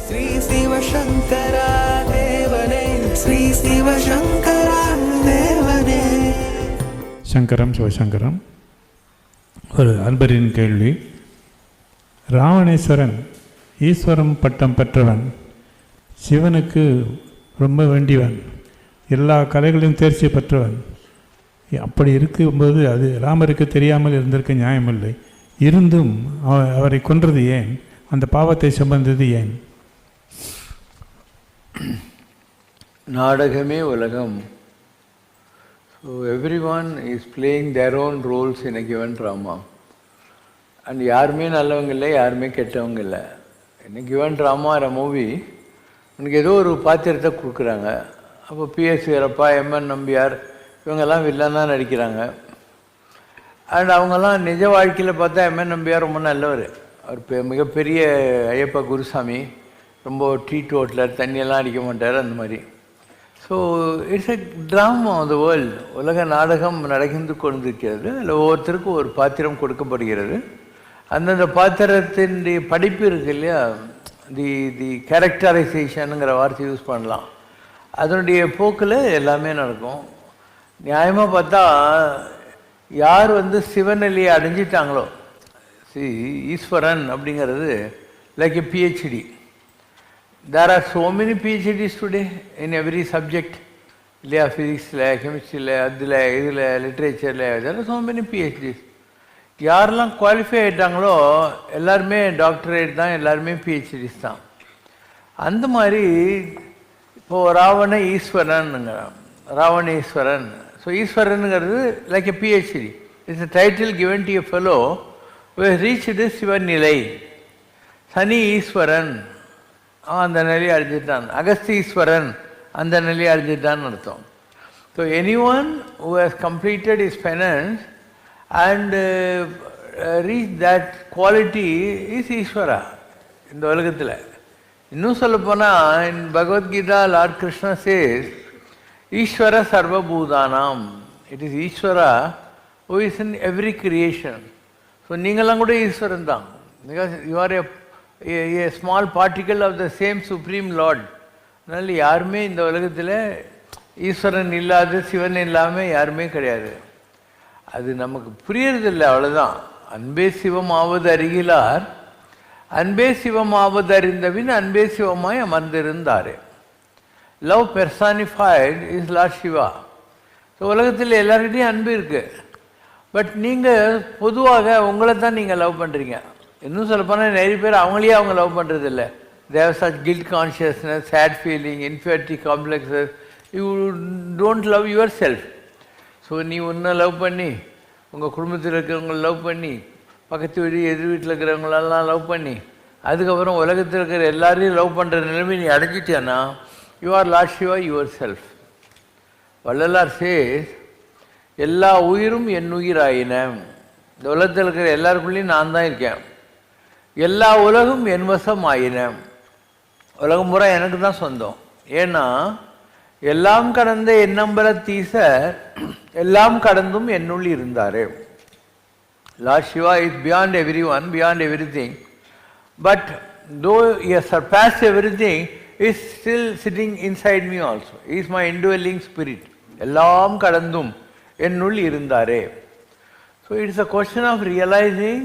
ஸ்ரீ சிவ சங்கரா தேவனே, ஸ்ரீ சிவ சங்கரா தேவனே. சங்கரம் சிவசங்கரம். ஒரு அன்பரின் கேள்வி. ராவணேஸ்வரன் ஈஸ்வரம் பட்டம் பெற்றவன், சிவனுக்கு ரொம்ப வேண்டியவன், எல்லா கலைகளையும் தேர்ச்சி பெற்றவன். அப்படி இருக்கும்போது அது ராமருக்கு தெரியாமல் இருந்திருக்க நியாயமில்லை. இருந்தும் அவரை கொன்றது ஏன்? அந்த பாவத்தை சுமந்தது ஏன்? நாடகமே உலகம். So everyone is playing their own roles in a given drama. And யாருமே நல்லவங்க இல்லை, யாருமே கெட்டவங்க இல்லை. In a given drama or a movie, உனக்கு ஏதோ ஒரு பாத்திரத்தை கொடுக்குறாங்க. அப்போ பிஎஸ் வீரப்பா, எம்என் நம்பியார் இவங்கெல்லாம் வில்லனாக நடிக்கிறாங்க. அண்ட் அவங்கெல்லாம் நிஜ வாழ்க்கையில் பார்த்தா எம்என் நம்பியார் ரொம்ப நல்லவர். அவர் மிகப்பெரிய ஐயப்பா குருசாமி, ரொம்ப ட்ரீட் ஹோட்டலர், தண்ணியெல்லாம் அடிக்க மாட்டார், அந்த மாதிரி. So it's a drama of the world. உலக நாடகம் நடந்து கொண்டிருக்கிறது. அதில் ஒவ்வொருத்தருக்கும் ஒரு பாத்திரம் கொடுக்கப்படுகிறது. அந்தந்த பாத்திரத்தினுடைய படிப்பு இருக்கு இல்லையா, தி கேரக்டரைசேஷனுங்கிற வார்த்தை யூஸ் பண்ணலாம். அதனுடைய போக்கில் எல்லாமே நடக்கும். நியாயமாக பார்த்தா யார் சிவநிலையை அடைஞ்சிட்டாங்களோ, ஈஸ்வரன் அப்படிங்கிறது like a PhD. There are so many PhDs today in every subject. இல்லையா, ஃபிசிக்ஸில், கெமிஸ்ட்ரியில், அதில், இதில், லிட்ரேச்சரில், there are so many PhDs. யாரெல்லாம் குவாலிஃபை ஆகிட்டாங்களோ எல்லாருமே டாக்டரேட் தான், எல்லாருமே பிஹெச்டிஸ் தான். அந்த மாதிரி இப்போது ராவணேஸ்வரன். ஸோ ஈஸ்வரனுங்கிறது like a PhD. It's a title given to a fellow who has reached சிவநிலை. சனி ஈஸ்வரன், அந்த நிலையை அடைஞ்சிட்டான். அகஸ்தீஸ்வரன் அந்த நிலையை அடைஞ்சிட்டான்னு அர்த்தம். So anyone who has completed is penance and reach that quality is Eswara இந்த உலகத்தில். இன்னும் சொல்லப்போனால் in Bhagavad Gita lord Krishna chase ஈஸ்வர சர்வபூதானாம். இட் இஸ் ஈஸ்வரா who is in every creation. So நீங்களாம் கூட ஈஸ்வரன் தான். Because you are a small particle of the same supreme lord. அதனால் யாருமே இந்த உலகத்தில் ஈஸ்வரன் இல்லாத, சிவன் இல்லாமல் யாருமே கிடையாது. அது நமக்கு புரியறதில்லை, அவ்வளோதான். அன்பே சிவம் ஆவது அருகிலார், அன்பே சிவம் ஆவது அறிந்தவின் அன்பே சிவமாய் அமர்ந்திருந்தார். Love personified is lord Shiva. So உலகத்தில் எல்லாருக்கிட்டையும் அன்பு இருக்குது. பட் நீங்கள் பொதுவாக உங்களை தான் நீங்கள் லவ் பண்ணுறீங்க. இன்னும் சொல்லப்போனால் நிறைய பேர் அவங்களே அவங்க லவ் பண்ணுறதில்ல. They have such guilt consciousness, sad feeling, inferiority complexes. You don't love yourself. So நீ உன்னை லவ் பண்ணி, உங்கள் குடும்பத்தில் இருக்கிறவங்களை லவ் பண்ணி, பக்கத்து வீடு எதிர் வீட்டில் இருக்கிறவங்களெல்லாம் லவ் பண்ணி, அதுக்கப்புறம் உலகத்தில் இருக்கிற எல்லாரையும் லவ் பண்ணுற நிலைமை நீ அடைஞ்சிட்டியானா you are lord Shiva your self. Vallalar says எல்லா உயிரும் என் உயிராயின. இந்த உலகத்தில் இருக்கிற எல்லாருக்குள்ளேயும் நான் தான் இருக்கேன். எல்லா உலகம் என் வசம் ஆயின. உலகம் பூரா எனக்கு தான் சொந்தம். ஏன்னா எல்லாம் கடந்த எண்ணம்பல தீசர் எல்லாம் கடந்தும் என்னுள் இருந்தார். Lord Shiva is beyond everyone, beyond everything. But though he has surpassed everything, is still sitting inside me also. He is my indwelling spirit. எல்லாம் கடந்தும் என்னுள் இருந்தாரே. So it is a question of realizing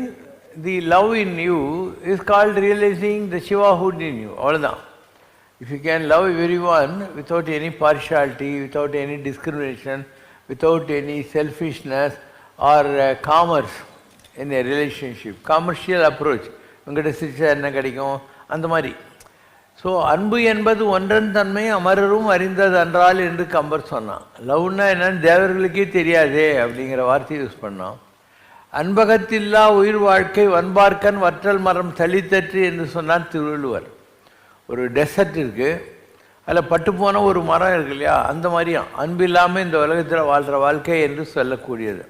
the love in you is called realizing the Shivahood in you. Avladhan. If you can love everyone without any partiality, without any discrimination, without any selfishness or commerce in a relationship, commercial approach, உங்கள்கிட்ட சிரிச்சா என்ன கிடைக்கும் அந்த மாதிரி. So அன்பு என்பது ஒன்றன் தன்மை அமரரும் அறிந்தது அன்றால் என்று கம்பர் சொன்னான். லவ்னா என்னன்னு தேவர்களுக்கே தெரியாதே அப்படிங்கிற வார்த்தையை யூஸ் பண்ணோம். அன்பகத்தில்லா உயிர் வாழ்க்கை வன்பார்க்கன் வற்றல் மரம் தளித்தற்று என்று சொன்னார் திருவள்ளுவர். ஒரு டெசர்ட் இருக்குது, அதில் பட்டு போன ஒரு மரம் இருக்கு இல்லையா, அந்த மாதிரியும் அன்பு இல்லாமல் இந்த உலகத்தில் வாழ்கிற வாழ்க்கை என்று சொல்லக்கூடியது.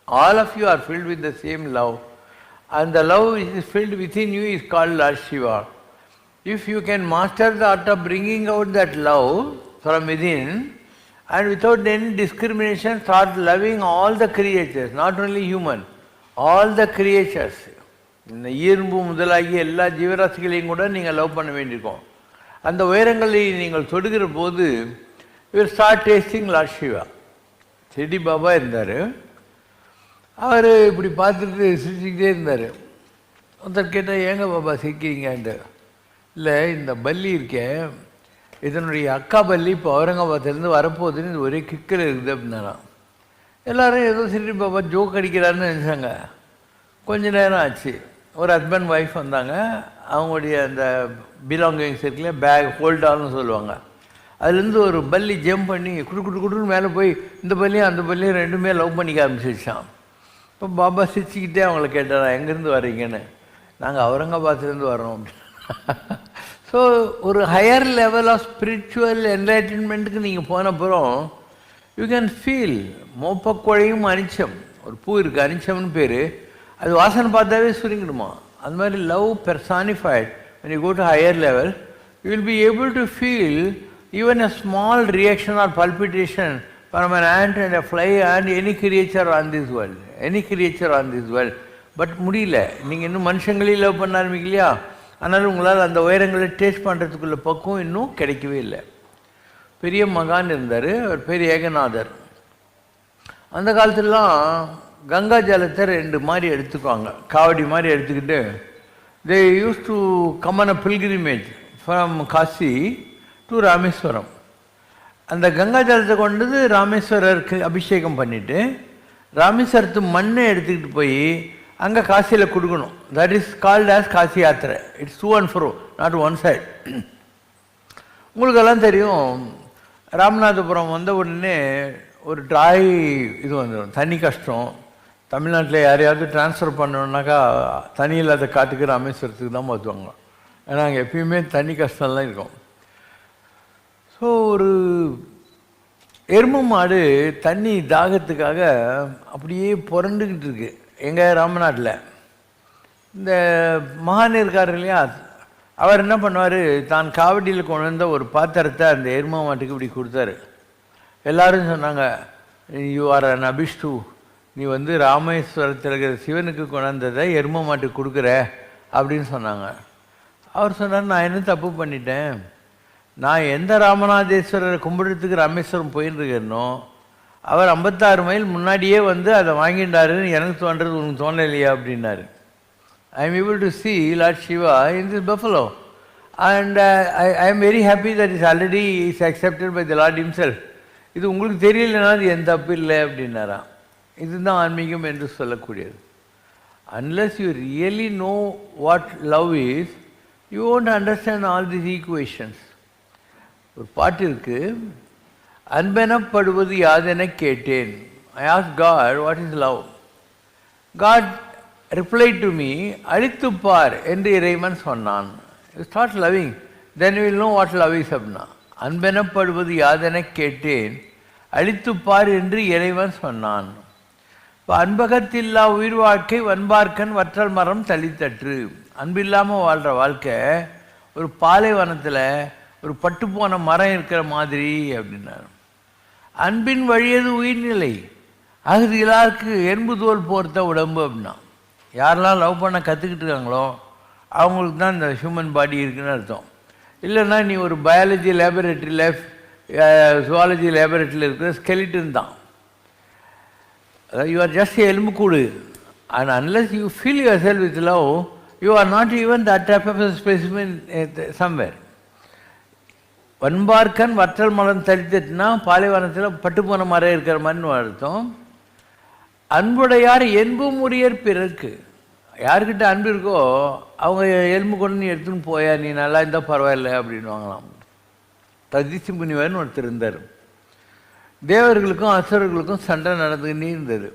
All of you are filled with the same love, and the love which is filled within you is called Lord Shiva. If you can master the art of bringing out that love from within, and without any discrimination start loving all the creatures, not only human, all the creatures, இந்த ஈர்ம்பு முதலாகி எல்லா ஜீவராசிகளையும் கூட நீங்கள் love பண்ண வேண்டியிருக்கோம். அந்த உயரங்களை நீங்கள் தொடுகிற போது இவர் ஸ்டார்ட் டேஸ்டிங் லார்ட் சிவா. செடி பாபா இருந்தார். அவர் இப்படி பார்த்துட்டு சிரிச்சுக்கிட்டே இருந்தார். ஒருத்தர் கேட்டால் ஏங்க பாபா சிரிக்கிறீங்கன்ட்டு. இல்லை, இந்த பல்லி இருக்கேன், இதனுடைய அக்கா பல்லி இப்போ அவுரங்காபாத்திலேருந்து வரப்போகுதுன்னு இது ஒரே கிக்கில் இருக்குது அப்படின்னாராம். எல்லோரும் ஏதோ சிரி பாபா ஜோக் அடிக்கிறாருன்னு நினச்சாங்க. கொஞ்ச நேரம் ஆச்சு. ஒரு ஹஸ்பண்ட் ஒய்ஃப் வந்தாங்க. அவங்களுடைய அந்த பிலாங்கிங்ஸ் இருக்குல்லையே, பேக் ஹோல்டால்னு சொல்லுவாங்க, அதுலேருந்து ஒரு பல்லி ஜம்ப் பண்ணி குடுன்னு மேலே போய் இந்த பல்லியும் அந்த பல்லியும் ரெண்டுமே லவ் பண்ணிக்க ஆரம்பிச்சிருச்சான். இப்போ பாபா சிரிச்சுக்கிட்டே அவங்கள கேட்டாரா, எங்கேருந்து வர்றீங்கன்னு. நாங்கள் அவுரங்காபாத்லேருந்து வரோம். ஸோ ஒரு ஹையர் லெவல் ஆஃப் ஸ்பிரிச்சுவல் என்லைட்டன்மெண்ட்டுக்கு நீங்கள் போனப்புறம் யூ கேன் ஃபீல். மோப்பக்குழையும் அனிச்சம், ஒரு பூ இருக்குது, அனிச்சம்னு பேர். அது வாசனை பார்த்தாவே சுருங்கிடுமா. அந்த மாதிரி love personified. when you go to higher level, you will be able to feel even a small reaction or palpitation from an ant and a fly and any creature on this world. Any creature on this world. But முடியல, நீங்கள் இன்னும் மனுஷங்களையும் love பண்ண ஆரம்பிக்கலையா, அதனால் உங்களால் அந்த உயரங்களை taste பண்ணுறதுக்குள்ள பக்குவம் இன்னும் கிடைக்கவே இல்லை. பெரிய மகான் இருந்தார், அவர் பேர் ஏகநாதர். அந்த காலத்துலலாம் கங்கா ஜலத்தை ரெண்டு மாதிரி எடுத்துக்குவாங்க, காவடி மாதிரி எடுத்துக்கிட்டு they used to come on a pilgrimage from Kasi to Rameswaram. அந்த கங்கா ஜலத்தை கொண்டது ராமேஸ்வரருக்கு அபிஷேகம் பண்ணிவிட்டு ராமேஸ்வரத்து மண்ணை எடுத்துக்கிட்டு போய் அங்கே காசியில் கொடுக்கணும். That is called as Kashi யாத்திரை. It's to and fro, not one side. உங்களுக்கெல்லாம் தெரியும், ராமநாதபுரம் வந்த உடனே ஒரு ட்ராய் இது வந்துடும், தண்ணி கஷ்டம். தமிழ்நாட்டில் யாரையாவது டிரான்ஸ்ஃபர் பண்ணணுன்னாக்கா தண்ணி இல்லாத காட்டுக்கு ராமேஸ்வரத்துக்கு தான் மாற்றுவாங்க. ஏன்னா அங்கே எப்பயுமே தண்ணி கஷ்டம்லாம் இருக்கும். ஸோ ஒரு எருமை மாடு தண்ணி தாகத்துக்காக அப்படியே புரண்டுக்கிட்டு இருக்கு எங்கள் ராமநாட்டில். இந்த மகான் இருக்கார் இல்லையா, அவர் என்ன பண்ணுவார், தான் காவடியில் கொண்டு வந்த ஒரு பாத்திரத்தை அந்த எருமை மாட்டுக்கு இப்படி கொடுத்தாரு. எல்லாரும் சொன்னாங்க, யூ ஆர் அன் அபிஷ்டு, நீ வந்து ராமேஸ்வரத்தில் இருக்கிற சிவனுக்கு கொண்டாந்ததை எருமை மாட்டுக்கு கொடுக்குற அப்படின்னு சொன்னாங்க. அவர் சொன்னார், நான் என்ன தப்பு பண்ணிட்டேன், நான் எந்த ராமநாதேஸ்வரரை கும்பிடுறதுக்கு ராமேஸ்வரம் போயின்னு இருக்கேனோ அவர் 56 மைல் முன்னாடியே வந்து அதை வாங்கிட்டாருன்னு எனக்கு தோன்றது உனக்கு தோணலையா அப்படின்னாரு. I am able to see Lord Shiva in this buffalo and I am very happy that it's already is accepted by the Lord himself. இது உங்களுக்கு தெரியலனா அது எந்த தப்பு இல்லை அப்படின்னாராம். இதுதான் ஆன்மீகம் என்று சொல்லக்கூடியது. Unless you really know what love is, you won't understand all these equations. ஒரு பாட்டு இருக்கு, அன்பெனப்படுவது யாதென கேட்டேன். I asked God, what is love? God replied to me, அழித்துப்பார் என்று இறைவன் சொன்னான். You start loving, then you will know what love is அப்படின்னா. அன்பெனப்படுவது யாதென கேட்டேன், அழித்துப்பார் என்று இறைவன் சொன்னான். இப்போ அன்பகத்தில்லா உயிர் வாழ்க்கை வன்பார்க்கன் வற்றல் மரம் தளித்தற்று. அன்பில்லாமல் வாழ்கிற வாழ்க்கை ஒரு பாலைவனத்தில் ஒரு பட்டுப்போன மரம் இருக்கிற மாதிரி அப்படின்னாரு. அன்பின் வழியது உயிர்நிலை, அது எல்லாருக்கு எறும்பு தோல் போர்த்த உடம்பு அப்படின்னா. யாரெல்லாம் லவ் பண்ண கற்றுக்கிட்டு இருக்காங்களோ அவங்களுக்கு தான் இந்த ஹியூமன் பாடி இருக்குன்னு அர்த்தம். இல்லைன்னா நீ ஒரு பயாலஜி லேபரேட்டரியில் ஜுவாலஜி லேபரேட்டரியில் இருக்கிற ஸ்கெலிட்டன் தான். யூ ஆர் ஜஸ்ட் எலும்புக்கூடு. And unless you feel your self with love, you are not even that type of specimen somewhere. வன்பார்க்கன் வற்றல் மரம் தளித்துட்டுனா பாலைவனத்தில் பட்டுப்போன மரம் இருக்கிற மாதிரின்னு அர்த்தம். அன்புடையார் என்பும் உரியர் பிறருக்கு. யார்கிட்ட அன்பு இருக்கோ அவங்க எலும்பு கொண்டு நீ எடுத்துன்னு போயா, நீ நல்லா இருந்தால் பரவாயில்ல அப்படின்னு வாங்கலாம். ததிசி முனிவர்னு ஒருத்தர் இருந்தார். தேவர்களுக்கும் அசுரர்களுக்கும் சண்டை நடந்துக்கிட்டே இருந்தது.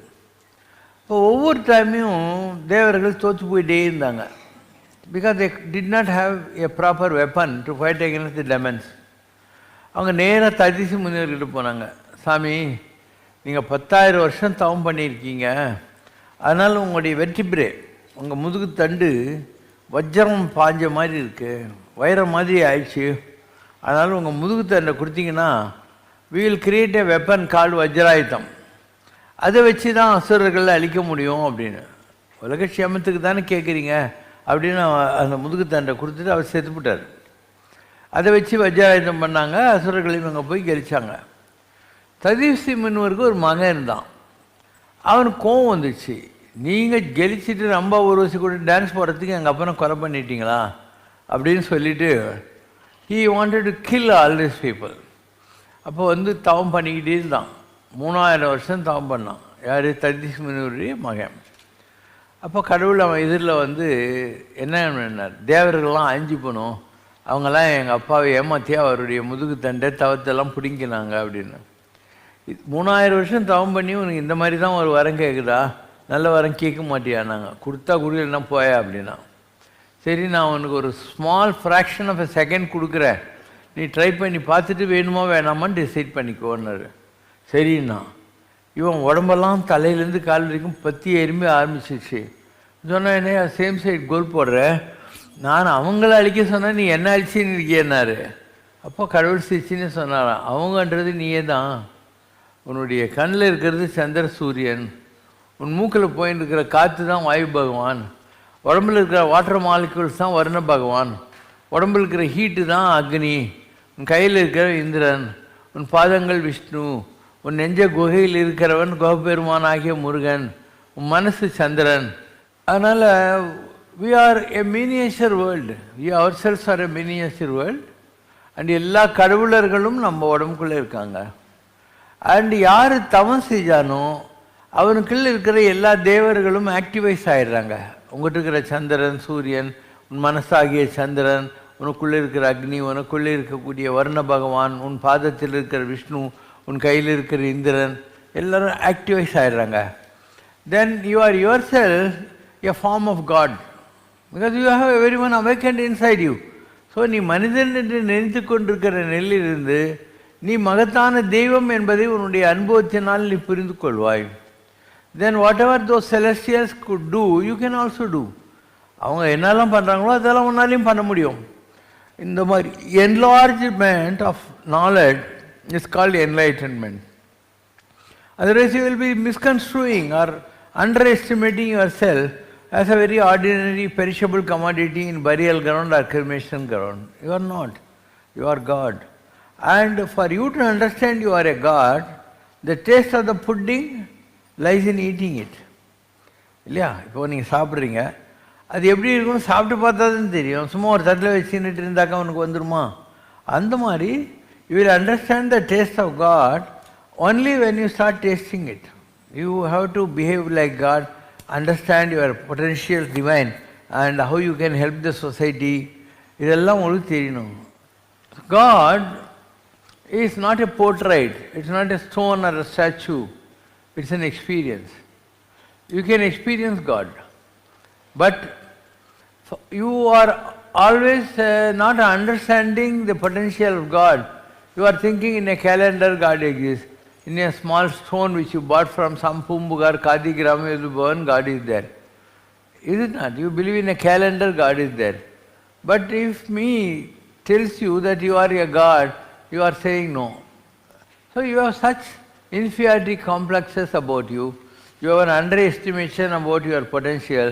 இப்போ ஒவ்வொரு டைமையும் தேவர்கள் தோற்று போயிட்டே இருந்தாங்க. Because they did not have a proper weapon to fight against the demons. அவங்க நேராக ததிசி முனிவர்கிட்ட போனாங்க. சாமி, நீங்கள் 10,000 வருஷம் தவம் பண்ணியிருக்கீங்க, அதனால் உங்களுடைய வெற்றிபிரே உங்கள் முதுகு தண்டு வஜ்ரம் பாஞ்ச மாதிரி இருக்குது, வைரம் மாதிரி ஆயிடுச்சு. அதனால் உங்கள் முதுகு தண்டை கொடுத்தீங்கன்னா we will create a weapon called வஜ்ராயுதம். அதை வச்சு தான் அசுரர்களை அழிக்க முடியும் அப்படின்னு. உலக க்ஷேமத்துக்கு தானே கேட்குறீங்க அப்படின்னு அந்த முதுகு தண்டை கொடுத்துட்டு அவர் செத்துப்பிட்டார். அதை வச்சு வஜ்ராயுதம் பண்ணாங்க, அசுரர்களையும் அங்கே போய் கெலிச்சாங்க. ததீப்சி முனிவருக்கு ஒரு மகன் இருந்தான். அவனுக்கு கோவம் வந்துச்சு, நீங்கள் கெலிச்சிட்டு ரொம்ப ஒரு வருஷம் கூட டான்ஸ் போடுறதுக்கு எங்கள் அப்பனை கொலை பண்ணிட்டீங்களா அப்படின்னு சொல்லிட்டு he wanted to kill all these people. அப்போ தவம் பண்ணிக்கிட்டே இருந்தான். 3000 வருஷம் தவம் பண்ணான். யார்? ததீப்சி முனிவருடைய மகன். அப்போ கடவுள் அவன் எதிரில் என்ன பண்ணார், தேவர்கள்லாம் அஞ்சு போனோம், அவங்கெல்லாம் எங்கள் அப்பாவை ஏமாற்றி அவருடைய முதுகு தண்டை தவத்தெல்லாம் பிடிங்கினாங்க அப்படின்னு. 3000 வருஷம் தவம் பண்ணி உனக்கு இந்த மாதிரி தான் ஒரு வரம் கேட்குதா, நல்ல வரம் கேட்க மாட்டியா, நாங்கள் கொடுத்தா கொடுக்கலன்னா போயா அப்படின்னா. சரி, நான் உனக்கு ஒரு small fraction of a second கொடுக்குறேன், நீ ட்ரை பண்ணி பார்த்துட்டு வேணுமா வேணாமான்னு டிசைட் பண்ணிக்கோன்னாரு. சரிண்ணா. இவன் உடம்பெல்லாம் தலையிலேருந்து கால் வரைக்கும் பற்றி எறும்பி ஆரம்பிச்சிச்சு. சொன்னால் என்ன சேம் சைட் கோல் போடுறேன், நான் அவங்கள அழிக்க சொன்னேன், நீ என்ன அழிச்சின்னு இருக்கேன்னாரு. அப்போ கடவுள் சிரிச்சின்னு சொன்னாராம், அவங்கன்றது நீயே தான். உன்னுடைய கண்ணில் இருக்கிறது சந்திர சூரியன், உன் மூக்கில் போயின்னு இருக்கிற காற்று தான் வாயு பகவான், உடம்புல இருக்கிற வாட்டர் மாலிகுல்ஸ் தான் வருண பகவான், உடம்புல இருக்கிற ஹீட்டு தான் அக்னி, உன் கையில் இருக்கிற இந்திரன், உன் பாதங்கள் விஷ்ணு, உன் நெஞ்ச குகையில் இருக்கிறவன் கோபெருமான் ஆகிய முருகன், உன் மனசு சந்திரன். அதனால் we are a miniature world. We ourselves are a miniature world. And எல்லா கடவுளர்களும் நம்ம உடம்புக்குள்ளே இருக்காங்க. அண்ட் யார் தவம் செஞ்சானோ அவனுக்குள்ளே இருக்கிற எல்லா தேவர்களும் ஆக்டிவைஸ் ஆகிடுறாங்க. உங்கள்கிட்ட இருக்கிற சந்திரன் சூரியன், உன் மனசாகிய சந்திரன், உனக்குள்ளே இருக்கிற அக்னி, உனக்குள்ளே இருக்கக்கூடிய வர்ண பகவான், உன் பாதத்தில் இருக்கிற விஷ்ணு, உன் கையில் இருக்கிற இந்திரன், எல்லோரும் ஆக்டிவைஸ் ஆகிடுறாங்க. Then you are your self a form of god, because you have every one awakened inside you. So நீ மனிதன் என்று நினைத்து கொண்டிருக்கிற நிலையிலிருந்து நீ மகத்தான தெய்வம் என்பதை உன்னுடைய அனுபவத்தினால் நீ புரிந்து கொள்வாய். Then whatever those celestials could do you can also do. அவங்க என்னெல்லாம் பண்ணுறாங்களோ அதெல்லாம் உன்னாலையும் பண்ண முடியும். இந்த மாதிரி enlargement of knowledge is called enlightenment. Otherwise you will be misconstruing or underestimating yourself as a very ordinary perishable commodity in burial ground or cremation ground. You are not. You are God. And for you to understand you are a God, the taste of the pudding lies in eating it. இல்லையா? இப்போ நீங்கள் சாப்பிட்றீங்க, அது எப்படி இருக்குன்னு சாப்பிட்டு பார்த்தா தான் தெரியும். சும்மா ஒரு தட்டில் வச்சுன்னுட்டு இருந்தாக்கா உனக்கு வந்துடுமா? அந்த மாதிரி you will understand the taste of God only when you start tasting it. You have to behave like God, understand your potential divine and how you can help the society. இதெல்லாம் உங்களுக்கு தெரியணும். God is not a portrait, it's not a stone or a statue, it's an experience. You can experience God, but you are always not understanding the potential of God. You are thinking in a calendar God exists, in a small stone which you bought from some Pumbugar, Kadi Gramayadubhavan, God is there. Is it not? You believe in a calendar, God is there. But if me tells you that you are a God, you are saying no. So you have such inferiority complexes about you. You have an underestimation about your potential.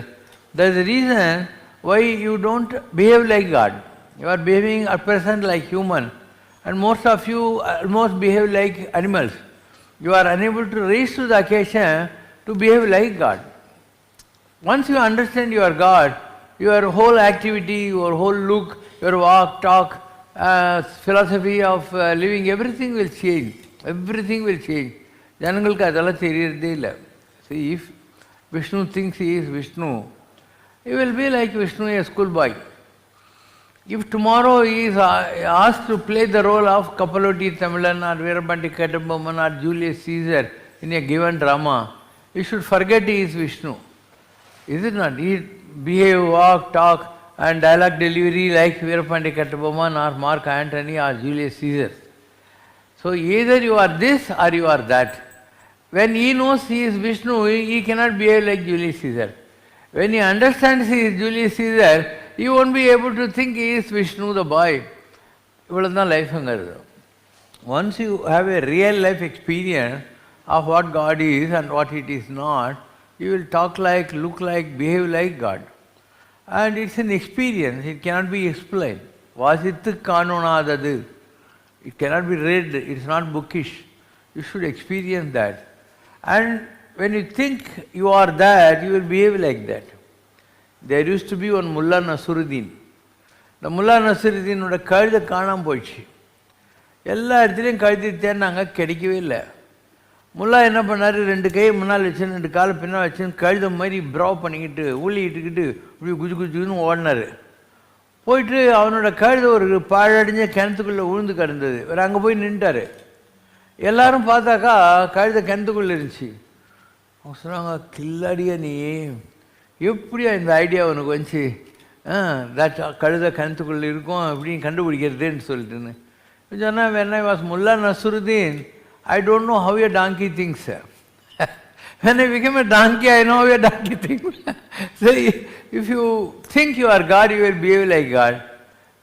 That is the reason why you don't behave like God. You are behaving at present like human. And most of you almost behave like animals. You are unable to rise to the occasion to behave like God. Once you understand you are God, your whole activity, your whole look, your walk, talk, philosophy of living, everything will change. Everything will change. ஜனங்களுக்கு அதெல்லாம் தெரியறதே இல்லை. See, if Vishnu thinks he is Vishnu, he will be like Vishnu, a schoolboy. If tomorrow he is asked to play the role of Kapaloti Tamilan or Veerapanti Kattabomman or Julius Caesar in a given drama, he should forget he is Vishnu. Is it not? He behave, walk, talk and dialogue delivery like Veerapanti Kattabomman or Mark Antony or Julius Caesar. So either you are this or you are that. When he knows he is Vishnu, he cannot behave like Julius Caesar. When he understands he is Julius Caesar, he won't be able to think he is Vishnu the boy. இவ்வளோதான் லைஃப்ங்கிறது. Once you have a real life experience of what God is and what it is not, you will talk like, look like, behave like God. And it's an experience, it cannot be explained. Vasithu kanonadadu. It cannot be read, it's not bookish. You should experience that. And when you think you are that, you will behave like that. There used to be one Mullah Nasruddin. The Mullah Nasruddin oda கழுதை காணாம போயிடுச்சு. எல்லா இடத்துலையும் கழுதை தேடினாங்க, கிடைக்கவே இல்லை. முல்லா என்ன பண்ணார், 2 கையை முன்னால் வச்சு 2 காலை பின்னால் வச்சு கழுதை மாதிரி ப்ராவ் பண்ணிக்கிட்டு ஊழிக்கிட்டுக்கிட்டு இப்படி குஜு குஜுன்னு ஓடினார். போயிட்டு அவனோட கழுதை ஒரு பாழடைஞ்ச கிணத்துக்குள்ளே விழுந்து கிடந்தது. வேறு அங்கே போய் நின்ட்டார். எல்லாரும் பார்த்தாக்கா கழுதை கிணத்துக்குள்ளே இருந்துச்சு. அவங்க சொன்னாங்க, கில்லாடியா நீ, எப்படியா இந்த ஐடியா உனக்கு வந்துச்சு, கழுதை கிணத்துக்குள்ளே இருக்கும் அப்படின்னு கண்டுபிடிக்கிறதுன்னு சொல்லிட்டுன்னு சொன்னால், when I was Mullah Nasruddin, I don't know how a donkey thinks. When I became a donkey, I know how a donkey thinks. So if you think you are God, you will behave like God.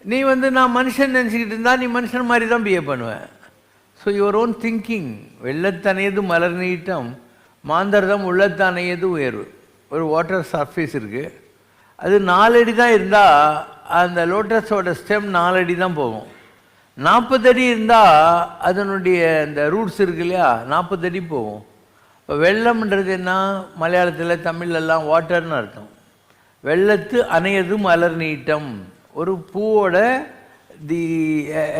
நீ நான் மனுஷன் நினச்சிக்கிட்டு இருந்தால் நீ மனுஷன் மாதிரி தான் behave பண்ணுவேன். So your own thinking. வெள்ளத்தனையது மலர் நீட்டம், மாந்தர்தம் உள்ளத்தானையது உயர்வு. ஒரு வாட்டர் சர்ஃபேஸ் இருக்குது, அது 4 அடி தான் இருந்தால் அந்த லோட்டஸோட ஸ்டெம் 4 அடி தான் போகும். 40 அடி இருந்தால் அதனுடைய இந்த ரூட்ஸ் இருக்கு இல்லையா, 40 அடி போகும். இப்போ வெள்ளம்ன்றது என்ன, மலையாளத்தில் தமிழ்லெல்லாம் வாட்டர்னு அர்த்தம். வெள்ளத்து அணையது மலர் நீட்டம். ஒரு பூவோட தி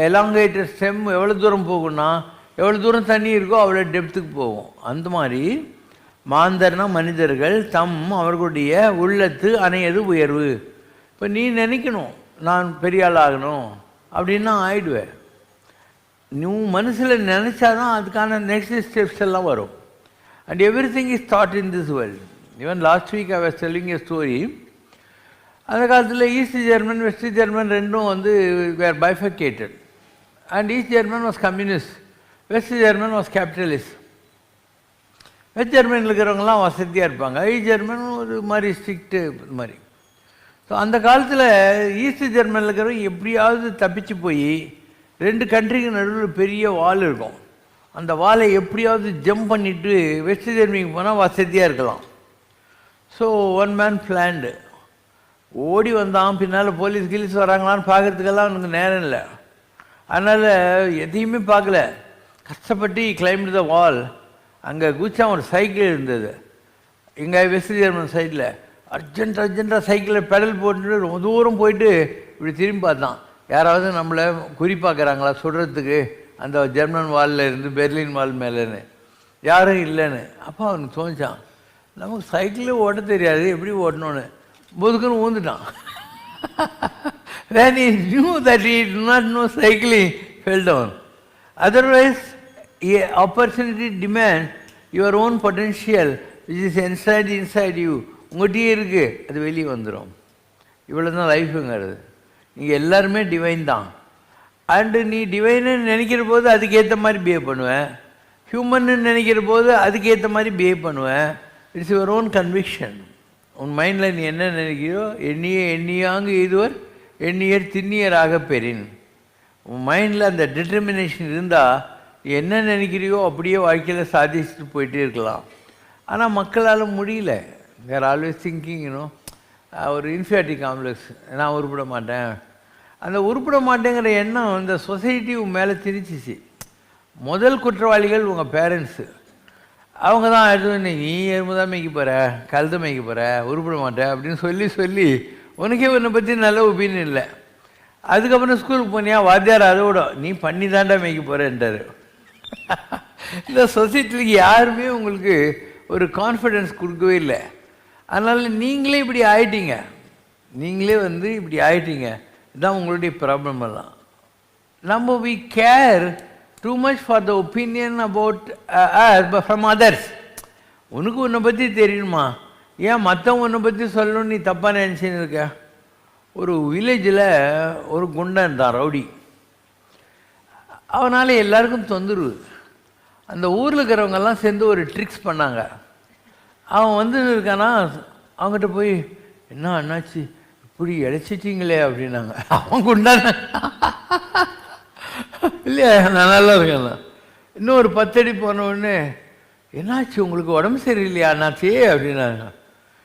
எலாங்கேட்டட் ஸ்டெம் எவ்வளோ தூரம் போகும்னா, எவ்வளோ தூரம் தண்ணி இருக்கோ அவ்வளோ டெப்த்துக்கு போகும். அந்த மாதிரி மாந்தர்னா மனிதர்கள் அவர்களுடைய உள்ளத்து அணையது உயர்வு. இப்போ நீ நினைக்கணும் நான் பெரிய ஆள் ஆகணும் அப்படின்னா ஆயிடுவேன். நீ மனசில் நினச்சாதான் அதுக்கான நெக்ஸ்ட் ஸ்டெப்ஸ் எல்லாம் வரும். And every thing is thought in this world. Even last week I was telling a story. அந்த காலத்தில் ஈஸ்ட் ஜெர்மன் வெஸ்ட் ஜெர்மன் ரெண்டும் were bifurcated. And East German was communist, West German was capitalist. West ஜெர்மனில் இருக்கிறவங்கலாம் வசதியாக இருப்பாங்க, east German ஒரு மாதிரி strict மாதிரி. ஸோ அந்த காலத்தில் ஈஸ்ட் ஜெர்மனில் இருக்கிறவங்க எப்படியாவது தப்பிச்சு போய் 2 கண்ட்ரிக்கு நடுவில் பெரிய வால் இருக்கும், அந்த வாலை எப்படியாவது ஜம்ப் பண்ணிவிட்டு வெஸ்ட் ஜெர்மனிக்கு போனால் வசதியாக இருக்கலாம். So one man planned. ஓடி வந்தான், பின்னால் போலீஸ் கீலீஸ் வராங்களான்னு பார்க்குறதுக்கெல்லாம் அவனுக்கு நேரம் இல்லை. அதனால் எதையுமே பார்க்கல, கஷ்டப்பட்டு கிளைம்டு த வால். அங்கே குச்சா ஒரு சைக்கிள் இருந்தது இங்கே வெஸ்ட் ஜெர்மன் சைடில். அர்ஜென்ட்டாக சைக்கிளில் பெடல் போட்டுட்டு ரொம்ப தூரம் போயிட்டு இப்படி திரும்பி பார்த்தான், யாராவது நம்மளை குறி பார்க்குறாங்களா சுடுறதுக்கு அந்த ஜெர்மன் வாலில் இருந்து பெர்லின் வால் மேலேன்னு. யாரும் இல்லைன்னு. அப்போ அவனுக்கு தோணிச்சான், நமக்கு சைக்கிளே ஓட்ட தெரியாது, எப்படி ஓட்டணும்னு பொதுக்குன்னு ஊந்துட்டான். When he knew that he did not know cycling, fell down. Otherwise, opportunity demands your own potential which is inside you. உங்கள்கிட்டயே இருக்குது, அது வெளியே வந்துடும். இவ்வளோ தான் லைஃபுங்கிறது. நீங்கள் எல்லாருமே டிவைன் தான். அண்டு நீ டிவைன்னு நினைக்கிற போது அதுக்கேற்ற மாதிரி பிஹேவ் பண்ணுவேன், ஹியூமன்னு நினைக்கிற போது அதுக்கேற்ற மாதிரி பிஹேவ் பண்ணுவேன். It's your own conviction. உன் மைண்டில் நீ என்ன நினைக்கிறோ, எண்ணியாங்கு இதுவர் எண்ணியர் திண்ணியராக பெறின். உன் மைண்டில் அந்த டிட்டர்மினேஷன் இருந்தால் நீ என்ன நினைக்கிறியோ அப்படியே வாழ்க்கையில் சாதிச்சுட்டு போயிட்டே இருக்கலாம். ஆனால் மக்களால் முடியல. தேர் ஆல்வேஸ் திங்கிங் ஒரு இன்ஃபியாரிட்டி காம்ப்ளெக்ஸ், நான் உருப்பிட மாட்டேன். அந்த உருப்பிட மாட்டேங்கிற எண்ணம் இந்த சொசைட்டி மேலே திணிச்சிச்சு. முதல் குற்றவாளிகள் உங்கள் பேரண்ட்ஸு. அவங்க தான் எடுத்து நீ எருமைதான் மேய்க்க போகிற, கழுத மேய்க்க போகிற, உருப்பிட மாட்டேன் அப்படின்னு சொல்லி உனக்கே உன்னை பற்றி நல்ல ஒப்பீனியன் இல்லை. அதுக்கப்புறம் ஸ்கூலுக்கு போனியா, வாத்தியார் அதோட நீ பண்ணி தாண்டா மேய்க்க போகிறேன்ட்டார். இந்த சொசைட்டிக்கு யாருமே உங்களுக்கு ஒரு கான்ஃபிடென்ஸ் கொடுக்கவே இல்லை. அதனால் நீங்களே இப்படி ஆயிட்டீங்க, நீங்களே இப்படி ஆயிட்டீங்க. இதுதான் உங்களுடைய ப்ராப்ளம் எல்லாம். நம்ம we care too much for the opinion about us from others. உனக்கு உன்னை பற்றி தெரியணுமா, ஏன் மற்றவங்க உன்னை பற்றி சொல்லணும்னு நீ தப்பாக நினச்சின்னு இருக்க. ஒரு வில்லேஜில் ஒரு குண்டன் இருந்தான், ரவுடி. அவனால் எல்லாருக்கும் தொந்தரவு. அந்த ஊரில் இருக்கிறவங்கெல்லாம் சேர்ந்து ஒரு ட்ரிக்ஸ் பண்ணாங்க. அவன் இருக்கானா, அவங்ககிட்ட போய் என்ன அண்ணாச்சி இப்படி இழைச்சிட்டிங்களே அப்படின்னாங்க. அவன் குண்டான இல்லையா, நான் நல்லா இருக்கேன். இன்னும் ஒரு 10 அடி போன உடனே என்னாச்சு உங்களுக்கு உடம்பு சரியில்லையா அண்ணாச்சி அப்படின்னாங்க.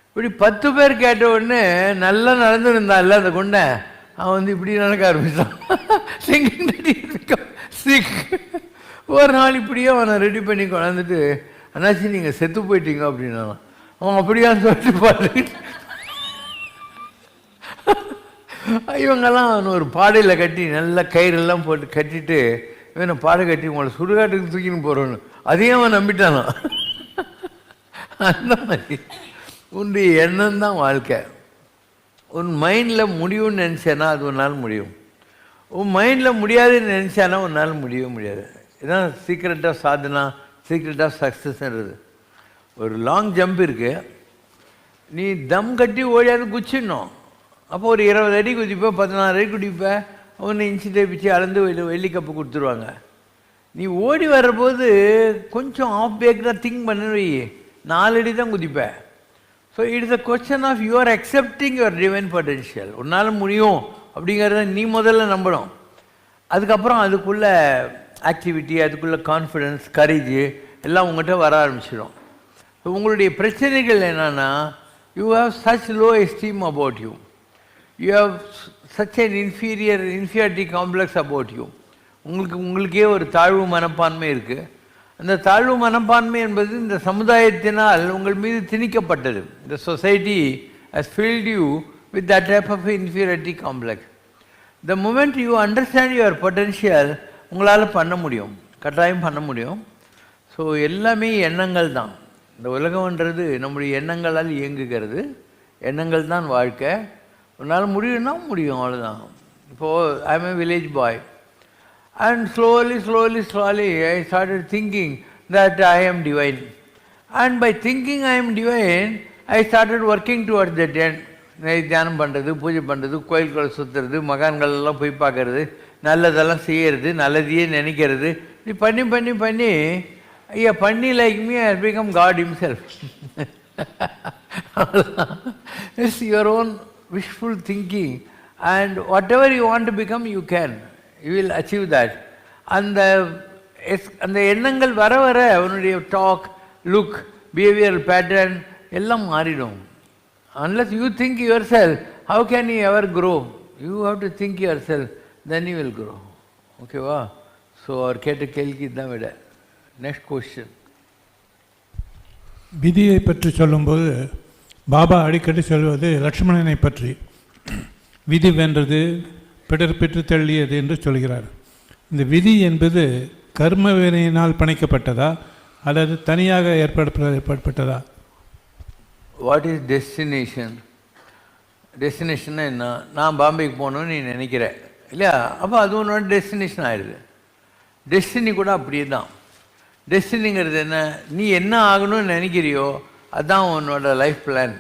இப்படி 10 பேர் கேட்ட உடனே நல்லா நடந்துருந்தான் இல்லை அந்த குண்டை, அவன் வந்து இப்படி நடக்க ஆரம்பித்தான். ஒரு நாள் இப்படியே அவனை ரெடி பண்ணி கொண்டாந்துட்டு, அண்ணாச்சி நீங்கள் செத்து போயிட்டீங்க அப்படின்னா அவன் அப்படியான்னு சொல்லிட்டு பாரு. இவங்கெல்லாம் அவன் ஒரு பாடையில் கட்டி நல்ல கயிறெல்லாம் போட்டு கட்டிட்டு, இவனை பாடை கட்டி உங்களை சுடுகாட்டுக்கு தூக்கின்னு போகிறோன்னு அதையும் அவன் நம்பிட்டானா. அந்த மாதிரி உன்னுடைய எண்ணம் தான் வாழ்க்கை. உன் மைண்டில் முடியும்னு நினச்சேன்னா அது ஒரு நாள் முடியும். உன் மைண்டில் முடியாதுன்னு நினச்சானா ஒரு நாள் முடியவே முடியாது. இதுதான் secret of sadhana, secret of சக்ஸஸ்ன்றது. ஒரு லாங் ஜம்ப் இருக்குது, நீ தம் கட்டி ஓடியாந்து குச்சிடணும். அப்போ ஒரு 20 அடி குதிப்பேன், 16 அடி குதிப்பேன், 1 இன்ச்சு தேப்பிச்சு அளந்து வெள்ளி கப்பு கொடுத்துருவாங்க. நீ ஓடி வர்றபோது கொஞ்சம் ஆஃப் பேக்டாக திங்க் பண்ணுவை, 4 அடி தான் குதிப்பேன். So it's a question of you're accepting your divine potential. உன்னால் முடியும் அப்படிங்கிறத நீ முதல்ல நம்பணும். அதுக்கப்புறம் அதுக்குள்ள ஆக்டிவிட்டி, அதுக்குள்ள கான்ஃபிடென்ஸ், கரேஜ் எல்லாம் உங்கள்கிட்ட வர ஆரம்பிச்சிடும். உங்களுடைய பிரச்சனைகள் என்னன்னா, you have such low esteem about you, you have such an inferiority complex about you. உங்களுக்கே ஒரு தாழ்வு மனப்பான்மை இருக்குது. அந்த தாழ்வு மனப்பான்மை என்பது இந்த சமுதாயத்தினால் உங்கள் மீது திணிக்கப்பட்டது. இந்த society has filled you with that type of inferiority complex. The moment you understand your potential, உங்களால் பண்ண முடியும், கட்டாயம் பண்ண முடியும். ஸோ எல்லாமே எண்ணங்கள் தான். இந்த உலகம்ன்றது நம்முடைய எண்ணங்களால் இயங்குகிறது. எண்ணங்கள் தான் வாழ்க்கை. உன்னால் முடியும்னா முடியும், அவ்வளோதான். இப்போது I am a village boy. And slowly, I started thinking that I am divine. And by thinking I am divine, I started working towards that end. தியானம் பண்ணுறது, பூஜை பண்ணுறது, கோயில்களை சுற்றுறது, மகான்களெல்லாம் போய் பார்க்கறது, நல்லதெல்லாம் செய்கிறது, நல்லதையே நினைக்கிறது. இப்படி பண்ணி பண்ணி பண்ணி ஐயா பண்ணி like me I become God himself. It's your own wishful thinking, and whatever you want to become, you can. You will achieve that. அந்த எண்ணங்கள் வர வர அவனுடைய டாக், லுக், பிஹேவியர் பேட்டர்ன் எல்லாம் மாறிடும். Unless you think yourself, how can you ever grow? You have to think yourself, then you will grow. ஓகேவா? So அவர் கேட்ட கேள்விக்கு தான் விட. Next question. விதியை பற்றி சொல்லும்போது பாபா அடிக்கடி சொல்வது லக்ஷ்மணனை பற்றி, விதி வென்றது பிடர் பெற்று தள்ளியது என்று சொல்கிறார். இந்த விதி என்பது கர்ம வினையினால் பிணைக்கப்பட்டதா அல்லது தனியாக ஏற்பட்டதா? What is destination? டெஸ்டினேஷன்னா என்ன? நான் பாம்பேக்கு போகணுன்னு நீ நினைக்கிற இல்லையா, அப்போ அது உன்னோட டெஸ்டினேஷன் ஆயிடுது. டெஸ்டினி கூட அப்படியே தான். டெஸ்டினிங்கிறது என்ன? நீ என்ன ஆகணும்னு நினைக்கிறியோ அதுதான் உன்னோட லைஃப் பிளான்.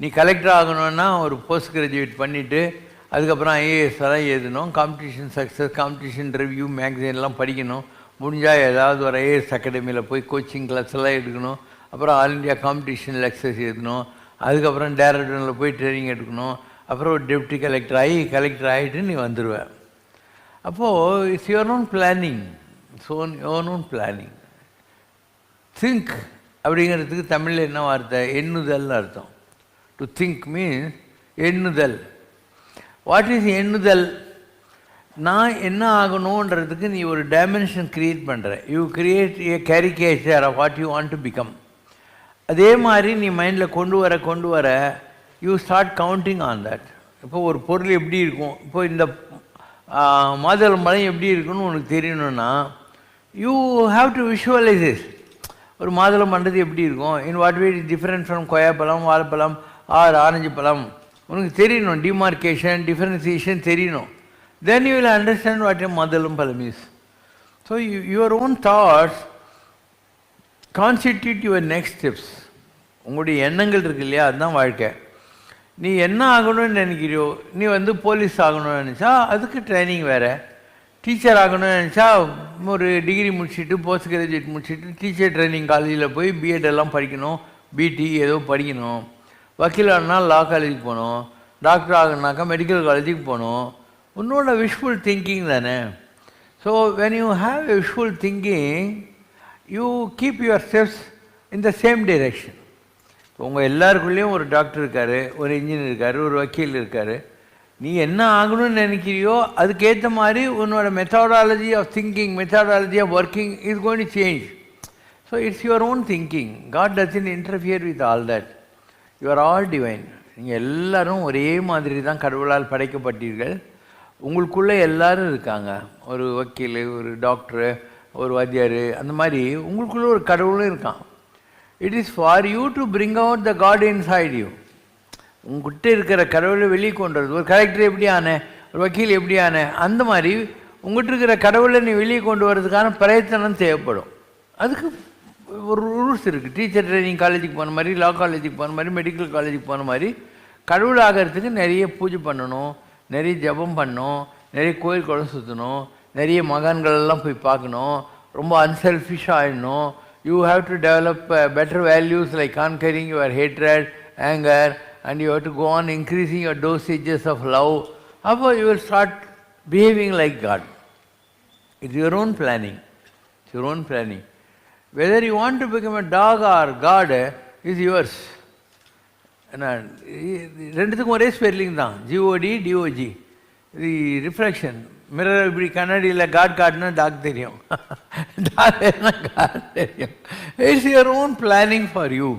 நீ கலெக்டர் ஆகணும்னா ஒரு போஸ்ட் கிராஜுவேட் பண்ணிவிட்டு அதுக்கப்புறம் ஐஏஎஸ் எல்லாம் எழுதணும், காம்படிஷன் சக்ஸஸ், காம்படிஷன் ரிவ்யூ மேக்சின்லாம் படிக்கணும், முடிஞ்சால் ஏதாவது ஒரு ஐஏஎஸ் அகாடமியில் போய் கோச்சிங் கிளாஸ் எல்லாம் எடுக்கணும், அப்புறம் ஆல் இண்டியா காம்படிஷன் லெக்சர்ஸ் எழுதணும், அதுக்கப்புறம் டேரக்டரில் போய் ட்ரைனிங் எடுக்கணும், அப்புறம் ஒரு டெப்டி கலெக்டர் ஆகிட்டு நீ வந்துடுவேன். அப்போது it's your own planning. Your own planning. Think அப்படிங்கிறதுக்கு தமிழில் என்ன வார்த்தை? எண்ணுதல்னு அர்த்தம். டு திங்க் மீன்ஸ் எண்ணுதல். வாட் இஸ் எண்ணுதல்? நான் என்ன ஆகணுன்றதுக்கு நீ ஒரு டைமென்ஷன் க்ரியேட் பண்ணுற. You create a caricature of what you want to become. அதே மாதிரி நீ மைண்டில் கொண்டு வர you start counting on that. இப்போ ஒரு பொருள் எப்படி இருக்கும், இப்போ இந்த மாதுளம்பழம் எப்படி இருக்குன்னு உனக்கு தெரியணும்னா you have to visualise it. ஒரு மாதுளம் பண்ணுறது எப்படி இருக்கும், in what way is different from கொய்யாப்பழம், வாழைப்பழம் ஆர் ஆரஞ்சு பழம் உனக்கு தெரியணும். டிமார்க்கேஷன், டிஃபரன்சியேஷன் தெரியணும். Then you will understand what a மாதுளம் பழம் is. So your own thoughts constitute your next steps. உங்களுடைய எண்ணங்கள் இருக்கு இல்லையா, அதுதான் வாழ்க்கை. நீ என்ன ஆகணும்னு நினைக்கிறியோ, நீ போலீஸ் ஆகணும்னு நினச்சா அதுக்கு ட்ரைனிங் வேறு. டீச்சர் ஆகணும்னு நினச்சா ஒரு டிகிரி முடிச்சுட்டு, போஸ்ட் கிராஜுவேட் முடிச்சுட்டு டீச்சர் ட்ரைனிங் காலேஜில் போய் பிஎட் எல்லாம் படிக்கணும், பிடி ஏதோ படிக்கணும். வக்கீல் ஆகணும்னா லா காலேஜுக்கு போகணும், டாக்டர் ஆகணுனாக்கா மெடிக்கல் காலேஜுக்கு போகணும். உன்னோட விஷுவல் திங்கிங் தானே. So when you have a visual thinking you keep your steps in the same direction. உங்கள் எல்லாருக்குள்ளேயும் ஒரு டாக்டர் இருக்கார், ஒரு இன்ஜினியர் இருக்கார், ஒரு வக்கீல் இருக்கார். நீ என்ன ஆகணும்னு நினைக்கிறியோ அதுக்கேற்ற மாதிரி உன்னோட methodology of thinking, methodology of working is going to change. So it's your own thinking. God doesn't interfere with all that. You are all divine. நீங்கள் எல்லாரும் ஒரே மாதிரி தான் கடவுளால் படைக்கப்பட்டீர்கள். உங்களுக்குள்ளே எல்லாரும் இருக்காங்க. ஒரு வக்கீல், ஒரு டாக்டரு, ஒரு வாத்தியார், அந்த மாதிரி உங்களுக்குள்ளே ஒரு கடவுளும் இருக்கான். It is for you to bring out the God inside you. உங்ககிட்ட இருக்கிற கடவுளை வெளியே கொண்டு வருது. ஒரு கலெக்டர் எப்படி ஆனேன், ஒரு வக்கீல் எப்படி ஆனேன், அந்த மாதிரி உங்கள்கிட்ட இருக்கிற கடவுளை நீ வெளியே கொண்டு வர்றதுக்கான பிரயத்தனம் தேவைப்படும். அதுக்கு ஒரு ரூல்ஸ் இருக்குது. டீச்சர் ட்ரைனிங் காலேஜுக்கு போன மாதிரி, லா காலேஜுக்கு போன மாதிரி, மெடிக்கல் காலேஜுக்கு போன மாதிரி கடவுள் ஆகிறதுக்கு நிறைய பூஜை பண்ணணும், நிறைய ஜபம் பண்ணணும், நிறைய கோயில் குளம் சுற்றணும், நிறைய மகான்களெல்லாம் போய் பார்க்கணும், ரொம்ப அன்செல்ஃபிஷாக ஆகிடணும். You have to develop better values like conquering your hatred, anger, and you have to go on increasing your dosages of love. Appo you will start behaving like God. It's your own planning. It's your own planning. Whether you want to become a dog or God is yours. ரெண்டுத்துக்கும் ஒரே spelling தான், ஜிஓடி DOG. இது reflection. Mirror இப்படி கண்ணாடியில் God காட்னா talk தெரியும், talk God தெரியும். It's your own planning for you.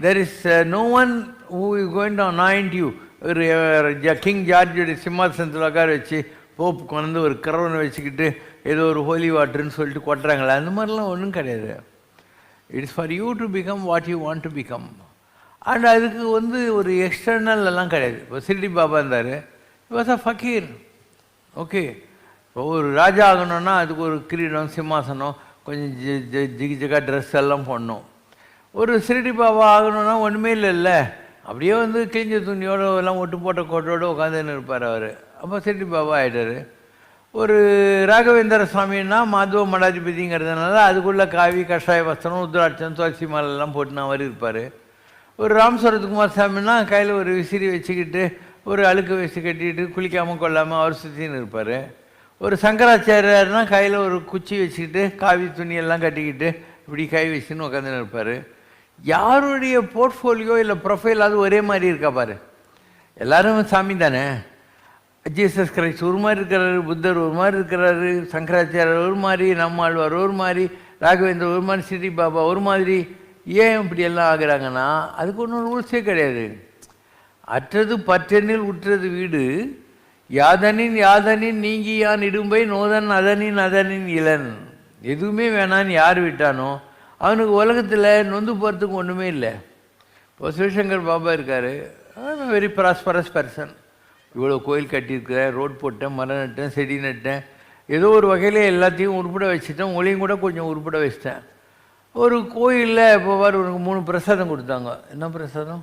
There is no one who is going to anoint you. King ஜார்ஜோடைய சிம்மாசனத்தில் உட்கார வச்சு போப்பு கொண்டு ஒரு கரவனை வச்சுக்கிட்டு ஏதோ ஒரு ஹோலி வாட்டர்னு சொல்லிட்டு கொட்டுறாங்களே, அந்த மாதிரிலாம் ஒன்றும் கிடையாது. It's for you to become what you want to become. And அதுக்கு ஒரு எக்ஸ்டர்னல் எல்லாம் கிடையாது. இப்போ சிர்டி பாபா இருந்தார், வாஸ் அ ஃபக்கீர். ஓகே, இப்போ ஒரு ராஜா ஆகணும்னா அதுக்கு ஒரு கிரீடம், சிம்மாசனம், கொஞ்சம் ஜிகா ட்ரெஸ் எல்லாம் போடணும். ஒரு சிறுடி பாபா ஆகணும்னா ஒன்றுமே இல்லைல்ல, அப்படியே கிழிஞ்ச துணியோடு எல்லாம் ஒட்டு போட்ட கோட்டோடு உட்காந்துன்னு இருப்பார் அவர். அப்போ சிறுடி பாபா ஆகிட்டார். ஒரு ராகவேந்திர சுவாமின்னா மாதவ மடாதிபதிங்கிறதுனால அதுக்குள்ளே காவி, கஷாய வஸ்திரம், உத்ராட்சம், துளசி மாலெல்லாம் போட்டுனா அவர் இருப்பார். ஒரு ராம் சரத்குமார் சாமின்னா கையில் ஒரு விசிறி வச்சுக்கிட்டு ஒரு அழுக்கு வச்சு கட்டிக்கிட்டு குளிக்காமல் கொள்ளாமல் அவர் சுற்றின்னு இருப்பார். ஒரு சங்கராச்சாரியார்னா கையில் ஒரு குச்சி வச்சுக்கிட்டு காவி துணியெல்லாம் கட்டிக்கிட்டு இப்படி கை வச்சுன்னு உட்காந்துன்னு இருப்பார். யாருடைய போர்ட்ஃபோலியோ இல்லை ப்ரொஃபைல் அது ஒரே மாதிரி இருக்கா பாரு. எல்லோரும் சாமி தானே. ஜீசஸ் கிரைஸ்ட் ஒரு மாதிரி இருக்கிறாரு, புத்தர் ஒரு மாதிரி இருக்கிறாரு, சங்கராச்சாரியர் ஒரு மாதிரி, நம்மாழ்வார் ஒரு மாதிரி, ராகவேந்தர் ஒரு மாதிரி, சிட்டி பாபா ஒரு மாதிரி. ஏன் இப்படி எல்லாம் ஆகுறாங்கன்னா அதுக்கு ஒன்றும் ரூல்ஸே கிடையாது. அற்றது பற்றெனில் உற்றது வீடு, யாதனின் யாதனின் நீங்கியான் இடும்பை, நோதன் அதனின் அதனின் இளன். எதுவுமே வேணான்னு யார் விட்டானோ அவனுக்கு உலகத்தில் நொந்து போகிறதுக்கு ஒன்றுமே இல்லை. இப்போ சிவசங்கர் பாபா இருக்கார், வெரி ப்ராஸ்பரஸ் பர்சன். இவ்வளோ கோயில் கட்டியிருக்கிறேன், ரோட் போட்டேன், மரம் நட்டேன், செடி நட்டேன், ஏதோ ஒரு வகையில் எல்லாத்தையும் உருப்பட வச்சுட்டேன், உங்களையும் கூட கொஞ்சம் உருப்பட வச்சிட்டேன். ஒரு கோயிலில் இப்போ உனக்கு 3 பிரசாதம் கொடுத்தாங்க. என்ன பிரசாதம்?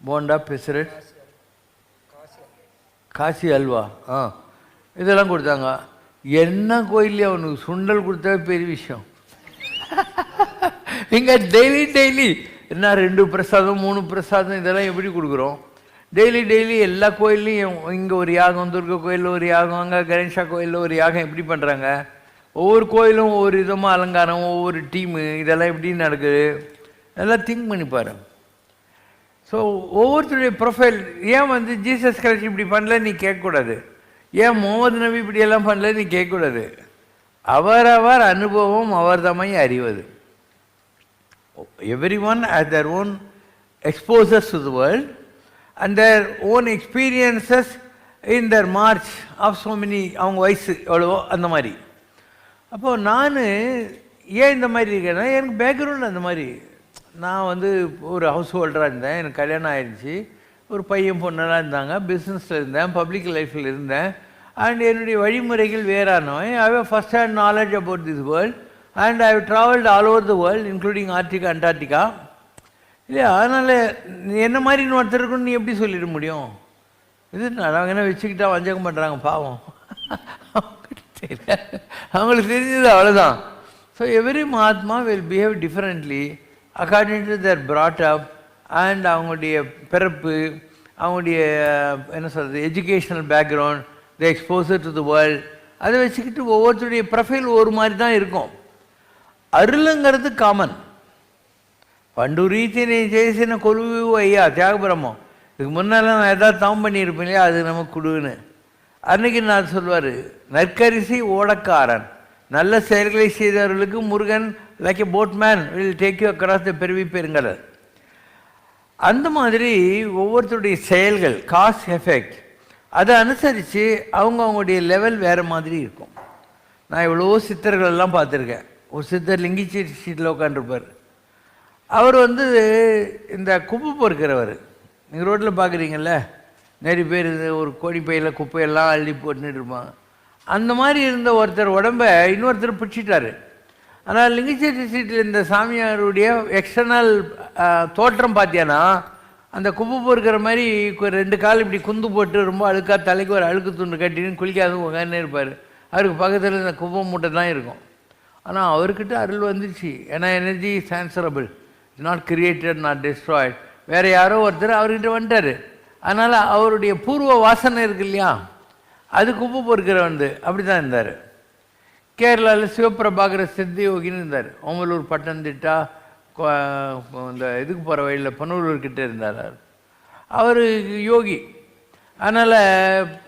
போண்டா, பெசரட், காசி அல்வா, இதெல்லாம் கொடுத்தாங்க. என்ன கோயிலே அவனுக்கு சுண்டல் கொடுத்தா பெரிய விஷயம். இங்கே டெய்லி என்ன 2 பிரசாதம் 3 பிரசாதம் இதெல்லாம் எப்படி கொடுக்குறோம்? டெய்லி எல்லா கோயில்லையும் இங்கே ஒரு யாகம், துர்கா கோயிலில் ஒரு யாகம், அங்கே கணேஷா கோயிலில் ஒரு யாகம், எப்படி பண்ணுறாங்க? ஒவ்வொரு கோயிலும் ஒவ்வொரு விதமாக அலங்காரம், ஒவ்வொரு டீமு, இதெல்லாம் எப்படி நடக்குது எல்லாம் திங்க் பண்ணி பாரு. ஸோ ஒவ்வொருத்தருடைய ப்ரொஃபைல். ஏன் ஜீசஸ் கிரைஸ்ட் இப்படி பண்ணல நீ கேட்கக்கூடாது, ஏன் முகமது நபி இப்படியெல்லாம் பண்ணல நீ கேட்கக்கூடாது. அவரவர் அனுபவம் அவர் தம்மை அறிவது. Everyone has their own exposures to the world and their own experiences in their march of so many. அவங்க வயசு எவ்வளவோ அந்த மாதிரி. அப்போது நான் ஏன் இந்த மாதிரி இருக்கேன்னா எனக்கு பேக்ரவுண்ட் அந்த மாதிரி. நான் ஒரு ஹவுஸ் ஹோல்டராக இருந்தேன், எனக்கு கல்யாணம் ஆயிடுச்சு, ஒரு பையன் பொண்ணெல்லாம் இருந்தாங்க, பிஸ்னஸில் இருந்தேன், பப்ளிக் லைஃப்பில் இருந்தேன். அண்ட் என்னுடைய வழிமுறைகள் வேறானவன். I have first hand knowledge about this world and I have travelled all over the world including Arctica, Antarctica. இல்லையா? அதனால் என்ன மாதிரி ஒருத்தர் இருக்குன்னு நீ எப்படி சொல்லிட முடியும்? இது அவங்க என்ன வச்சுக்கிட்டா வஞ்சகம் பண்ணுறாங்க பாவம். அவங்களுக்கு தெரிஞ்சது அவ்வளோதான். So every Mahatma will behave differently according to their brought up and அவங்களுடைய பிறப்பு, அவங்களுடைய என்ன சொல்கிறது educational background, the exposure to the world, அதை வச்சுக்கிட்டு ஒவ்வொருத்தருடைய ப்ரொஃபைல் ஒரு மாதிரி தான் இருக்கும். అరులంగరది కామన్. పండు రీతిని చేసిన కొలువు అయ్యా தியாகபிரமம். இதுக்கு முன்னால் நான் ஏதாவது தவம் பண்ணியிருப்பேன் இல்லையா, அது நமக்கு கொடுன்னு. அன்னைக்கு நான் சொல்வார், நற்கரிசி ஓடக்காரன், நல்ல செயல்களை செய்தவர்களுக்கு Murugan like a boatman will take you across the பெருவி பெருங்கடல். அந்த மாதிரி ஒவ்வொருத்தருடைய செயல்கள் காஸ் எஃபெக்ட் அதை அனுசரித்து அவங்களுடைய லெவல் வேறு மாதிரி இருக்கும். நான் எவ்வளவோ சித்தர்களெல்லாம் பார்த்துருக்கேன். ஒரு சித்தர் லிங்கிச்சி சீட்டில் உட்காந்துருப்பார். அவர் இந்த குப்பை பொறுக்கிறவர். நீங்கள் ரோட்டில் பார்க்குறீங்கல்ல, நிறைய பேர் ஒரு கோடி பையில் குப்பையெல்லாம் அள்ளி போட்டுன்னு இருப்பாங்க. அந்த மாதிரி இருந்த ஒருத்தர் உடம்பை இன்னொருத்தர் பிடிச்சிட்டார். ஆனால் லிங்கிச்சேரி சீட்டில் இந்த சாமியாருடைய எக்ஸ்டர்னல் தோற்றம் பார்த்தியானா அந்த குப்பை பொறுக்கிற மாதிரி 2 கால் இப்படி குந்து போட்டு ரொம்ப அழுக்கா தலைக்கு ஒரு அழுக்கு துண்டு கட்டின்னு குளிக்காது உட்காந்துனே இருப்பார். அவருக்கு பக்கத்தில் இந்த குப்பை மூட்டை தான் இருக்கும். ஆனால் அவர்கிட்ட அருள் வந்துச்சு. ஏன்னா energy is answerable, it's not created not Detroit. வேறு யாரோ ஒருத்தர் அவர்கிட்ட வந்துட்டார். அதனால் அவருடைய பூர்வ வாசனை இருக்கு இல்லையா, அது குப்பை பொறுக்கிற அப்படி தான் இருந்தார். கேரளாவில் சிவபிரபாகர சித்தயோகின்னு இருந்தார். ஓமலூர் பட்டணத்திட்டா இந்த இதுக்கு போகிற வழியில் பனூலூர்கிட்ட இருந்தார். அவர் யோகி. அதனால்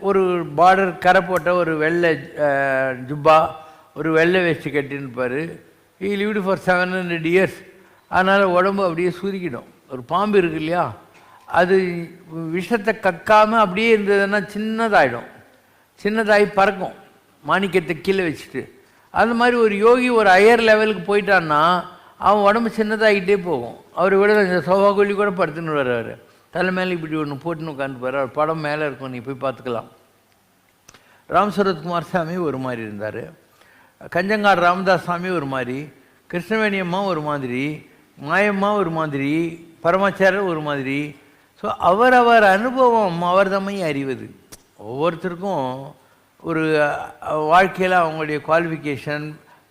ஒரு பார்டர் கரை போட்ட ஒரு வெள்ளை ஜுப்பா, ஒரு வெள்ளை வேஷ்டி கட்டின்னுப்பார். He lived for 700 years. அதனால் உடம்பு அப்படியே சுருக்கிடும். ஒரு பாம்பு இருக்கு இல்லையா, அது விஷத்தை கக்காமல் அப்படியே இருந்ததுன்னா சின்னதாகிடும், சின்னதாகி பறக்கும் மாணிக்கத்தை கீழே வச்சுட்டு. அந்த மாதிரி ஒரு யோகி ஒரு ஹையர் லெவலுக்கு போயிட்டான்னா அவன் உடம்பு சின்னதாகிட்டே போகும். அவர் விட இந்த சோபாக்குள்ளி கூட படுத்துன்னு வர்றார். தலை மேலே இப்படி ஒன்று போட்டுன்னு உட்காந்துப்பார். அவர் படம் மேலே இருக்கும், நீ போய் பார்த்துக்கலாம். ராம் சரத்குமார் சாமி ஒரு மாதிரி இருந்தார். கஞ்சங்காடு ராமதாஸ் சாமி ஒரு மாதிரி, கிருஷ்ணவேணி அம்மா ஒரு மாதிரி, மாயம்மா ஒரு மாதிரி, பரமாச்சாரர் ஒரு மாதிரி. ஸோ அவரவர் அனுபவம் அவர் தம்மை அறிவது. ஒவ்வொருத்தருக்கும் ஒரு வாழ்க்கையில் அவங்களுடைய qualification,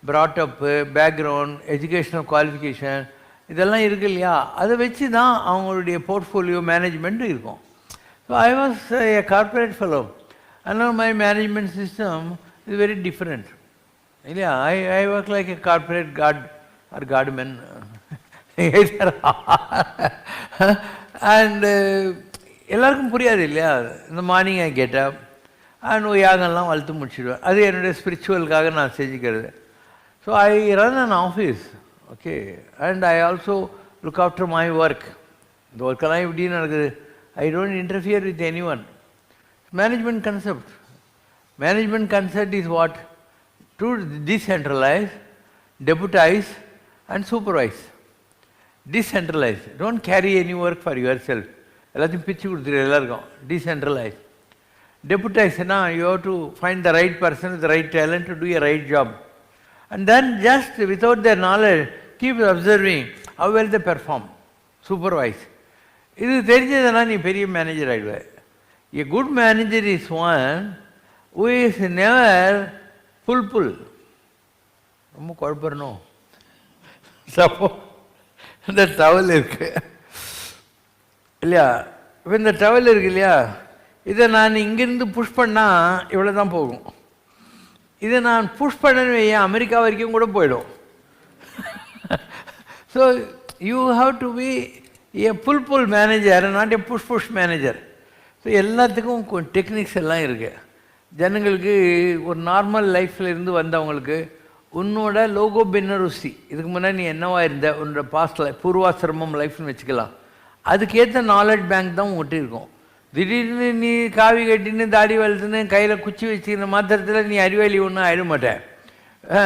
brought up, background, educational qualification இதெல்லாம் இருக்கு இல்லையா, அதை வச்சு தான் அவங்களுடைய போர்ட்ஃபோலியோ மேனேஜ்மெண்ட்டு இருக்கும். So I was a corporate fellow. அதனால் my management system is very different இல்லையா. I work like a corporate god or guard men. And எல்லாருக்கும் புரியாது இல்லையா. இந்த morning I get up and யாகெல்லாம் வளர்த்து முடிச்சிடுவேன். அது என்னுடைய ஸ்பிரிச்சுவலுக்காக நான் செஞ்சுக்கிறது. So I run an office, okay, and I also look after my work. இந்த ஒர்க்கெல்லாம் எப்படி நடக்குது, I don't interfere with any one. Management concept. Management concept is what? To decentralise, deputise and supervise. Decentralise, don't carry any work for your self. எல்லாத்தையும் பிச்சு கொடுத்துரு எல்லாருக்கும். Decentralise. Deputize, you have to find the right person with the right talent to do a right job. And then just without their knowledge, keep observing how well they perform. Supervise. இது தெரிஞ்சதுன்னா நீ பெரிய manager ஆகிடுவேன். A good manager is one who is never pull. ரொம்ப குழப்பறணும். சப்போ இந்த towel இருக்கு இல்லையா, இப்போ இந்த டவல் இருக்கு இல்லையா, இதை நான் இங்கேருந்து புஷ் பண்ணால் இவ்வளோ தான் போகும். இதை நான் புஷ் பண்ணன்னு வையன் அமெரிக்கா வரைக்கும் கூட போயிடும். So you have to be a pull manager, not a push manager. So எல்லாத்துக்கும் டெக்னிக்ஸ் எல்லாம் இருக்குது. ஜனங்களுக்கு ஒரு நார்மல் லைஃப்பில் இருந்து வந்தவங்களுக்கு உன்னோட லோகோ பென்னருசி, இதுக்கு முன்னாடி நீ என்னவா இருந்த, உன்னோட பாஸ்டில் பூர்வாசிரமம் லைஃப்னு வச்சுக்கலாம், அதுக்கேற்ற நாலேஜ் பேங்க் தான் உங்கள்கிட்ட இருக்கும். திடீர்னு நீ காவி கட்டின்னு தாடி வளர்த்துன்னு கையில் குச்சி வச்சுக்கிற மாத்திரத்தில் நீ அறிவாளி ஒன்றும் ஆயிட மாட்டேன்.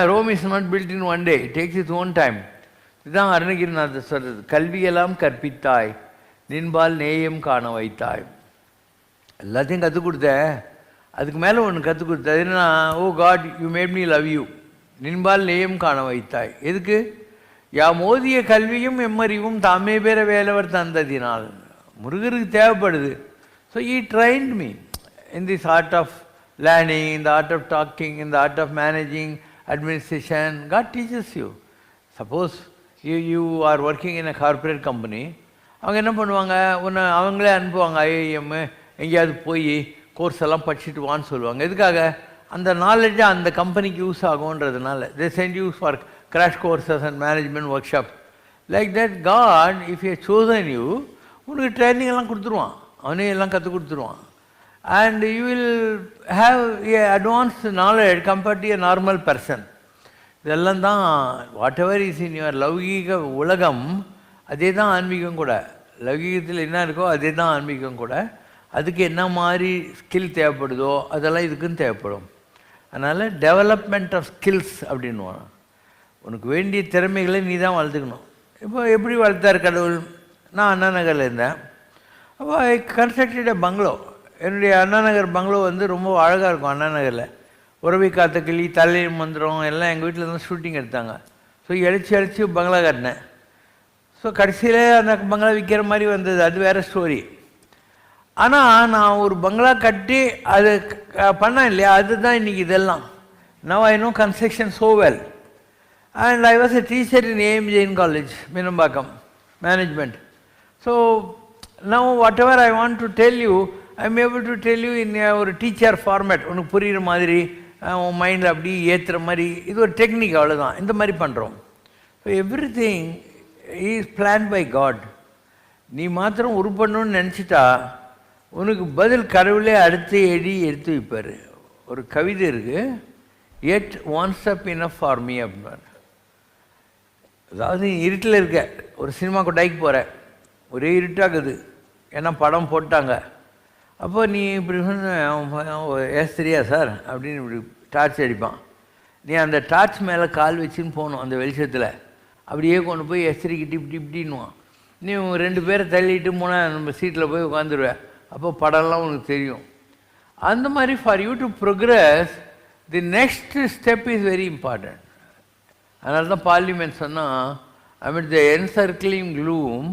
Rome is not built in one day, it takes its own time. இதுதான் அருணகிரிநாதர் சொல்கிறது. கல்வியெல்லாம் கற்பித்தாய், நின்பால் நேயம் காண வைத்தாய். எல்லாத்தையும் கற்றுக் கொடுத்த, அதுக்கு மேலே ஒன்று கற்றுக் கொடுத்த. அது என்னன்னா, oh god you made me love you, நின்பால் நேயம் காண வைத்தாய். எதுக்கு? யா மோதிய கல்வியும் எம்மறிவும் தாமே பேர வேலவர் தந்ததினால். முருகருக்கு தேவைப்படுது. So he trained me in this art of learning, in the art of talking, in the art of managing, administration. God teaches you. Suppose you are working in a corporate company, அவங்க என்ன பண்ணுவாங்க, ஒன்று அவங்களே அனுப்புவாங்க IIM எங்கேயாவது போய் course எல்லாம் படிச்சுட்டு வான்னு சொல்லுவாங்க. எதுக்காக? அந்த நாலேஜை அந்த கம்பெனிக்கு யூஸ் ஆகுன்றதுனால. They sent you for crash courses and management workshops. Like that, God, if He has chosen you, உனக்கு ட்ரைனிங் எல்லாம் கொடுத்துருவான், அவனே எல்லாம் கற்றுக் கொடுத்துருவான். And you will have a advanced knowledge compared to a normal person. இதெல்லாம் தான் what ever is in your லௌகீக உலகம், அதே தான் ஆன்மீகம் கூட. லௌகீகத்தில் என்ன இருக்கோ அதே தான் ஆன்மீகம் கூட. அதுக்கு என்ன மாதிரி ஸ்கில் தேவைப்படுதோ அதெல்லாம் இதுக்குன்னு தேவைப்படும். அதனால் டெவலப்மெண்ட் ஆஃப் ஸ்கில்ஸ் அப்படின்வாங்க. உனக்கு வேண்டிய திறமைகளை நீ தான் வளர்த்துக்கணும். இப்போ எப்படி வளர்த்தார் கடவுள்? நான் அண்ணா நகரில் இருந்தேன். அப்போ ஐ கன்ஸ்ட்ரக்டட் எ பங்களோ. என்னுடைய அண்ணா நகர் பங்களோ வந்து ரொம்ப அழகாக இருக்கும். அண்ணா நகரில் உறவை காத்த கிளி, தலையில் மந்திரம் எல்லாம் எங்கள் வீட்டில் தான் ஷூட்டிங் எடுத்தாங்க. ஸோ அழிச்சு பங்களா கட்டினேன். ஸோ கடைசியில் அந்த பங்களா விற்கிற மாதிரி வந்தது, அது வேறு ஸ்டோரி. ஆனால் நான் ஒரு பங்களா கட்டி அது பண்ணேன் இல்லையா, அதுதான் இன்றைக்கி இதெல்லாம். Now I know construction so well. And I was a teacher in AM Jain college, Meenambakkam, management. So now what ever I want to tell you, I am able to tell you in ஒரு teacher format. உனக்கு புரிகிற மாதிரி, உன் மைண்டில் அப்படி ஏற்றுற மாதிரி. இது ஒரு டெக்னிக், அவ்வளோதான். இந்த மாதிரி பண்ணுறோம். So every thing is plan by God. நீ மாத்திரம் உருப்படணும்னு நினச்சிட்டா உனக்கு பதில் கடவுளே அடுத்து எடுத்து வைப்பார். ஒரு கவிதை இருக்குது, எட் one step enough for me அப்படின்னாரு. அதாவது இருட்டில் இருக்க ஒரு சினிமா கொட்டாய்க்கு போகிற, ஒரே இருட்டாகுது, ஏன்னா படம் போட்டாங்க. அப்போ நீ இப்படி ஏஸ்திரியா சார் அப்படின்னு இப்படி டார்ச் அடிப்பான். நீ அந்த டார்ச் மேலே கால் வச்சுன்னு போகணும் அந்த வெளிச்சத்தில். அப்படியே கொண்டு போய் எஸ்திரிக்கிட்டு இப்படின்னுவான். நீ 2 பேரை தள்ளிட்டு நம்ம சீட்டில் போய் உட்காந்துருவேன். அப்போ படம்லாம் உனக்கு தெரியும். அந்த மாதிரி for you to progress the next step is very important. அதனால தான் பார்லிமெண்ட் சொன்னால், amid the encircling gloom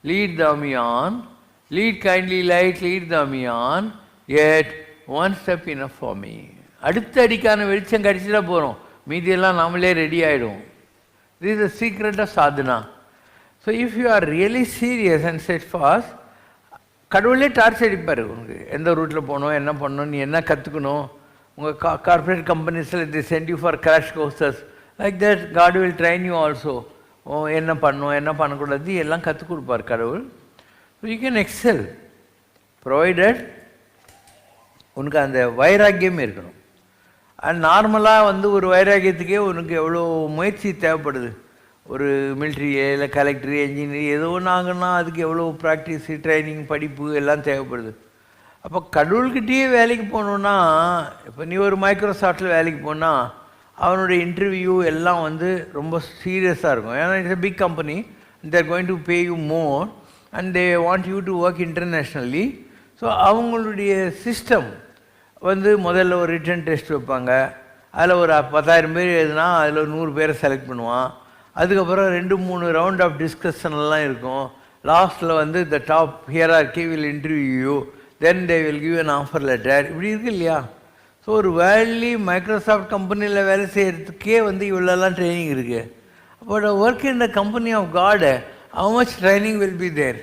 lead thou me on, lead kindly light lead thou me on, yet one step enough for me. அடுத்த அடிக்கான வெளிச்சம் கடிச்சிட்டா போகிறோம், மீதியெல்லாம் நாமளே ready ஆகிடும். This is the secret of sadhana. So if you are really serious and steadfast, கடவுளே torch அடிப்பார் உனக்கு. எந்த ரூட்டில் போகணும், என்ன பண்ணணும், நீ என்ன கற்றுக்கணும். உங்கள் கார்பரேட் கம்பெனிஸில் they sent you for crash courses. Like that god will train you also. என்ன பண்ணணும், என்ன பண்ணக்கூடாது எல்லாம் கற்றுக் கொடுப்பார் கடவுள். யூ கேன் எக்ஸல் ப்ரொவைடட் உனக்கு அந்த வைராக்கியம் இருக்கணும். அண்ட் நார்மலாக ஒரு வைராக்கியத்துக்கே உனக்கு எவ்வளோ முயற்சி தேவைப்படுது. ஒரு மிலிட்ரியே இல்லை கலெக்டரு, என்ஜினியர் ஏதோ ஒன்று ஆகணும்னா அதுக்கு எவ்வளோ ப்ராக்டிஸு, ட்ரைனிங், படிப்பு எல்லாம் தேவைப்படுது. அப்போ கடவுள்கிட்டயே வேலைக்கு போகணுன்னா, இப்போ நீ ஒரு மைக்ரோசாஃப்ட்டில் வேலைக்கு போனால் அவனுடைய இன்டர்வியூ எல்லாம் ரொம்ப சீரியஸாக இருக்கும். ஏன்னா it's a big company, they're going to pay you more and they want you to work internationally. So அவங்களுடைய சிஸ்டம் முதல்ல ஒரு ரிட்டன் டெஸ்ட் வைப்பாங்க. அதில் ஒரு 10,000 பேர் எழுதுனா அதில் ஒரு 100 பேரை செலக்ட் பண்ணுவான். அதுக்கப்புறம் 2-3 ரவுண்ட் ஆஃப் டிஸ்கஷன்லாம் இருக்கும். லாஸ்ட்டில் the top hierarchy will interview you, then they will give an offer letter. இப்படி இருக்கு இல்லையா? ஸோ ஒரு வேர்ல்ட்லி மைக்ரோசாஃப்ட் கம்பெனியில் வேலை செய்கிறதுக்கே இவ்வளோலாம் ட்ரைனிங் இருக்குது. But work in the company of God, how much training will be there?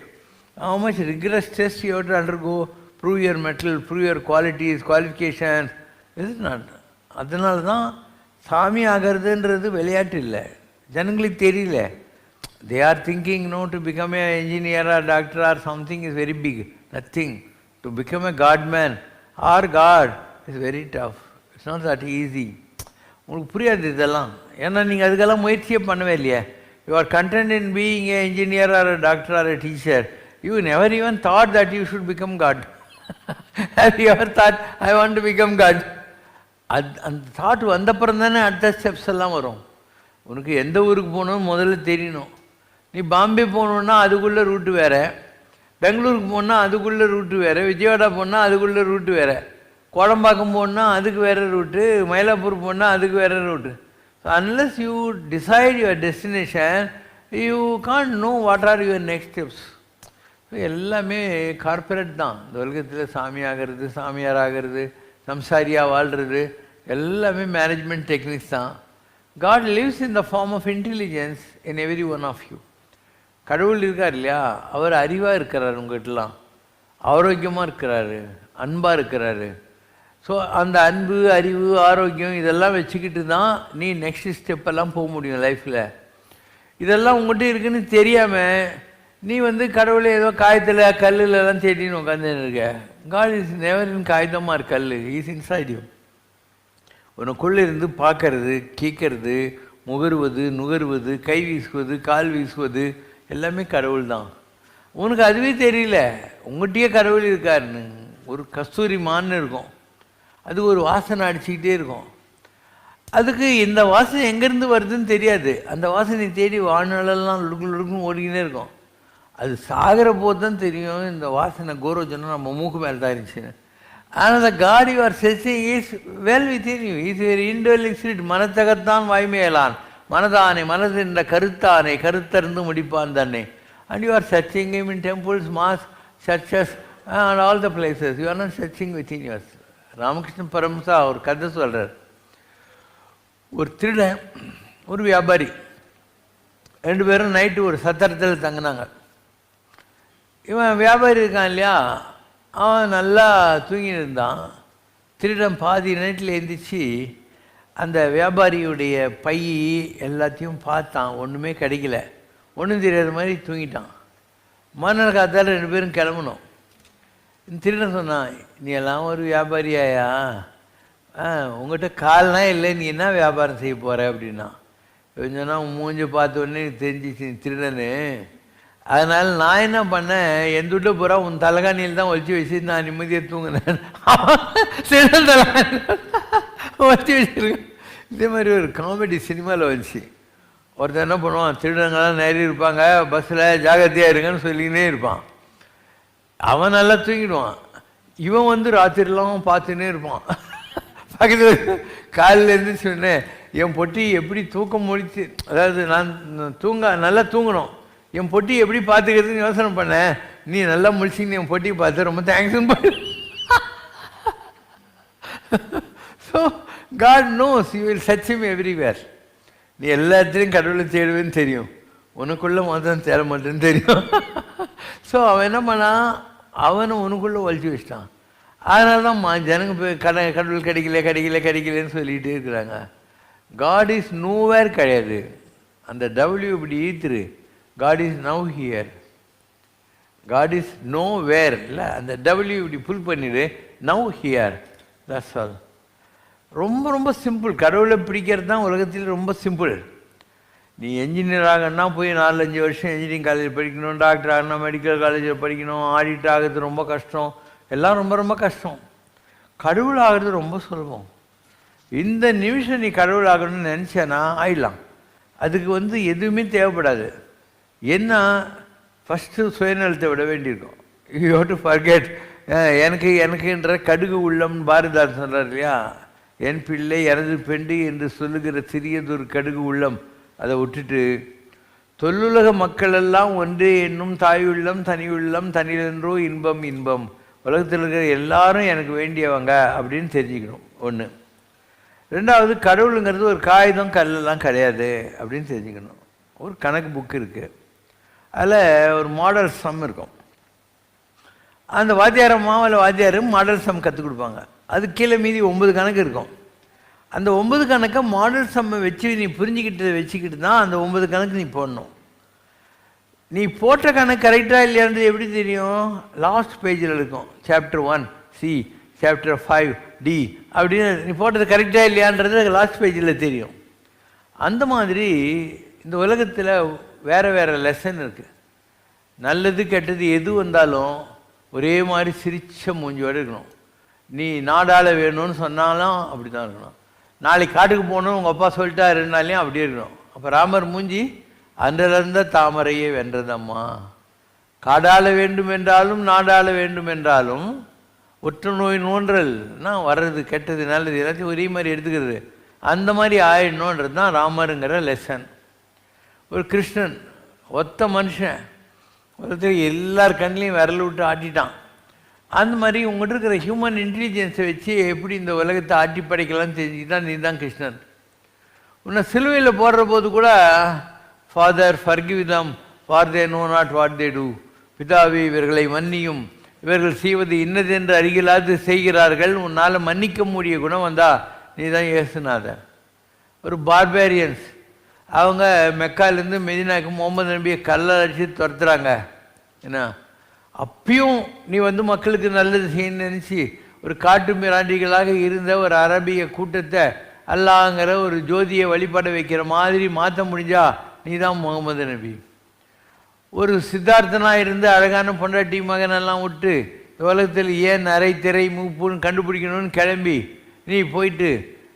How much rigorous test you have to undergo, prove your mettle, prove your qualities, qualifications. Is it not? அதனால தான் சாமி ஆகிறதுன்றது விளையாட்டு இல்லை, ஜனங்களுக்கு தெரியல. They are thinking, to become an engineer or doctor or something is very big. Nothing. To become a God man or God is very tough. It's not that easy. உங்களுக்கு புரியாது இதெல்லாம், ஏன்னா நீங்கள் அதுக்கெல்லாம் முயற்சியே பண்ணவே இல்லையே. You are content in being an engineer or a doctor or a teacher. You never even thought that you should become God. Have you ever thought, I want to become God? அந்த thought வந்தப்புறம் தானே அடுத்த steps எல்லாம் வரும். உனக்கு எந்த ஊருக்கு போகணும் முதல்ல தெரியணும். நீ பாம்பே போகணுன்னா அதுக்குள்ளே ரூட்டு வேறு, பெங்களூருக்கு போனால் அதுக்குள்ளே ரூட்டு வேறு, விஜயவாடா போனால் அதுக்குள்ளே ரூட்டு வேறு, கோடம்பாக்கம் போனால் அதுக்கு வேறு ரூட்டு, மயிலாப்பூர் போனால் அதுக்கு வேறு route. So unless you decide your destination, you can't know what are your next steps. எல்லாமே கார்பரேட் தான். இந்த உலகத்தில் சாமி ஆகிறது, சாமியார் ஆகிறது, சம்சாரியாக வாழ்கிறது எல்லாமே மேனேஜ்மெண்ட் டெக்னிக்ஸ் தான். God lives in the form of intelligence in every one of you. கடவுள் இருக்கார் இல்லையா, அவர் அறிவாக இருக்கிறார், உங்கள்கிட்டலாம் ஆரோக்கியமாக இருக்கிறாரு, அன்பாக இருக்கிறாரு. ஸோ அந்த அன்பு, அறிவு, ஆரோக்கியம் இதெல்லாம் வச்சுக்கிட்டு தான் நீ நெக்ஸ்ட் ஸ்டெப்பெல்லாம் போக முடியும் லைஃப்பில். இதெல்லாம் உங்கள்கிட்ட இருக்குன்னு தெரியாமல் நீ கடவுளை ஏதோ காயத்தில் கல்லுலலாம் தேடின்னு உட்காந்துன்னு இருக்க. காட் இஸ் நெவர் இன் காகிதமாக இருக்கு, கல் இஸ் இன்சைட் யூ. உனக்குள்ளே இருந்து பார்க்கறது, கேட்கறது, முகருவது, நுகர்வது, கை வீசுவது, கால் வீசுவது எல்லாமே கடவுள் தான். உனக்கு அதுவே தெரியல உங்கள்கிட்டயே கடவுள் இருக்காருன்னு. ஒரு கஸ்தூரி மான்னு இருக்கும், அது ஒரு வாசனை அடிச்சுக்கிட்டே இருக்கும். அதுக்கு இந்த வாசனை எங்கேருந்து வருதுன்னு தெரியாது. அந்த வாசனை தேடி வாழ்நாளெல்லாம் லுடுக்குன்னு ஓடிக்கினே இருக்கும். அது சாகிற போது தான் தெரியும் இந்த வாசனை கோரோஜனம் நம்ம மூக்கு மேலே தான் இருந்துச்சுன்னு. ஆனால் the God you are sensing is well within you. Is very indwelling spirit. மனத்தகத்தான் வாய்மையலான், மனதானே மனது என்ற கருத்தானே, கருத்தறிந்து முடிப்பான் தானே. And you are searching him in temples, mosques, churches and all the places. You are not searching within yourself. Ramakrishna Paramahamsa ஒரு கதை சொல்கிறார். ஒரு திருடன், ஒரு வியாபாரி, ரெண்டு பேரும் நைட்டு ஒரு சத்திரத்தில் தங்கினாங்க. இவன் வியாபாரி இருக்கான் இல்லையா, அவன் நல்லா தூங்கின்னு இருந்தான். திருடன் பாதி நைட்டில் எழுந்திரிச்சு அந்த வியாபாரியுடைய பை எல்லாத்தையும் பார்த்தான், ஒன்றுமே கிடைக்கல. ஒன்றும் தெரியாத மாதிரி தூங்கிட்டான். மறுநாள் காத்தால் ரெண்டு பேரும் கிளம்பணும். திருடன் சொன்னான், நீ எல்லாம் ஒரு வியாபாரியாயா, உங்கள்கிட்ட கால்னா இல்லை, நீ என்ன வியாபாரம் செய்ய போகிற அப்படின்னா. சொன்னா மூஞ்சி பார்த்த உடனே தெரிஞ்சிச்சு திருடனு. அதனால் நான் என்ன பண்ணேன், எந்த விட்ட பூரா உன் தலைகாணியில் தான் ஒழிச்சு வச்சு நான் நிம்மதியாக தூங்கினேன். திருடன் தலைகாணி ஒழிச்சு வச்சுருக்கேன். இதே மாதிரி ஒரு காமெடி சினிமாவில் வந்துச்சு. ஒருத்தர் என்ன பண்ணுவான், திருடங்கள்லாம் நிறைய இருப்பாங்க, பஸ்ஸில் ஜாகிரதையாக இருங்கன்னு சொல்லிக்கினே இருப்பான். அவன் நல்லா தூங்கிடுவான். இவன் ராத்திரிலாம் பார்த்துன்னே இருப்பான். பக்கத்தில் காலில் இருந்து சொன்னேன், என் பொட்டி எப்படி தூக்கம் முடிச்சு, அதாவது நான் நல்லா தூங்கணும், என் பொட்டி எப்படி பார்த்துக்கிறதுன்னு யோசனை பண்ணேன். நீ நல்லா முடிச்சிங்கன்னு என் பொட்டியை பார்த்து ரொம்ப தேங்க்ஸ்ன்னு பண்ண. So God knows you will search him everywhere. நீ எல்லா இடத்துலையும் கடவுளை தேடுவேன்னு தெரியும், உனக்குள்ளே மொத்தம் தேட மாட்டேன்னு தெரியும். ஸோ அவன் என்ன பண்ணான், அவனை உனக்குள்ளே ஒழிச்சு வச்சிட்டான். அதனால தான் ஜனங்க போய் கடவுள் கிடைக்கலன்னு சொல்லிகிட்டே இருக்கிறாங்க. காட் இஸ் நோவேர் கிடையாது. அந்த டபிள்யூ இப்படி ஈத்துரு, god is now here. God is no where இல்லை, அந்த டபிள்யூ இப்படி புல் பண்ணிடு, நவ் ஹியர். That's all. ரொம்ப ரொம்ப சிம்பிள். கடவுளை பிடிக்கிறது தான் உலகத்தில் ரொம்ப சிம்பிள். நீ என்ஜினியர் ஆகணும்னா போய் 4-5 வருஷம் இன்ஜினியரிங் காலேஜ் படிக்கணும், டாக்டர் ஆகணும், மெடிக்கல் காலேஜில் படிக்கணும், ஆடிட் ஆகிறது ரொம்ப கஷ்டம், எல்லாம் ரொம்ப ரொம்ப கஷ்டம். கடவுள் ஆகிறது ரொம்ப சுலபம். இந்த நிமிஷம் நீ கடவுள் ஆகணும்னு நினச்சேன்னா ஆயிடலாம். அதுக்கு எதுவுமே தேவைப்படாது. என்ன, ஃபஸ்ட்டு சுயநலத்தை விட வேண்டியிருக்கும். You have to forget. எனக்குன்ற கடுகு உள்ளம் பாரதிதாசன் சொல்கிறார் இல்லையா, என் பிள்ளை எனது பெண்டு என்று சொல்லுகிற சிறியதொரு கடுகு உள்ளம், அதை விட்டுட்டு தொல்லுலக மக்களெல்லாம் ஒன்றே என்னும் தாயுள்ளம் தனியுள்ளம் தனிலென்றோ இன்பம் இன்பம், உலகத்தில் இருக்கிற எல்லாரும் எனக்கு வேண்டியவங்க அப்படின்னு தெரிஞ்சுக்கணும். ஒன்று. ரெண்டாவது, கடவுளுங்கிறது ஒரு காகிதம் கல்லெல்லாம் கிடையாது அப்படின்னு தெரிஞ்சுக்கணும். ஒரு கணக்கு புக்கு இருக்குது, அதில் ஒரு மாடல் சம் இருக்கும். அந்த வாத்தியார் மாடல் சம் கற்றுக் கொடுப்பாங்க. அது கீழே மீதி 9 கணக்கு இருக்கும். அந்த 9 கணக்கை மாடல் சம்மை வச்சு நீ வச்சுக்கிட்டு தான் அந்த 9 கணக்கு நீ போடணும். நீ போட்ட கணக்கு கரெக்டாக இல்லையான்றது எப்படி தெரியும்? லாஸ்ட் பேஜில் இருக்கும். சாப்டர் 1 சி, சாப்டர் 5 டி அப்படின்னு நீ போட்டது கரெக்டாக இல்லையான்றது லாஸ்ட் பேஜில் தெரியும். அந்த மாதிரி இந்த உலகத்தில் வேறு லெசன் இருக்குது. நல்லது கெட்டது எது வந்தாலும் ஒரே மாதிரி சிரிச்ச மூஞ்சியோடு இருக்கணும். நீ நாடாள வேணும்னு சொன்னாலும் அப்படி தான் இருக்கணும். நாளைக்கு காட்டுக்கு போகணும் உங்கள் அப்பா சொல்லிட்டாருனாலையும் அப்படியே இருக்கணும். அப்போ ராமர் மூஞ்சி அன்றிலிருந்த தாமரையே வென்றதம்மா. காடாள வேண்டும் என்றாலும் நாடாள வேண்டும் என்றாலும் ஒற்று நோய் நோன்றல்னா வர்றது கெட்டது நல்லது எல்லாத்தையும் ஒரே மாதிரி எடுத்துக்கிறது, அந்த மாதிரி ஆயிடணுன்றது தான் ராமருங்கிற லெசன். ஒரு கிருஷ்ணன் ஒத்த மனுஷன், ஒருத்தர் எல்லார் கண்ணிலையும் விரல் விட்டு ஆட்டிட்டான். அந்த மாதிரி உங்கள்கிட்ட இருக்கிற ஹியூமன் இன்டெலிஜென்ஸை வச்சு எப்படி இந்த உலகத்தை ஆட்டி படைக்கலாம்னு தெரிஞ்சுக்கிட்டான். நீ தான் கிருஷ்ணன். உன்னை சிலுவையில் போடுற போது கூட father forgive them for they know not what they do, பிதாவே இவர்களை மன்னியும் இவர்கள் செய்வது இன்னது என்று அறியலாது செய்கிறார்கள், உன்னால் மன்னிக்க முடிய குணம் வந்தா நீ தான் இயேசுநாதர். ஒரு பார்பேரியன்ஸ் அவங்க மெக்காலேருந்து மெதினாக்கு முகமது நபியை கல்லை அடித்து துரத்துறாங்க. என்ன அப்பயும் நீ மக்களுக்கு நல்லது செய்யணும்னு நினச்சி ஒரு காட்டு மிராண்டிகளாக இருந்த ஒரு அரபிய கூட்டத்தை அல்லாங்கிற ஒரு ஜோதியை வழிபட வைக்கிற மாதிரி மாற்ற முடிஞ்சா நீ தான் முகமது நபி. ஒரு சித்தார்த்தனாக இருந்து அழகான பொண்டாட்டி மகனெல்லாம் விட்டு உலகத்தில் ஏன் அரை திரை மூப்புன்னு கண்டுபிடிக்கணும்னு கிளம்பி நீ போயிட்டு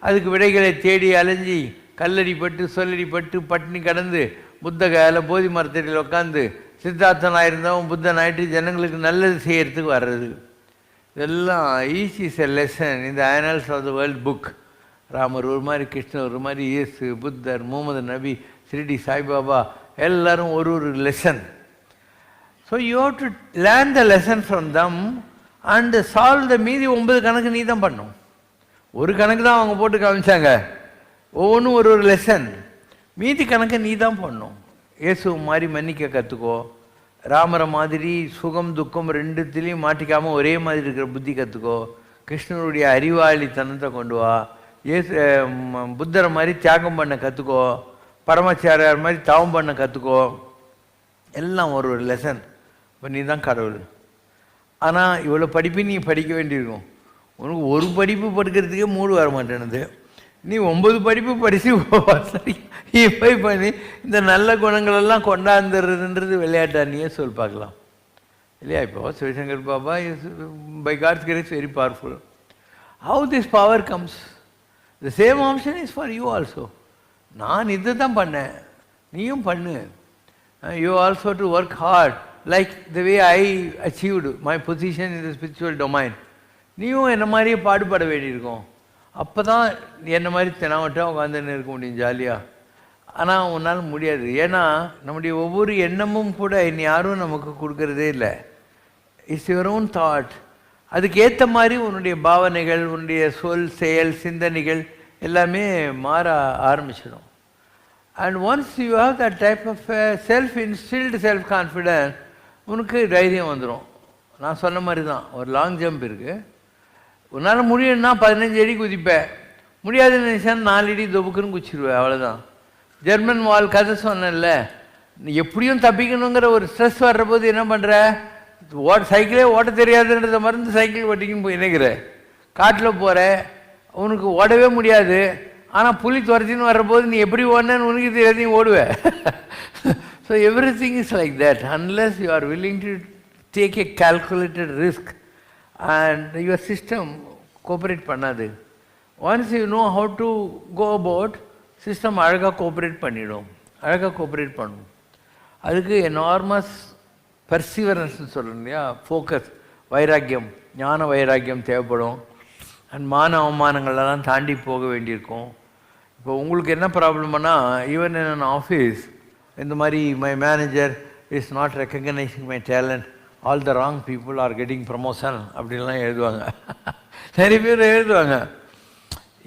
அதுக்கு விடைகளை தேடி அலைஞ்சி கல்லடிப்பட்டு சொல்லடிப்பட்டு பட்டினி கடந்து புத்த கையில் போதி மரத்தடியில் உட்காந்து சித்தார்த்தனாக இருந்தவன் புத்தன் ஆகிட்டு ஜனங்களுக்கு நல்லது செய்யறதுக்கு வர்றது. இதெல்லாம் ஈச் இஸ் எ லெசன் இந்த annals of the world book. Ramar ஒரு மாதிரி, கிருஷ்ணர் ஒரு மாதிரி, இயேசு, புத்தர், முகமது நபி, ஷிரடி சாய்பாபா எல்லாரும் ஒரு ஒரு lesson. So you have to learn the lesson from them and solve the. மீதி 9 கணக்கு நீ தான் பண்ணும். ஒரு கணக்கு தான் அவங்க போட்டு காமிச்சாங்க, ஒவ்வொன்றும் ஒரு ஒரு லெசன். மீதி கணக்கை நீ தான் பண்ணும். இயேசு மாதிரி மன்னிக்க கற்றுக்கோ, ராமரை மாதிரி சுகம் துக்கம் ரெண்டுத்திலையும் மாட்டிக்காமல் ஒரே மாதிரி இருக்கிற புத்தி கற்றுக்கோ, கிருஷ்ணனுடைய அறிவாளித்தனத்தை கொண்டு வா, புத்தரை மாதிரி தியாகம் பண்ண கற்றுக்கோ, பரமாச்சாரியார் மாதிரி தவம் பண்ண கற்றுக்கோ. எல்லாம் ஒரு ஒரு லெசன். இப்போ நீ தான் கடவுள். ஆனால் இவ்வளோ படிப்பு நீ படிக்க வேண்டியிருக்கும். உனக்கு ஒரு படிப்பு படிக்கிறதுக்கே மூடு வர மாட்டேனுது. நீ 9 படிப்பு படித்து போய் பண்ணி இந்த நல்ல குணங்களெல்லாம் கொண்டாந்துடுறதுன்றது விளையாட்டா? நீயே சொல் பார்க்கலாம் இல்லையா? இப்போ Sivasankar Baba is by God's grace very powerful. How this power comes? The same option is for you also. நான் இதை தான் பண்ணேன், நீயும் பண்ணு. You also to work hard like the way I achieved my position in the spiritual domain. நீயும் என்ன மாதிரியே பாடுபட வேண்டியிருக்கும். அப்போ தான் என்ன மாதிரி தினவட்டம் உட்காந்துன்னு இருக்க முடியும் ஜாலியாக. ஆனால் உன்னால் முடியாது. ஏன்னா நம்முடைய ஒவ்வொரு எண்ணமும் கூட யாரும் நமக்கு கொடுக்கறதே இல்லை. It's your own thought. அதுக்கேற்ற மாதிரி உன்னுடைய பாவனைகள், உன்னுடைய சொல், செயல், சிந்தனைகள் எல்லாமே மாற ஆரம்பிச்சிடும். And once you have that type of self instilled self confidence, உனக்கு தைரியம் வந்துடும். நான் சொன்ன மாதிரி தான் ஒரு லாங் ஜம்ப் இருக்குது. உன்னால் முடியும்னா 15 அடி குதிப்பேன், முடியாதுன்னு நினச்சா 4 அடி தொபுக்குன்னு குச்சிடுவேன், அவ்வளோதான். ஜெர்மன் வால் கதை சொன்னேன்ல, எப்படியும் தப்பிக்கணுங்கிற ஒரு ஸ்ட்ரெஸ் வர்ற போது என்ன பண்ணுற? சைக்கிளே ஓட்ட தெரியாதுன்றத மறந்து சைக்கிள் ஓட்டிக்கின்னு போய் இணைக்கிற. காட்டில் போகிற, உனக்கு ஓடவே முடியாது. ஆனால் புலி துரத்தின்னு வர்றபோது நீ எப்படி ஓடனேன்னு உனக்கு தெரியாது, நீ ஓடுவேன். So every thing is like that unless you are willing to take a calculated risk and your system cooperate பண்ணாது. Once you know how to go about, system அழகாக கோஆப்ரேட் பண்ணிடும், அழகாக கோஆப்ரேட் பண்ணும். அதுக்கு எனார்மஸ் பர்சிவரன்ஸ்னு சொல்லணும் இல்லையா, ஃபோக்கஸ், வைராக்கியம், ஞான வைராக்கியம் தேவைப்படும். அண்ட் மான அவமானங்களெல்லாம் தாண்டி போக வேண்டியிருக்கும். இப்போ உங்களுக்கு என்ன ப்ராப்ளம்னா, ஈவன் இன் அன் ஆஃபீஸ் இந்த மாதிரி my manager is not recognising my talent, all the wrong people are getting promotion அப்படின்லாம் எழுதுவாங்க. நிறைய பேர் எழுதுவாங்க.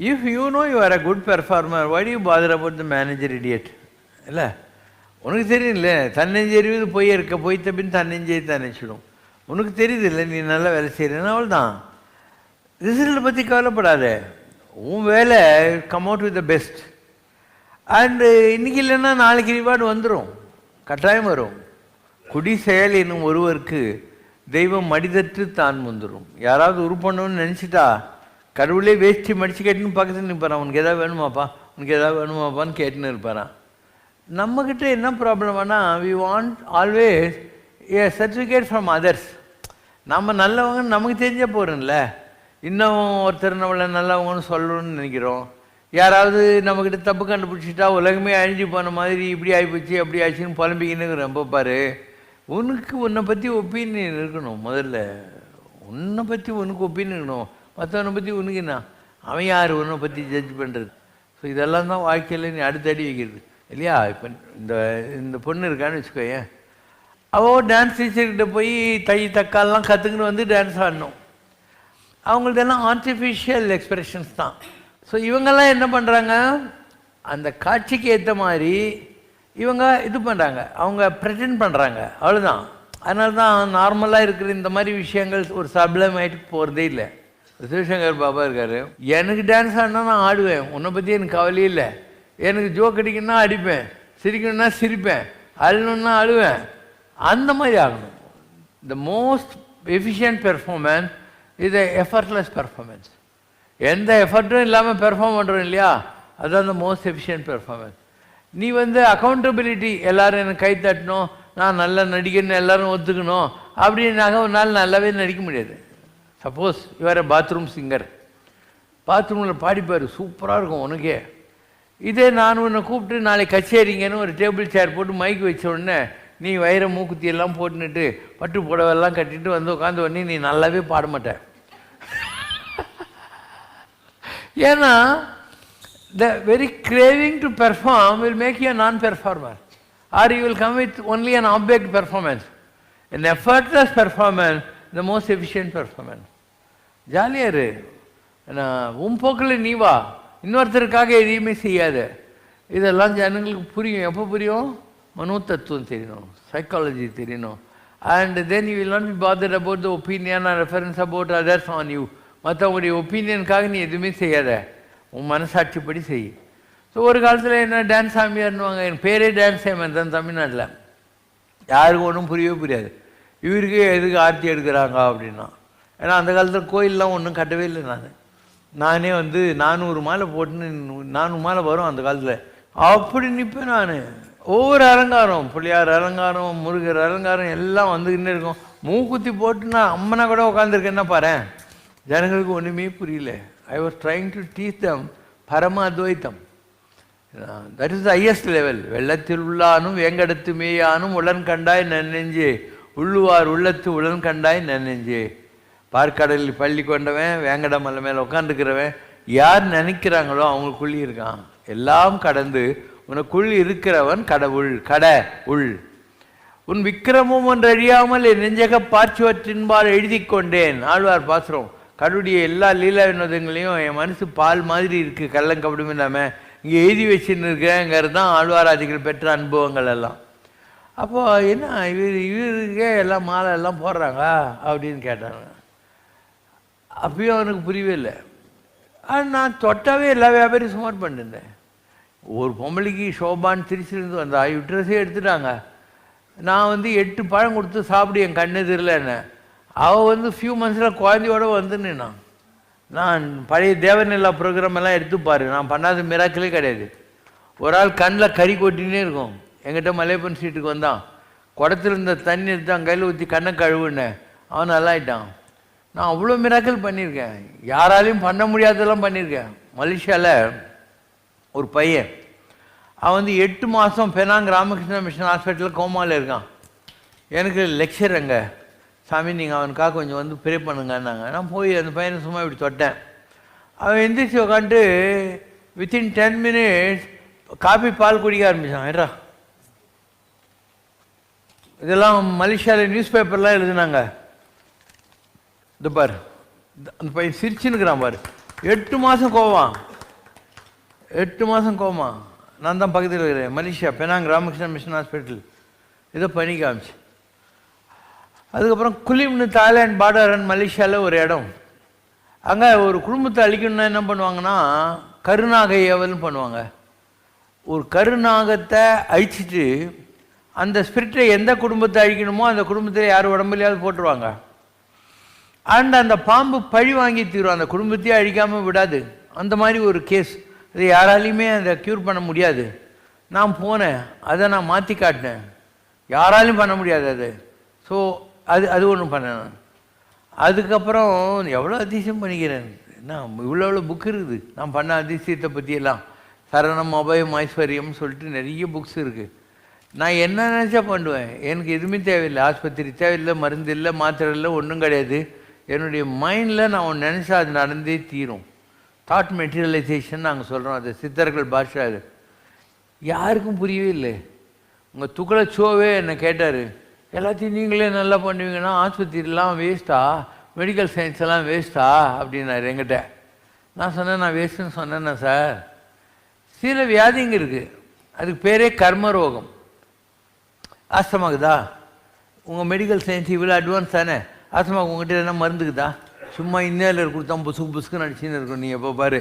If you know you are a good performer, why do you bother about the manager idiot? இல்லை, உனக்கு தெரியும் இல்லை, தன்னெஞ்சறிவு போய் தப்பின்னு தன்னெஞ்சை தன்னிச்சிடும். உனக்கு தெரியுது இல்லை நீ நல்லா வேலை செய்கிறேன்னு, அவள் தான். ரிசல்ட்டை பற்றி கவலைப்படாத, உன் வேலை come out with the best. And இன்றைக்கி இல்லைன்னா நாளைக்கு ரிவார்டு வந்துடும், கட்டாயம் வரும். குடி செயல் என்னும் ஒருவருக்கு தெய்வம் மடிதற்று தான் முந்துடும். யாராவது உருப்பண்ணணும்னு நினச்சிட்டா கடவுளே வேஷ்டி மடித்து கேட்டுன்னு பக்கத்தில் நிற்பாரான். உனக்கு எதாவது வேணுமாப்பா, உனக்கு எதாவது வேணுமாப்பான்னு கேட்டுன்னு இருப்பாரான். நம்மக்கிட்ட என்ன ப்ராப்ளம்னா, we want always a certificate from others. நம்ம நல்லவங்கன்னு நமக்கு தெரிஞ்சால் போகிறோம்ல, இன்னும் ஒருத்தர் நம்மளை நல்லவங்கன்னு சொல்லணும்னு நினைக்கிறோம். யாராவது நம்மக்கிட்ட தப்பு கண்டுபிடிச்சிட்டா உலகமே அழிஞ்சு போன மாதிரி இப்படி ஆகிப்போச்சு அப்படி ஆச்சுன்னு புலம்பிக்கின்னு ரொம்ப பாரு. உனக்கு உன்னை பற்றி ஒப்பீனியன் இருக்கணும். முதல்ல உன்னை பற்றி உனக்கு ஒப்பீனியன் இருக்கணும். மற்றவனை பற்றி உனக்கு என்ன, அவன் யார் உன்னை பற்றி ஜட்ஜ் பண்ணுறது? ஸோ இதெல்லாம் தான் வாழ்க்கையில் நீ அடுத்தடி வைக்கிறது இல்லையா? இப்போ இந்த பொண்ணு இருக்கான்னு வச்சுக்கோயேன், அவள் டான்ஸ் டீச்சர்கிட்ட போய் தக்கால்லாம் கற்றுக்கின்னு வந்து டான்ஸ் ஆடணும். அவங்களதெல்லாம் ஆர்டிஃபிஷியல் எக்ஸ்பிரஷன்ஸ் தான். ஸோ இவங்கெல்லாம் என்ன பண்ணுறாங்க, அந்த காட்சிக்கு ஏற்ற மாதிரி இவங்க இது பண்ணுறாங்க, அவங்க ப்ரெட்டெண்ட் பண்ணுறாங்க, அவ்வளோதான். அதனால தான் நார்மலாக இருக்கிற இந்த மாதிரி விஷயங்கள் ஒரு சப்ளம் ஆகிட்டு போகிறதே இல்லை. சிவசங்கர் பாபா இருக்கார், எனக்கு டான்ஸ் ஆடினா நான் ஆடுவேன், உன்னை பற்றி எனக்கு கவலையே இல்லை. எனக்கு ஜோக் அடிக்கணும்னா அடிப்பேன், சிரிக்கணும்னா சிரிப்பேன், அழுணுன்னா அழுவேன். அந்த மாதிரி ஆகணும். த மோஸ்ட் எஃபிஷியன்ட் பெர்ஃபார்மன்ஸ் இது எஃபர்ட்லெஸ் பெர்ஃபார்மன்ஸ். எந்த எஃபர்ட்டும் இல்லாமல் பெர்ஃபார்ம் பண்ணுறோம் இல்லையா, அதுதான் த மோஸ்ட் எஃபிஷியன்ட் பெர்ஃபார்மன்ஸ். நீ அக்கௌண்டபிலிட்டி, எல்லோரும் எனக்கு கை தட்டணும், நான் நல்லா நடிக்கணும், எல்லோரும் ஒத்துக்கணும் அப்படின்னாக்க ஒரு நாள் நல்லாவே நடிக்க முடியாது. சப்போஸ் இவர் பாத்ரூம் சிங்கர், பாத்ரூமில் பாடிப்பார், சூப்பராக இருக்கும் உனக்கே. இதே நான் உன்னை கூப்பிட்டு நாளைக்கு கச்சேரிங்கன்னு ஒரு டேபிள் சேர் போட்டு மைக் வச்ச உடனே நீ வயிற மூக்குத்தியெல்லாம் போட்டுன்னுட்டு பட்டு புடவெல்லாம் கட்டிட்டு வந்து உட்காந்து உடனே நீ நல்லாவே பாட மாட்டேன். ஏன்னா the very craving to perform will make you a non-performer, or you will come with only an object performance. An effortless performance, the most efficient performance. ஜாலியாக இரு, போக்கில் நீ வா, இன்னொருத்தருக்காக எதையுமே செய்யாத. இதெல்லாம் ஜனங்களுக்கு புரியும். எப்போ புரியும்? மனோ தத்துவம் தெரியணும், சைக்காலஜி தெரியணும். And then you will not be bothered about the opinion R reference about others on you. மற்றவங்களுடைய ஒப்பீனியனுக்காக நீ எதுவுமே செய்யாத, உன் மனசாட்சிப்படி செய். ஸோ ஒரு காலத்தில் என்ன டான்ஸ் சாமியார்னுவாங்க, என் பேரே டான்ஸ் சாமியார் தான் தமிழ்நாட்டில். யாருக்கும் ஒன்றும் புரியவே புரியாது, இவருக்கு எதுக்கு ஆர்த்தி எடுக்கிறாங்க அப்படின்னா. ஏன்னா அந்த காலத்தில் கோயிலெலாம் ஒன்றும் கட்டவே இல்லை. நானே 400 மாலை போட்டுன்னு 400 மாலை வரும் அந்த காலத்தில், அப்படி நிற்பேன் நான். ஒவ்வொரு அலங்காரம், பிள்ளையார் அலங்காரம், முருகர் அலங்காரம் எல்லாம் வந்துக்கிட்டே இருக்கும். மூக்குத்தி போட்டு நான் அம்மனா கூட உட்காந்துருக்கேன்னா பாரு, ஜனங்களுக்கு ஒன்றுமே புரியல. I was trying to teach them பரம அத்வைத்தம். That is the highest level. வெள்ளத்தில் உள்ளானும் வேங்கடத்து மேயானும் உளன் கண்டாய் நன்னெஞ்சே, உள்ளுவார் உள்ளத்து உளன் கண்டாய் நன்னெஞ்சே. பார்க்கடலில் பள்ளி கொண்டவன், வேங்கட மலை மேலே உட்காந்துக்கிறவன், யார் நினைக்கிறாங்களோ அவங்களுக்குள்ளே இருக்கான். எல்லாம் கடந்து உனக்குள் இருக்கிறவன் கடவுள், உள். உன் விக்கிரமும் ஒன்று அழியாமல் என் நெஞ்சக பார்ச்சுவற்றின்பால் எழுதி கொண்டேன். ஆழ்வார் பாசுரம். கடவுளுடைய எல்லா லீலா வினோதங்களையும் என் மனசு பால் மாதிரி இருக்குது, கள்ளங்கப்படும் இல்லாமல் இங்கே எழுதி வச்சுன்னு இருக்கிறேங்கிறது தான் ஆழ்வாராதிகள் பெற்ற அனுபவங்கள் எல்லாம். அப்போ என்ன இவருக்கே எல்லாம் மாலை எல்லாம் போடுறாங்க அப்படின்னு கேட்டாங்க. அப்பயும் அவனுக்கு புரியவே இல்லை. நான் தொட்டாவே எல்லா வியாபாரியும் சுமார் பண்ணிருந்தேன். ஒரு பொம்பளைக்கு ஷோபான்னு திருச்சிருந்து வந்தா யுட்ரஸே எடுத்துட்டாங்க. நான் 8 பழம் கொடுத்து சாப்பிடு என் கண்ணு தெரியல என்ன. அவள் ஃபியூ மந்த்ஸில் குழந்தையோடு வந்துன்னு நான் பழைய தேவநிலா ப்ரோக்ராம் எல்லாம் எடுத்துப்பாரு, நான் பண்ணாத மிராக்கிலே கிடையாது. ஒரு ஆள் கண்ணில் கறி கொட்டினே இருக்கும். எங்கிட்ட மலையப்பன் ஸ்ட்ரீட்டுக்கு வந்தான், குடத்துல இருந்த தண்ணி எடுத்து அவன் கையில் ஊற்றி கண்ணை கழுவுன்னேன், அவன் நல்லாயிட்டான். நான் அவ்வளோ மிராக்கிள் பண்ணியிருக்கேன், யாராலையும் பண்ண முடியாததெல்லாம் பண்ணியிருக்கேன். மலேசியாவில் ஒரு பையன், அவன் 8 மாதம் பெனாங் ராமகிருஷ்ண மிஷன் ஹாஸ்பிட்டலில் கோமாவில் இருக்கான். எனக்கு லெக்சர் அங்கே, சாமி நீங்கள் அவனுக்காக கொஞ்சம் ப்ரே பண்ணுங்கன்னாங்க. நான் போய் அந்த பையனை சும்மா இப்படி தொட்டேன். அவன் எந்திரிச்சு உட்காந்துட்டு வித்தின் 10 minutes காபி பால் குடிக்க ஆரம்பித்தான். ஏடா இதெல்லாம் மலேசியாவில் நியூஸ் பேப்பர்லாம் எழுதுனாங்க. இது பாரு, அந்த பையன் சிரிச்சுன்னுக்கிறான் பாரு. 8 மாதம் கோவான், 8 மாதம் கோமா. நான் தான் பக்கத்தில் இருக்கிறேன், Malaysia Penang Ramakrishna mission hospital. இதை பண்ணி காமிச்சு. அதுக்கப்புறம் குலிம்னு தாய்லாந்து பார்டர் மலேசியாவில் ஒரு இடம். அங்கே ஒரு குடும்பத்தை அழிக்கணும்னா என்ன பண்ணுவாங்கன்னா கருநாக ஏவல்னு பண்ணுவாங்க. ஒரு கருநாகத்தை அழிச்சிட்டு அந்த ஸ்பிரிட்டை எந்த குடும்பத்தை அழிக்கணுமோ அந்த குடும்பத்தில் யார் உடம்புலையாவது போட்டுருவாங்க. அண்ட் அந்த பாம்பு பழி வாங்கி தீரும், அந்த குடும்பத்தையே அழிக்காமல் விடாது. அந்த மாதிரி ஒரு கேஸ். அது யாராலையுமே அதை க்யூர் பண்ண முடியாது. நான் போனேன், அதை நான் மாற்றி காட்டினேன். யாராலையும் பண்ண முடியாது அது. ஸோ அது ஒன்று பண்ணேன். அதுக்கப்புறம் எவ்வளோ அதிசயம் பண்ணிக்கிறேன். என்ன இவ்வளோ புக் இருக்குது நான் பண்ண அதிசயத்தை பற்றியெல்லாம். சரணம் அபயம் ஐஸ்வர்யம்னு சொல்லிட்டு நிறைய புக்ஸ் இருக்குது. நான் என்ன நினச்சா பண்ணுவேன். எனக்கு எதுவுமே தேவையில்லை, ஆஸ்பத்திரி தேவையில்லை, மருந்து இல்லை, மாத்திரை இல்லை, ஒன்றும் கிடையாது. என்னுடைய மைண்டில் நான் ஒன்று நினச்சா அது நடந்தே தீரும். தாட் மெட்டீரியலைசேஷன் நாங்கள் சொல்கிறோம், அது சித்தர்கள் பாஷா. அது யாருக்கும் புரியவே இல்லை. உங்கள் துக்களை ஷோவே என்னை கேட்டார், எல்லாத்தையும் நீங்களே நல்லா பண்ணுவீங்கன்னா ஆஸ்பத்திரிலாம் வேஸ்ட்டா, மெடிக்கல் சயின்ஸ் எல்லாம் வேஸ்ட்டா அப்படின்னாரு என்கிட்ட. நான் சொன்னேன், நான் வேஸ்ட்டுன்னு சொன்னேன்னா சார், சில வியாதிங்க இருக்குது, அதுக்கு பேரே கர்ம ரோகம். ஆஸ்தமாகுதா, உங்கள் மெடிக்கல் சயின்ஸ் இவ்வளோ அட்வான்ஸ் தானே, ஆஸ்மா உங்கள்கிட்ட என்ன மருந்துக்குதா? சும்மா இன்னேலர் கொடுத்தா புசுக்கு நடிச்சுன்னு இருக்கும். நீங்கள் எப்போ பாரு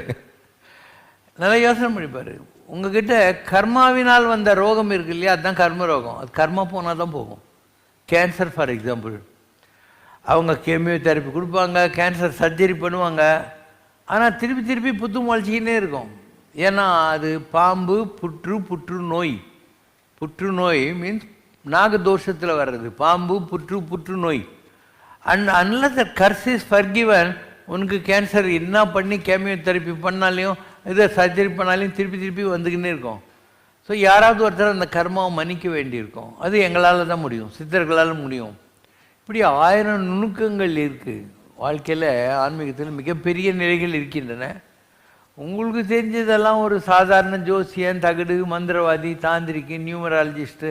நல்லா யோசனை பண்ணிப்பார். உங்ககிட்ட கர்மாவினால் வந்த ரோகம் இருக்கு இல்லையா, அதுதான் கர்ம ரோகம். அது கர்மா போனால் தான் போகும். கேன்சர் ஃபார் எக்ஸாம்பிள், அவங்க கெமியோ தெரப்பி கொடுப்பாங்க, கேன்சர் சர்ஜரி பண்ணுவாங்க, ஆனால் திருப்பி திருப்பி புத்து முளைச்சிக்கின்னே இருக்கும். ஏன்னா அது பாம்பு புற்றுநோய். புற்றுநோய் மீன்ஸ் நாகதோஷத்தில் வர்றது பாம்பு புற்றுநோய். அன்லெஸ் த கர்ஸ் இஸ் ஃபர்கிவன், உனக்கு கேன்சர் என்ன பண்ணி கெமியோ தெரப்பி பண்ணாலையும் இதை சர்ஜரி பண்ணாலையும் திருப்பி திருப்பி வந்துக்கின்னே இருக்கும். ஸோ யாராவது ஒருத்தர் அந்த கர்மாவை மன்னிக்க வேண்டியிருக்கும். அது எங்களால் தான் முடியும், சித்தர்களால் முடியும். இப்படி 1000 நுணுக்கங்கள் இருக்குது வாழ்க்கையில். ஆன்மீகத்தில் மிகப்பெரிய நிலைகள் இருக்கின்றன. உங்களுக்கு தெரிஞ்சதெல்லாம் ஒரு சாதாரண ஜோசியன், தகடு, மந்திரவாதி, தாந்திரிக்கு, நியூமராலஜிஸ்ட்டு,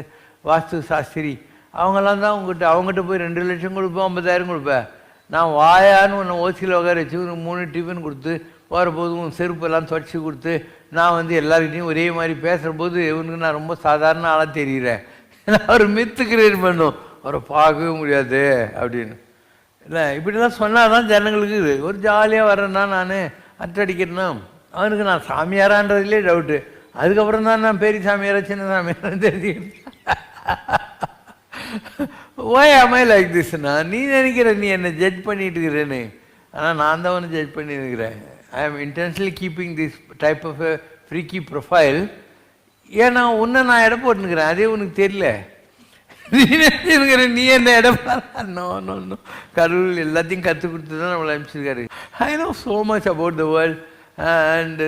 வாஸ்து சாஸ்திரி, அவங்களாம் தான் அவங்ககிட்ட போய் 2 லட்சம் கொடுப்பேன், 50,000 கொடுப்பேன். நான் வாயான்னு ஒன்று ஓசியில் உட்கார வச்சு உனக்கு 3 டிஃபன் கொடுத்து போகிறபோது உன் செருப்பெல்லாம் தொடச்சி கொடுத்து நான் எல்லார்கிட்டையும் ஒரே மாதிரி பேசுகிற போது இவனுக்கு நான் ரொம்ப சாதாரண ஆளாக தெரிகிறேன். அவர் மித்து கிரியேட் பண்ணும், அவரை பார்க்கவே முடியாது அப்படின்னு. இல்லை இப்படிலாம் சொன்னால் தான் ஜனங்களுக்கு ஒரு ஜாலியாக வரேன்னா நான் அட்டடிக்கிறேன்னா அவனுக்கு நான் சாமியாரான்றதுலேயே டவுட்டு. அதுக்கப்புறம் தான் நான் பெரிய சாமியாரா சின்ன சாமியாரான்னு தெரிஞ்சுக்கிறேன். ஓய் அமை லைக் திஸ்னா நீ நினைக்கிற நீ என்னை ஜட்ஜ் பண்ணிட்டு இருக்கிறேன்னு, ஆனால் நான் தான் ஒன்று ஜட்ஜ் பண்ணியிருக்கிறேன். I am intentionally keeping this type of a freaky profile. ஏன்னா உன்னை நான் இடம் போட்டுனுக்கிறேன், அதே உனக்கு தெரியல. நீ நினைச்சிருக்கிற நீ என்ன இடம் நோ. கடவுள் எல்லாத்தையும் கற்றுக் கொடுத்து தான் நம்மளை அனுப்பிச்சிருக்காரு. I know so much about the world. And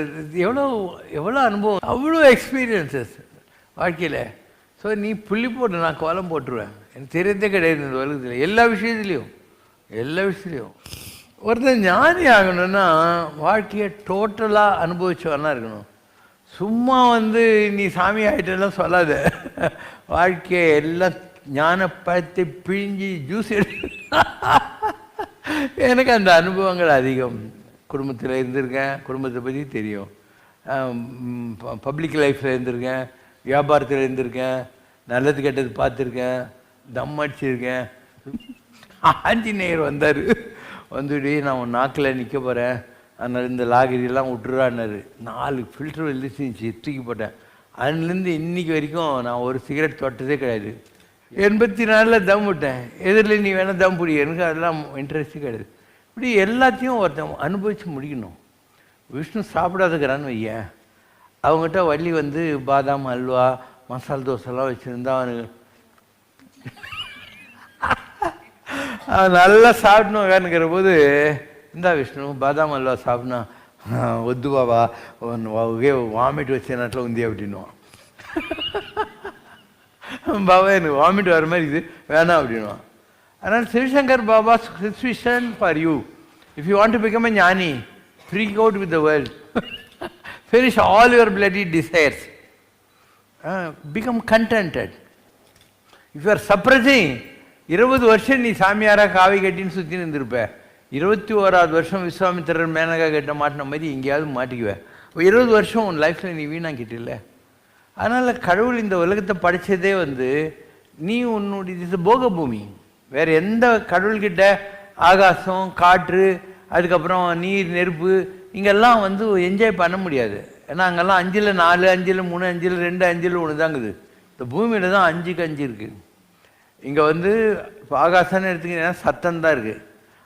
எவ்வளோ அனுபவம், அவ்வளோ எக்ஸ்பீரியன்சஸ் வாழ்க்கையில். ஸோ நீ புள்ளி போட்டு நான் கோலம் போட்டுருவேன். எனக்கு தெரியறதே கிடையாது இந்த உலகத்தில். எல்லா விஷயத்துலையும் ஒருத்தர் ஞானி ஆகணும்னா வாழ்க்கையை டோட்டலாக அனுபவிச்சவனா இருக்கணும். சும்மா நீ சாமி ஆகிட்டெல்லாம் சொல்லாத. வாழ்க்கையை எல்லாம் ஞான பழத்தை பிழிஞ்சி ஜூஸ் எனக்கு அந்த அனுபவங்கள் அதிகம். குடும்பத்தில் இருந்திருக்கேன், குடும்பத்தை பற்றி தெரியும். பப்ளிக் லைஃப்பில் இருந்திருக்கேன், வியாபாரத்தில் இருந்திருக்கேன், நல்லது கெட்டது பார்த்துருக்கேன், தம் அடிச்சிருக்கேன். ஆஞ்சநேயர் வந்தார், வந்துட்டு நான் உன் நாக்கில் நிற்க போகிறேன், அதனால் இந்த லாகிரியெல்லாம் விட்டுறான்னாரு. 4 ஃபில்டர் எழுதிச்சு தூக்கி போட்டேன். அதுலேருந்து இன்றைக்கி வரைக்கும் நான் ஒரு சிகரெட் தொட்டதே கிடையாது. 84 தம் விட்டேன். எதிரில் நீ வேணால் தம் பிடி, எனக்கு அதெல்லாம் இன்ட்ரெஸ்ட்டு கிடையாது. இப்படி எல்லாத்தையும் ஒருத்தன் அனுபவித்து முடிக்கணும். விஷ்ணு சாப்பிடாதுக்கிறான்னு வையன், அவங்ககிட்ட வள்ளி பாதாம் அல்வா மசால் தோசைலாம் வச்சுருந்தா அவனுக்கு அவன் நல்லா சாப்பிடணுங்கிற போது, இந்தா விஷ்ணு பாதாம் அல்வா சாப்பிட்னா ஒத்து பாபா வாமிட் வச்ச நாட்டில் உந்தி அப்படின்வான். பாபா எனக்கு வாமிட் வர மாதிரி இது வேணாம் அப்படின்வான். அதனால் Sivasankar Baba situation for you. If you want to become எ ஞானி, freak out with the world. Finish all your bloody desires. Become contented. If you are suppressing, 20 வருஷம் நீ சாமியாராக காவி கட்டின்னு சுற்றி இருந்திருப்ப. 21ஆவது வருஷம் விஸ்வாமித்திரர் மேனகா கட்ட மாட்டின மாதிரி எங்கேயாவது மாட்டிக்குவேன். 20 வருஷம் உன் லைஃப்பில் நீ வீணாக்கிட்டில்ல. அதனால் கடவுள் இந்த உலகத்தை படைச்சதே நீ உன்னுடைய இது போக பூமி. வேறு எந்த கடவுள்கிட்ட ஆகாசம், காற்று, அதுக்கப்புறம் நீர், நெருப்பு இங்கெல்லாம் என்ஜாய் பண்ண முடியாது. ஏன்னா அங்கெல்லாம் 5ல் 4, 5ல் 3, 5ல் 2, 5ல் 1 தாங்குது. இந்த பூமியில் தான் 5க்கு 5 இருக்குது. இங்கே இப்போ ஆகாசம்னு எடுத்துக்கிட்டீங்கன்னா சத்தம் தான் இருக்குது.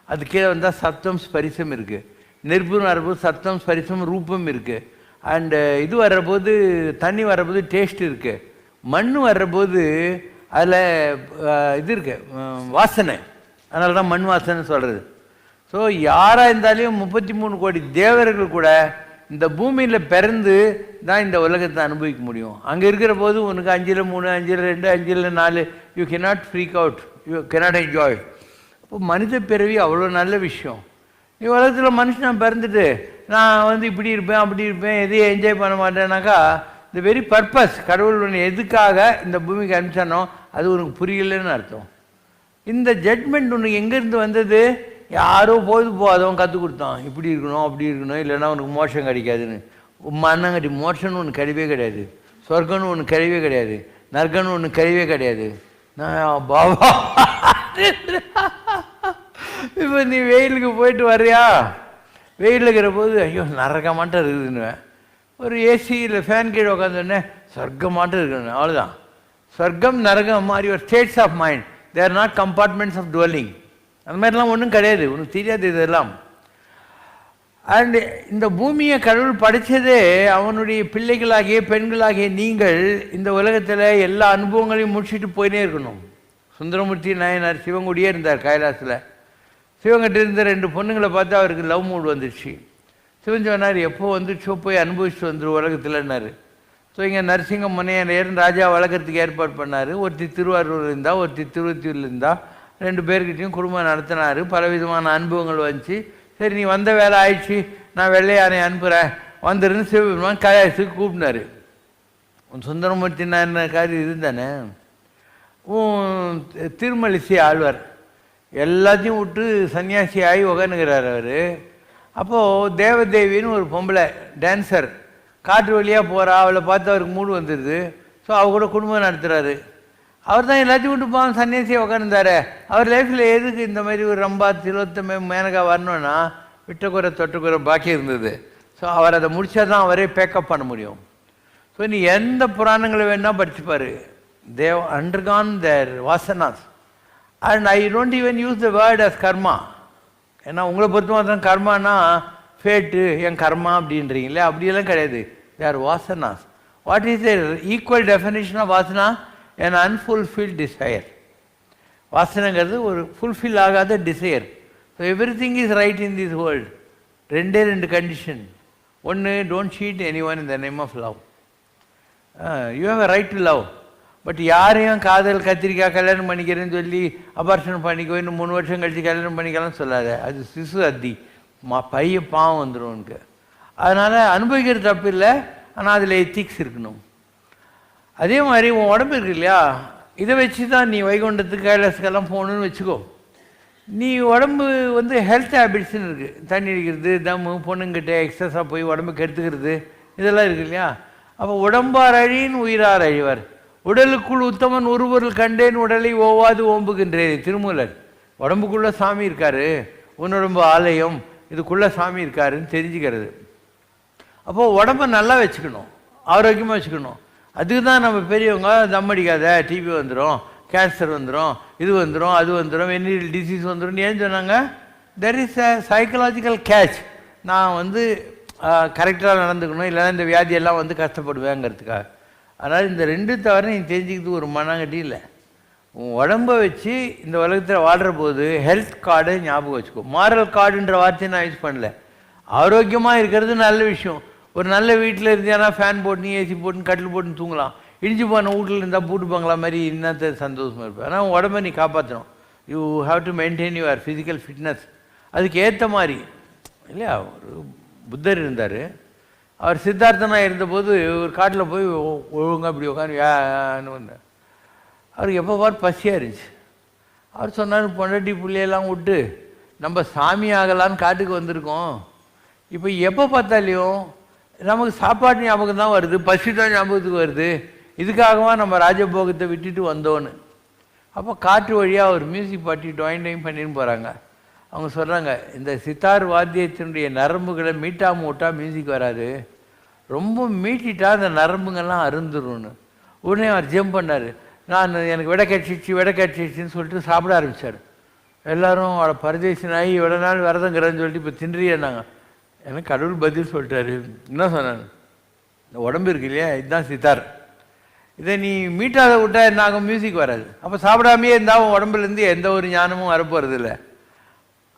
அது கீழே வந்தால் சத்தம் ஸ்பரிசம் இருக்குது. நெருப்புன்னு வரபோது சத்தம் ஸ்பரிசம் ரூபம் இருக்குது. அண்டு இது வர்றபோது தண்ணி வர்றபோது டேஸ்ட் இருக்குது. மண் வர்றபோது அதில் இது இருக்குது வாசனை. அதனால தான் மண் வாசனை சொல்கிறது. ஸோ யாராக இருந்தாலையும் 33 கோடி தேவர்கள் கூட இந்த பூமியில் பிறந்து தான் இந்த உலகத்தை அனுபவிக்க முடியும். அங்கே இருக்கிற போது உனக்கு 5ல் 3, 5ல் 2, 5ல் 4 you cannot freak out, you cannot enjoy. அப்போ மனித பிறவி அவ்வளோ நல்ல விஷயம். நீ உலகத்தில் மனுஷன் பிறந்துட்டு நான் இப்படி இருப்பேன் அப்படி இருப்பேன் எதையும் என்ஜாய் பண்ண மாட்டேன்னாக்கா இந்த வெரி பர்பஸ் கடவுள் ஒன்று எதுக்காக இந்த பூமிக்கு அனுப்பிச்சானோ அது உனக்கு புரியலன்னு அர்த்தம். இந்த ஜட்மெண்ட் உனக்கு எங்கேருந்து வந்தது? யாரோ போகாதவன் கற்றுக் கொடுத்தான், இப்படி இருக்கணும் அப்படி இருக்கணும், இல்லைன்னா உனக்கு மோட்சம் கிடைக்காதுன்னு. மண்ணங்கட்டி மோட்சம்னு ஒன்று கிடையவே கிடையாது, சொர்க்கம்னு ஒன்று கிடையவே கிடையாது, நர்க்கம்னு ஒன்று கிடையவே கிடையாது. நான் பாபா இப்போ நீ வெயிலுக்கு போயிட்டு வர்றியா, வெயில் இருக்கிற போது ஐயோ நரகமாட்டம் இருக்குதுன்னுவேன். ஒரு ஏசியில் ஃபேன் கீழே உட்காந்துன்னே சொர்க்கமாட்டம் இருக்குன்னு, அவ்வளோதான். சொர்க்கம் நரகம் மாதிரி ஒரு states of mind, they're not compartments of dwelling. அந்த மாதிரிலாம் ஒன்றும் கிடையாது, உனக்கு தெரியாது இதெல்லாம். அண்ட் இந்த பூமியை கடவுள் படைத்ததே அவனுடைய பிள்ளைகளாகிய பெண்களாகிய நீங்கள் இந்த உலகத்தில் எல்லா அனுபவங்களையும் முடிச்சுட்டு போயினே இருக்கணும். சுந்தரமூர்த்தி நாயனார் சிவங்குடியே இருந்தார் கைலாசில். சிவங்கிட்ட இருந்த 2 பொண்ணுங்களை பார்த்து அவருக்கு லவ் மூட் வந்துடுச்சு. சிவன் சொன்னார், எப்போ வந்துச்சோ போய் அனுபவிச்சுட்டு வந்துடும் உலகத்தில்னாரு. ஸோ இங்கே நரசிங்கம் மனையனையர் ராஜா வளர்க்குறதுக்கு ஏற்பாடு பண்ணார். ஒருத்தி திருவாரூரில் இருந்தால், ஒருத்தி திருவத்தூரில் இருந்தால், 2 பேர்கிட்டையும் குடும்பம் நடத்தினார். பலவிதமான அனுபவங்கள் வந்துச்சு. சரி நீ வந்த வேலை ஆயிடுச்சு, நான் வெள்ளை யானை அனுப்புகிறேன் வந்துருந்து சிவபெருமான் கைலாசத்துக்கு கூப்பினார். உன் சுந்தரமூர்த்தி நாயனார் காரியம் இருந்தானே, உன் திருமலிசை ஆழ்வார் எல்லாத்தையும் விட்டு சன்னியாசி ஆகி உக்காந்துக்கிறார் அவர். அப்போது தேவதேவின்னு ஒரு பொம்பளை டான்ஸர் காற்று வழியாக போகிறா, அவளை பார்த்து அவருக்கு மூடு வந்துடுது. ஸோ அவ கூட குடும்பம் நடத்துகிறாரு. அவர் தான் எல்லாத்தையும் விட்டு போவான் சன்னியாசியை உக்காந்துருந்தாரு. அவர் லைஃப்பில் எதுக்கு இந்த மாதிரி ஒரு ரம்பா திலோத்தமை மேனகா வரணுன்னா விட்டக்குறை தொட்டக்குறை பாக்கி இருந்தது. ஸோ அவர் அதை முடித்தா தான் அவரே பேக்கப் பண்ண முடியும். ஸோ நீ எந்த புராணங்களை வேணால் படிச்சுப்பார், they've undergone their vasanas. And I don't even use the word as karma. ஏன்னா உங்களை பொறுத்த மாத்திரம் கர்மானா ஃபேட்டு என் கர்மா அப்படின்றீங்களே, அப்படியெல்லாம் கிடையாது. Their vasanas. What is the equal definition of vasana? an unfulfilled desire. வாசனைங்கிறது ஒரு ஃபுல்ஃபில் ஆகாத desire. So every thing is right in this world. 2 condition. ஒன்று, don't cheat any one in the name of love. You have a right to love. But யாரையும் காதல் கத்திரிக்காய் கல்யாணம் பண்ணிக்கிறேன்னு சொல்லி அபார்ஷன் பண்ணிக்கோ, இன்னும் 3 வருஷம் கழித்து கல்யாணம் பண்ணிக்கலாம் சொல்லாத. அது சிசு அத்தி பையன் பாவம் வந்துடும் உனக்கு. அதனால் அனுபவிக்கிறது தப்பு இல்லை, ஆனால் அதில் எத்திக்ஸ் இருக்கணும். அதே மாதிரி உன் உடம்பு இருக்கு இல்லையா, இதை வச்சு தான் நீ வைகுண்டத்துக்கு கைலாசுக்கெல்லாம் போகணுன்னு வச்சுக்கோ. நீ உடம்பு ஹெல்த் ஹேபிட்ஸ்ன்னு இருக்குது. தண்ணி அடிக்கிறது, தம்மு, பொண்ணுங்கிட்ட எக்ஸஸாக போய் உடம்புக்கு எடுத்துக்கிறது, இதெல்லாம் இருக்குது இல்லையா. அப்போ உடம்பார் அழின்னு உயிரார் அழிவார். உடலுக்குள் உத்தமன் ஒருவருள் கண்டேன் உடலை ஓவாது ஓம்புகின்றேன் திருமூலர். உடம்புக்குள்ளே சாமி இருக்காரு, உன்னுடம்பு ஆலயம், இதுக்குள்ளே சாமி இருக்காருன்னு தெரிஞ்சுக்கிறது. அப்போது உடம்பை நல்லா வச்சுக்கணும், ஆரோக்கியமாக வச்சுக்கணும். அதுக்கு தான் நம்ம பெரியவங்க தம் அடிக்காத, டிபி வந்துடும், கேன்சர் வந்துடும், இது வந்துடும், அது வந்துடும், வெந்நீர் டிசீஸ் வந்துடும் ஏன்னு சொன்னாங்க? There is a psychological catch. நான் கரெக்டாக நடந்துக்கணும், இல்லைன்னா இந்த வியாதியெல்லாம் கஷ்டப்படுவேங்கிறதுக்காக. அதனால் இந்த 2 தவிர நீ தெரிஞ்சுக்கிறது ஒரு மனங்கட்டி இல்லை. உன் உடம்பை வச்சு இந்த உலகத்தில் வாழ்கிற போது ஹெல்த் கார்டை ஞாபகம் வச்சுக்கோ. மாரல் கார்டுன்ற வார்த்தையை நான் யூஸ் பண்ணல. ஆரோக்கியமாக இருக்கிறது நல்ல விஷயம். ஒரு நல்ல வீட்டில் இருந்தேன்னா ஃபேன் போட்டுன்னு ஏசி போட்டுன்னு கட்டில் போட்டுன்னு தூங்கலாம். இடிஞ்சு போன வீட்டில் இருந்தால் பூட்டுப்பாங்களா மாதிரி இன்னத்த சந்தோஷமாக இருப்பேன். ஆனால் உன் உடம்பை நீ காப்பாற்றணும். You have to maintain your physical fitness. அதுக்கு ஏற்ற மாதிரி இல்லையா. ஒரு புத்தர் இருந்தார், அவர் சித்தார்த்தனாக இருந்தபோது ஒரு காட்டில் போய் ஒழுங்காக அப்படி உட்காந்து வேன்னு வந்தார். அவருக்கு எப்போ பாரு பசியாக இருந்துச்சு. அவர் சொன்னார், பொண்டாட்டி பிள்ளையெல்லாம் விட்டு நம்ம சாமி ஆகலான்னு காட்டுக்கு வந்திருக்கோம். இப்போ எப்போ பார்த்தாலையும் நமக்கு சாப்பாடு ஞாபகம் தான் வருது, பசி தான் ஞாபகத்துக்கு வருது. இதுக்காகவா நம்ம ராஜபோகத்தை விட்டுட்டு வந்தோன்னு. அப்போ காற்று வழியாக ஒரு மியூசிக் பாட்டி டாயின் பண்ணின்னு போகிறாங்க. அவங்க சொல்கிறாங்க, இந்த சித்தார் வாத்தியத்தினுடைய நரம்புகளை மீட்டாமல் விட்டால் மியூசிக் வராது, ரொம்ப மீட்டிட்டா அந்த நரம்புங்கள்லாம் அருந்துரும்னு. உடனே அவர் ஜம்ப் பண்ணார். எனக்கு விடை கட்சிச்சின்னு சொல்லிட்டு சாப்பிட ஆரம்பித்தார். எல்லோரும் அவளை பரதேசனாகி இவ்வளோ நாள் விரதங்கிறன்னு சொல்லிட்டு இப்போ தின்றியாங்க. எனக்கு கடவுள் பதில் சொல்லிட்டாரு. என்ன சொன்னார்? இந்த உடம்பு இருக்கு இல்லையா, இதுதான் சித்தார். இதை நீ மீட்டாத விட்டா என்ன ஆகும்? மியூசிக் வராது. அப்போ சாப்பிடாமையே இருந்தால் உடம்புலேருந்து எந்த ஒரு ஞானமும் வரப்போகிறது இல்லை.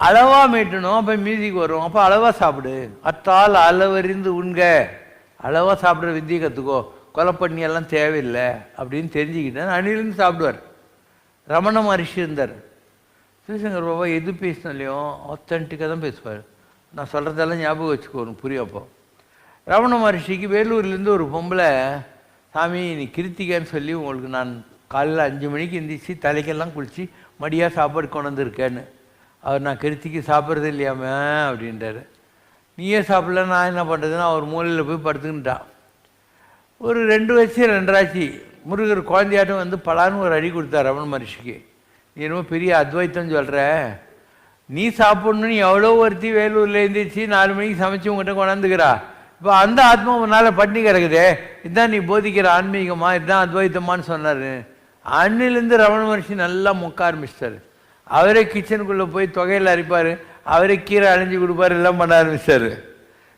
அளவாக மீட்டணும், அப்போ மியூசிக் வரும். அப்போ அளவாக சாப்பிடு. அத்தால் அளவறிந்து உண்க. அளவாக சாப்பிட்ற வித்தியை கற்றுக்கோ. கொலை பண்ணியெல்லாம் தேவையில்லை அப்படின்னு தெரிஞ்சுக்கிட்டேன். அணிலிருந்து சாப்பிடுவார். ரமண மகரிஷி இருந்தார். சிவசங்கர் பாபா எது பேசினாலையும் ஆத்தென்டிக்காக தான் பேசுவார். நான் சொல்கிறதெல்லாம் ஞாபகம் வச்சுக்கோணும், புரியும். அப்போ ரமண மகரிஷிக்கு வேலூர்லேருந்து ஒரு பொம்பளை, சாமி நீ கிருத்திகன்னு சொல்லி உங்களுக்கு நான் காலையில் 5 மணிக்கு எந்திரிச்சு தலைக்கெல்லாம் குளித்து மடியாக சாப்பாடு கொண்டு வந்திருக்கேன்னு. அவர், நான் கிருத்திக்கு சாப்பிட்றது இல்லையாமே அப்படின்றாரு. நீயே சாப்பிடல, நான் என்ன பண்ணுறதுன்னா அவர் மூலையில் போய் படுத்துக்கிட்டான். ஒரு 2 வச்சு 2 ஆச்சு. முருகர் குழந்தையாட்டம் வந்து பலான்னு ஒரு அடி கொடுத்தார் ரமண மகர்ஷிக்கு. நீ என்னமோ பெரிய அத்வைத்தம் சொல்கிற, நீ சாப்பிட்ணுன்னு எவ்வளோ ஒருத்தி வேலூரில் எழுந்திரிச்சு 4 மணிக்கு சமைச்சு உங்கள்கிட்ட கொண்டாந்துக்கிறா. இப்போ அந்த ஆத்மா உன்னால் பட்டினி கிடக்குதே, இதுதான் நீ போதிக்கிற ஆன்மீகமா, இதுதான் அத்வைத்தமானு சொன்னார். அன்னிலேருந்து ரமண மகர்ஷி நல்லா முக்க ஆரம்பிச்சிட்டார். அவரே கிச்சனுக்குள்ளே போய் தொகையில் அரைப்பார், அவரே கீரை அழிஞ்சு கொடுப்பார், எல்லாம் பண்ண ஆரம்பிச்சார்.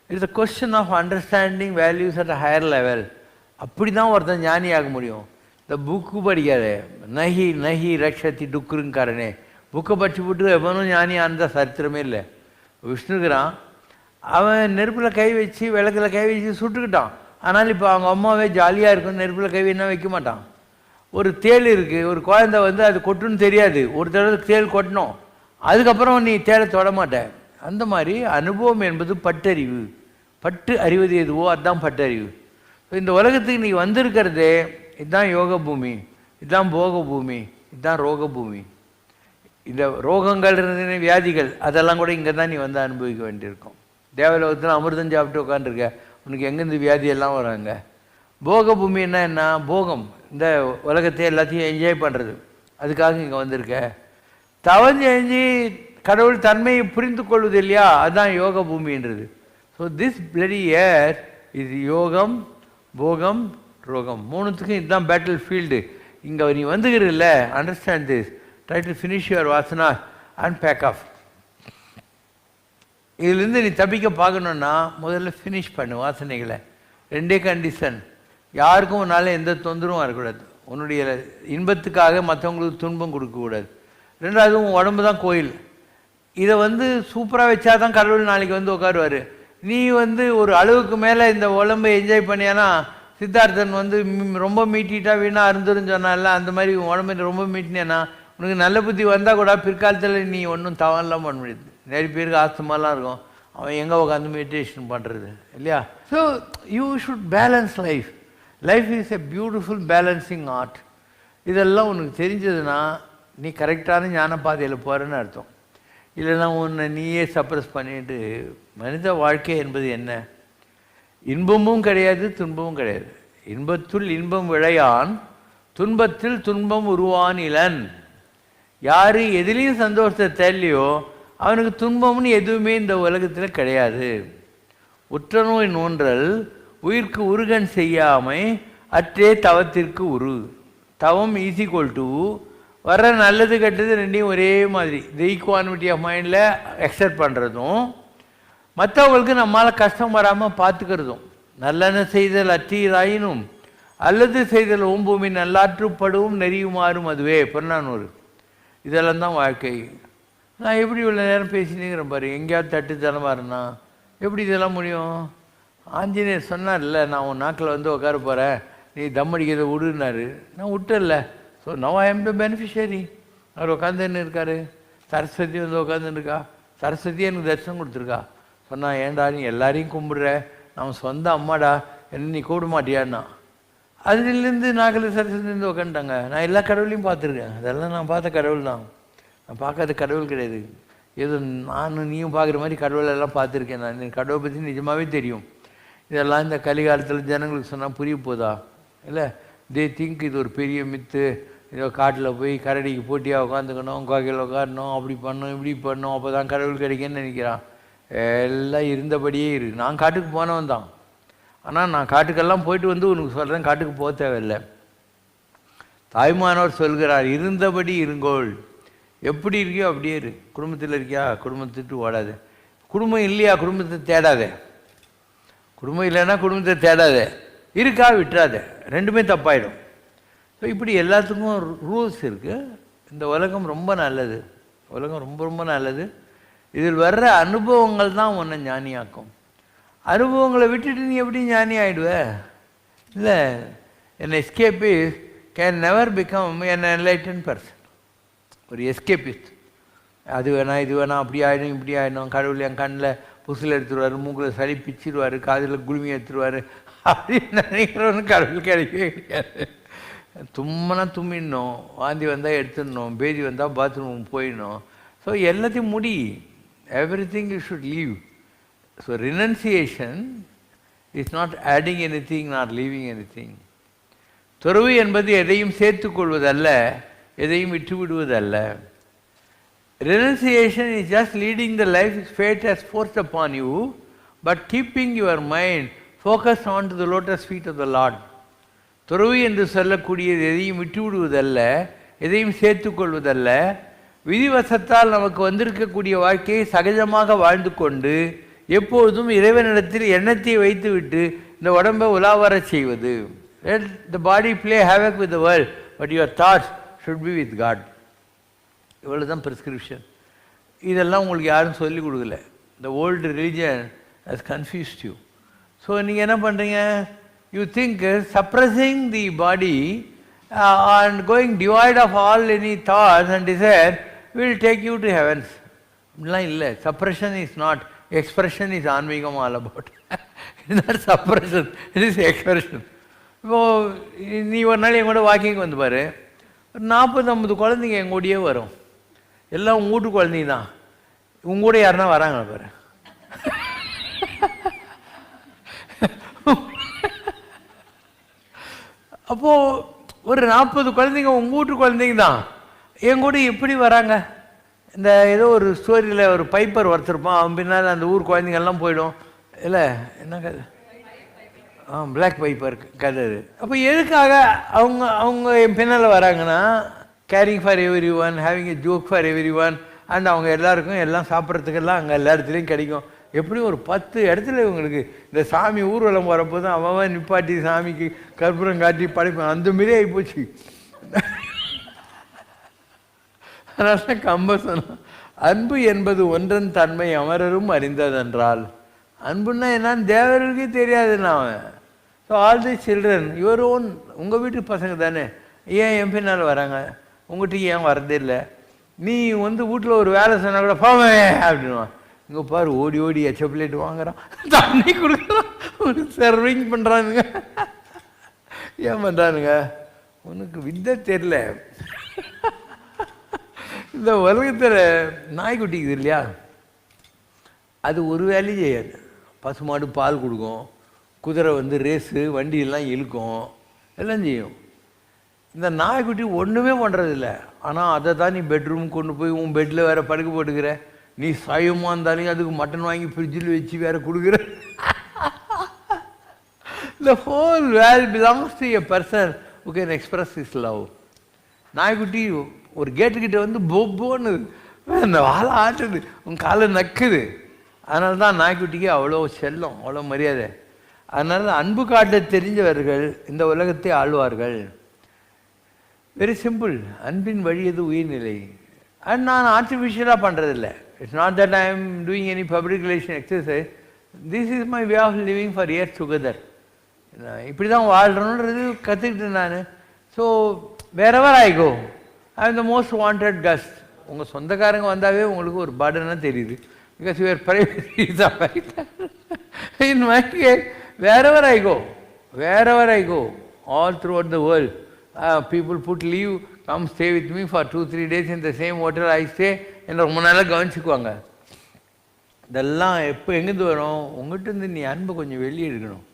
It's a question of understanding values at a higher level. அப்படி தான் ஒருத்தன் ஞானி ஆக முடியும். இந்த புக்கு படிக்காதே, நஹி நஹி ரக்ஷத்தி டுக்குருங்காரனே, புக்கை படிச்சு விட்டு எவனும் ஞானி ஆனதா சரித்திரமே இல்லை. விஷ்ணுக்கிறான், அவன் நெருப்பில் கை வச்சு விளக்கில் கை வச்சு சுட்டுக்கிட்டான். ஆனால் இப்போ அவங்க அம்மாவே ஜாலியாக இருக்கும், நெருப்பில் கை என்ன வைக்க மாட்டான். ஒரு தேள் இருக்குது, ஒரு குழந்தை வந்து அது கொட்டுன்னு தெரியாது, ஒரு தடவை தேள் கொட்டணும், அதுக்கப்புறம் நீ தேட தொட மாட்டேன். அந்த மாதிரி அனுபவம் என்பது பட்டறிவு. பட்டு அறிவது எதுவோ அதுதான் பட்டறிவு. இந்த உலகத்துக்கு நீ வந்திருக்கிறதே இதுதான் யோக பூமி, இதுதான் போக பூமி, இதுதான் ரோக பூமி. இந்த ரோகங்கள் வியாதிகள் அதெல்லாம் கூட இங்கே தான் நீ வந்து அனுபவிக்க வேண்டியிருக்கும். தேவலோகத்தில் அமிர்தம் சாப்பிட்டு உட்காந்துருக்க, உனக்கு எங்கேருந்து வியாதியெல்லாம் வராங்க. போக பூமின்னா என்ன? போகம், இந்த உலகத்தை எல்லாத்தையும் என்ஜாய் பண்ணுறது, அதுக்காக இங்கே வந்திருக்க. தவம் செஞ்சு கடவுள் தன்மையை புரிந்து கொள்வது இல்லையா, அதுதான் யோக பூமின்றது. ஸோ திஸ் பிளடி ஏர் இது யோகம், போகம், ரோகம், மூணுத்துக்கும் இதுதான் பேட்டில் ஃபீல்டு. இங்கே நீ வந்துக்கிறல்ல, understand this, try to finish your vasana and back off. இதுலேருந்து நீ தப்பிக்க பார்க்கணுன்னா முதல்ல ஃபினிஷ் பண்ணு வாசனைகளை. 2 கண்டிஷன், யாருக்கும் உன்னால் எந்த தொந்தரவும் வரக்கூடாது, உன்னுடைய இன்பத்துக்காக மற்றவங்களுக்கு துன்பம் கொடுக்கக்கூடாது. 2வது உன் உடம்பு தான் கோயில், இதை வந்து சூப்பராக வச்சா தான் கடவுள் நாளைக்கு வந்து உட்காருவார். நீ வந்து ஒரு அளவுக்கு மேலே இந்த உடம்பை என்ஜாய் பண்ணியானா, சித்தார்த்தன் வந்து ரொம்ப மீட்டிட்டா வீணா அருந்துன்னு சொன்னால, அந்த மாதிரி உடம்பை ரொம்ப மீட்டினேன்னா உனக்கு நல்ல புத்தி வந்தால் கூட பிற்காலத்தில் நீ ஒன்றும் தவறெல்லாம் பண்ண முடியாது. நிறைய பேருக்கு ஆஸ்துமாலாம் இருக்கும், அவன் எங்கே உட்காந்து மெடிடேஷன் பண்ணுறது இல்லையா. So you should balance life. Life is a beautiful balancing art. இதெல்லாம் உனக்கு தெரிஞ்சதுன்னா நீ கரெக்டான ஞான பாதையில் போகிறேன்னு அர்த்தம். இல்லைன்னா உன்னை நீயே சப்ரஸ் பண்ணிட்டு, மனித வாழ்க்கை என்பது என்ன? இன்பமும் கிடையாது, துன்பமும் கிடையாது. இன்பத்துள் இன்பம் விளையான், துன்பத்தில் துன்பம் உருவான் இளன். யார் எதுலேயும் சந்தோஷத்தை தேடலையோ அவனுக்கு துன்பம்னு எதுவுமே இந்த உலகத்தில் கிடையாது. உற்ற நோய் நோன்றல் உயிர்க்கு உருகன் செய்யாமை அற்றே தவத்திற்கு உரு. தவம் ஈஸிக்வல் டு வர நல்லது கெட்டது ரெண்டையும் ஒரே மாதிரி, தி ஈக்குவானிட்டி ஆஃப் மைண்டில் அக்செப்ட் பண்ணுறதும், மற்றவங்களுக்கு நம்மளால் கஷ்டம் வராமல் பார்த்துக்கிறதும். நல்லெண்ண செய்தல் அற்றீராயினும் அல்லது செய்தல் ஓம்பூமி நல்லாற்றுப்படவும் நெறியுமாறும் அதுவே புறநானூறு. இதெல்லாம் தான் வாழ்க்கை. நான் எப்படி இவ்வளோ நேரம் பேசினேங்கிறேன் பாரு, எங்கேயாவது தட்டுத்தனமாக இருந்தா எப்படி இதெல்லாம் முடியும்? ஆஞ்சநேயர் சொன்னார்ல, நான் உன் நாக்கில் வந்து உட்கார போகிறேன், நீ தம் அடிக்கிறத விடுனாரு, நான் விட்டுறல. So now I am the beneficiary. அவர் உட்காந்துன்னு இருக்காரு, சரஸ்வதி வந்து உட்காந்துருக்கா, சரஸ்வதி எனக்கு தரிசனம் கொடுத்துருக்கா. சொன்னால் ஏன்டா நீ எல்லாரையும் கும்பிடுற, நான் சொந்த அம்மாடா, என்ன நீ கூப்பிட மாட்டியான்னா. அதுலேருந்து நாக்கில் சரஸ்வதிலேருந்து உட்காந்துட்டாங்க. நான் எல்லா கடவுளையும் பார்த்துருக்கேன், அதெல்லாம் நான் பார்த்த கடவுள் தான், நான் பார்க்காத கடவுள் கிடையாது. ஏதோ நானும் நீயும் பார்க்குற மாதிரி கடவுளெல்லாம் பார்த்துருக்கேன். நான் கடவுளை பற்றி நிஜமாகவே தெரியும். இதெல்லாம் இந்த கலிகாலத்தில் ஜனங்களுக்கு சொன்னால் புரிய போதா? இல்லை, தே திங்க் இது ஒரு பெரிய மித்து. ஏதோ காட்டில் போய் கரடிக்கு போட்டியாக உட்காந்துக்கணும், கோகையில் உட்காரணும், அப்படி பண்ணணும் இப்படி பண்ணணும், அப்போ தான் கடவுள் கிடைக்குன்னு நினைக்கிறான். எல்லாம் இருந்தபடியே இருக்கு. நான் காட்டுக்கு போனவன் தான், ஆனால் நான் காட்டுக்கெல்லாம் போயிட்டு வந்து உனக்கு சொல்கிறேன், காட்டுக்கு போக தேவையில்லை. தாய்மானவர் சொல்கிறார், இருந்தபடி இருங்கோள். எப்படி இருக்கியோ அப்படியே இரு. குடும்பத்தில் இருக்கியா, குடும்பத்துட்டு ஓடாது. குடும்பம் இல்லையா, குடும்பத்தை தேடாத. குடும்பம் இல்லைன்னா குடும்பத்தை தேடாத. இருக்கா, விட்டுறாத. ரெண்டுமே தப்பாயிடும். ஸோ இப்படி எல்லாத்துக்கும் ரூல்ஸ் இருக்குது. இந்த உலகம் ரொம்ப நல்லது, உலகம் ரொம்ப ரொம்ப நல்லது. இதில் வர்ற அனுபவங்கள் தான் உன்னை ஞானியாக்கும். அனுபவங்களை விட்டுட்டு நீ எப்படி ஞானி ஆகிடுவ? இல்லை, an escapist can never become an enlightened person. ஒரு எஸ்கேபிஸ்ட், அது வேணாம் இது வேணாம், அப்படி ஆகிடும் இப்படி ஆகிடும், கடவுள் என் கண்ணில் புசில் எடுத்துருவார், மூக்கில் சளி பிச்சிடுவார், காதில் குளுமி எடுத்துருவார் அப்படின்னு நினைக்கிறவனு கடவுள் கிடைக்கவே கிடையாது. தும்மனா தும்மிடணும், வாந்தி வந்தால் எடுத்துடணும், பேதி வந்தால் பாத்ரூம் போயிடணும். ஸோ எல்லாத்தையும் முடி, every thing you should leave. So renunciation is not adding any thing, not leaving any thing. துறவு என்பது எதையும் சேர்த்து கொள்வதல்ல, எதையும் விட்டு விடுவதல்ல. Renunciation is just leading the life fate has forced upon you, but keeping your mind focused on to the lotus feet of the Lord. துறவு என்று சொல்லக்கூடியது எதையும் விட்டு விடுவதல்ல, எதையும் சேர்த்து கொள்வதல்ல. விதிவசத்தால் நமக்கு வந்திருக்கக்கூடிய வாழ்க்கையை சகஜமாக வாழ்ந்து கொண்டு எப்பொழுதும் இறைவனிடத்தில் எண்ணத்தை வைத்துவிட்டு இந்த உடம்பை உலாவர செய்வது. Let the body play havoc with the world, but your thoughts should be with God. இவ்வளோ தான் ப்ரிஸ்கிரிப்ஷன். இதெல்லாம் உங்களுக்கு யாரும் சொல்லிக் கொடுக்கல. The old religion has confused you. So நீங்கள் என்ன பண்ணுறீங்க? You think suppressing the body and going devoid of all any thoughts and desire will take you to heavens. அப்படிலாம் இல்லை. Suppression is not. Expression is ஆன்மீகம் all about. It's not suppression. It is expression. இப்போது நீ ஒரு நாள் எங்கூட walking வந்து பாரு, ஒரு 40-50 குழந்தைங்க எங்கூடயே வரும். எல்லாம் உங்கள் வீட்டு குழந்தைங்க தான். உங்க கூட யாருன்னா வராங்க பாரு. அப்போது ஒரு 40 குழந்தைங்க உங்கள் வீட்டு குழந்தைங்க தான் என் கூட எப்படி வராங்க? இந்த ஏதோ ஒரு ஸ்டோரியில் ஒரு பைப்பர் ஒருத்தருப்பான், அவன் பின்னால் அந்த ஊர் குழந்தைங்கள்லாம் போயிடும். இல்லை என்ன கதை? பிளாக் பைப்பர் கதை அது. அப்போ எதுக்காக அவங்க என் பின்னால் வராங்கன்னா, carrying for every one, having a joke for every one, and அவங்க எல்லாருக்கும் எல்லாம் சாப்பிட்றதுக்கெல்லாம் அங்கே எல்லா இடத்துலையும் கிடைக்கும். எப்படி ஒரு 10 இடத்துல இவங்களுக்கு இந்த சாமி ஊர்வலம் வரப்போ தான் அவன் நிப்பாட்டி சாமிக்கு கற்பூரம் காட்டி படைப்பான். அந்த மாரி ஆகிப்போச்சு. அதனால கம்பர் சொன்னான், அன்பு என்பது ஒன்றன் தன்மை அமரரும் அறிந்ததென்றால். அன்புன்னா என்னன்னு தேவர்களுக்கே தெரியாதுன்னு அவன். So all the children your own, உங்கள் வீட்டு பசங்க தானே, ஏன் என் பின்னால் வராங்க? உங்கள்கிட்ட ஏன் வரதே இல்லை? நீ வீட்டில் ஒரு வேலை சொன்னால் கூட போவே அப்படின்வான். இங்கே பாரு ஓடி ஓடி எச்சப்ளேட் வாங்குறான், தண்ணி கொடுக்குறான், ஒரு சர்விங் பண்ணுறானுங்க. ஏன் பண்ணுறானுங்க? உனக்கு வித்தை தெரில. இந்த உலகத்தில் நாய்க்குட்டிக்குது இல்லையா, அது ஒரு வேலையும் செய்யாது. பசுமாடு பால் கொடுக்கும், குதிரை ரேஸு வண்டியெல்லாம் இழுக்கும், எல்லாம் செய்யும். இந்த நாய்க்குட்டி ஒன்றுமே பண்ணுறதில்ல. ஆனால் அதை தான் நீ பெட்ரூம் கொண்டு போய் உன் பெட்டில் வேறு படுக்க போட்டுக்கிற. நீ சாயமாக இருந்தாலும் அதுக்கு மட்டன் வாங்கி ஃப்ரிட்ஜில் வச்சு வேறு கொடுக்குற. The whole world belongs to a person who can express his love. நாய்க்குட்டி ஒரு கேட்டுக்கிட்ட போன்னு அந்த வாழை ஆட்டுது, உன் காலை நக்குது. அதனால தான் நாய்க்குட்டிக்கு அவ்வளோ செல்லம், அவ்வளோ மரியாதை. அதனால அன்பு காட்ட தெரிஞ்சவர்கள் இந்த உலகத்தை ஆழ்வார்கள். Very simple. அன்பின் வழியது உயிர்நிலை. அண்ட் நான் ஆர்டிஃபிஷியலாக பண்ணுறதில்ல. It's not that I am doing any public relation exercise. This is my way of living for years together. இப்படி தான் வாழ்கிறோன்றது கற்றுக்கிட்டேன் நான். So wherever I go I am the most wanted guest. உங்கள் சொந்தக்காரங்க வந்தாவே உங்களுக்கு ஒரு பர்டனாக தெரியுது. Because your privacy is affected. In my case, wherever I go, all throughout the world, people put leave, come stay with me for 2-3 days in the same hotel I stay, and ரொம்ப நாளாக கவனிச்சுக்குவாங்க. இதெல்லாம் எப்போ எங்கேருந்து வரும்? உங்கள்கிட்ட நீ அன்பை கொஞ்சம் வெளியே எடுக்கணும்.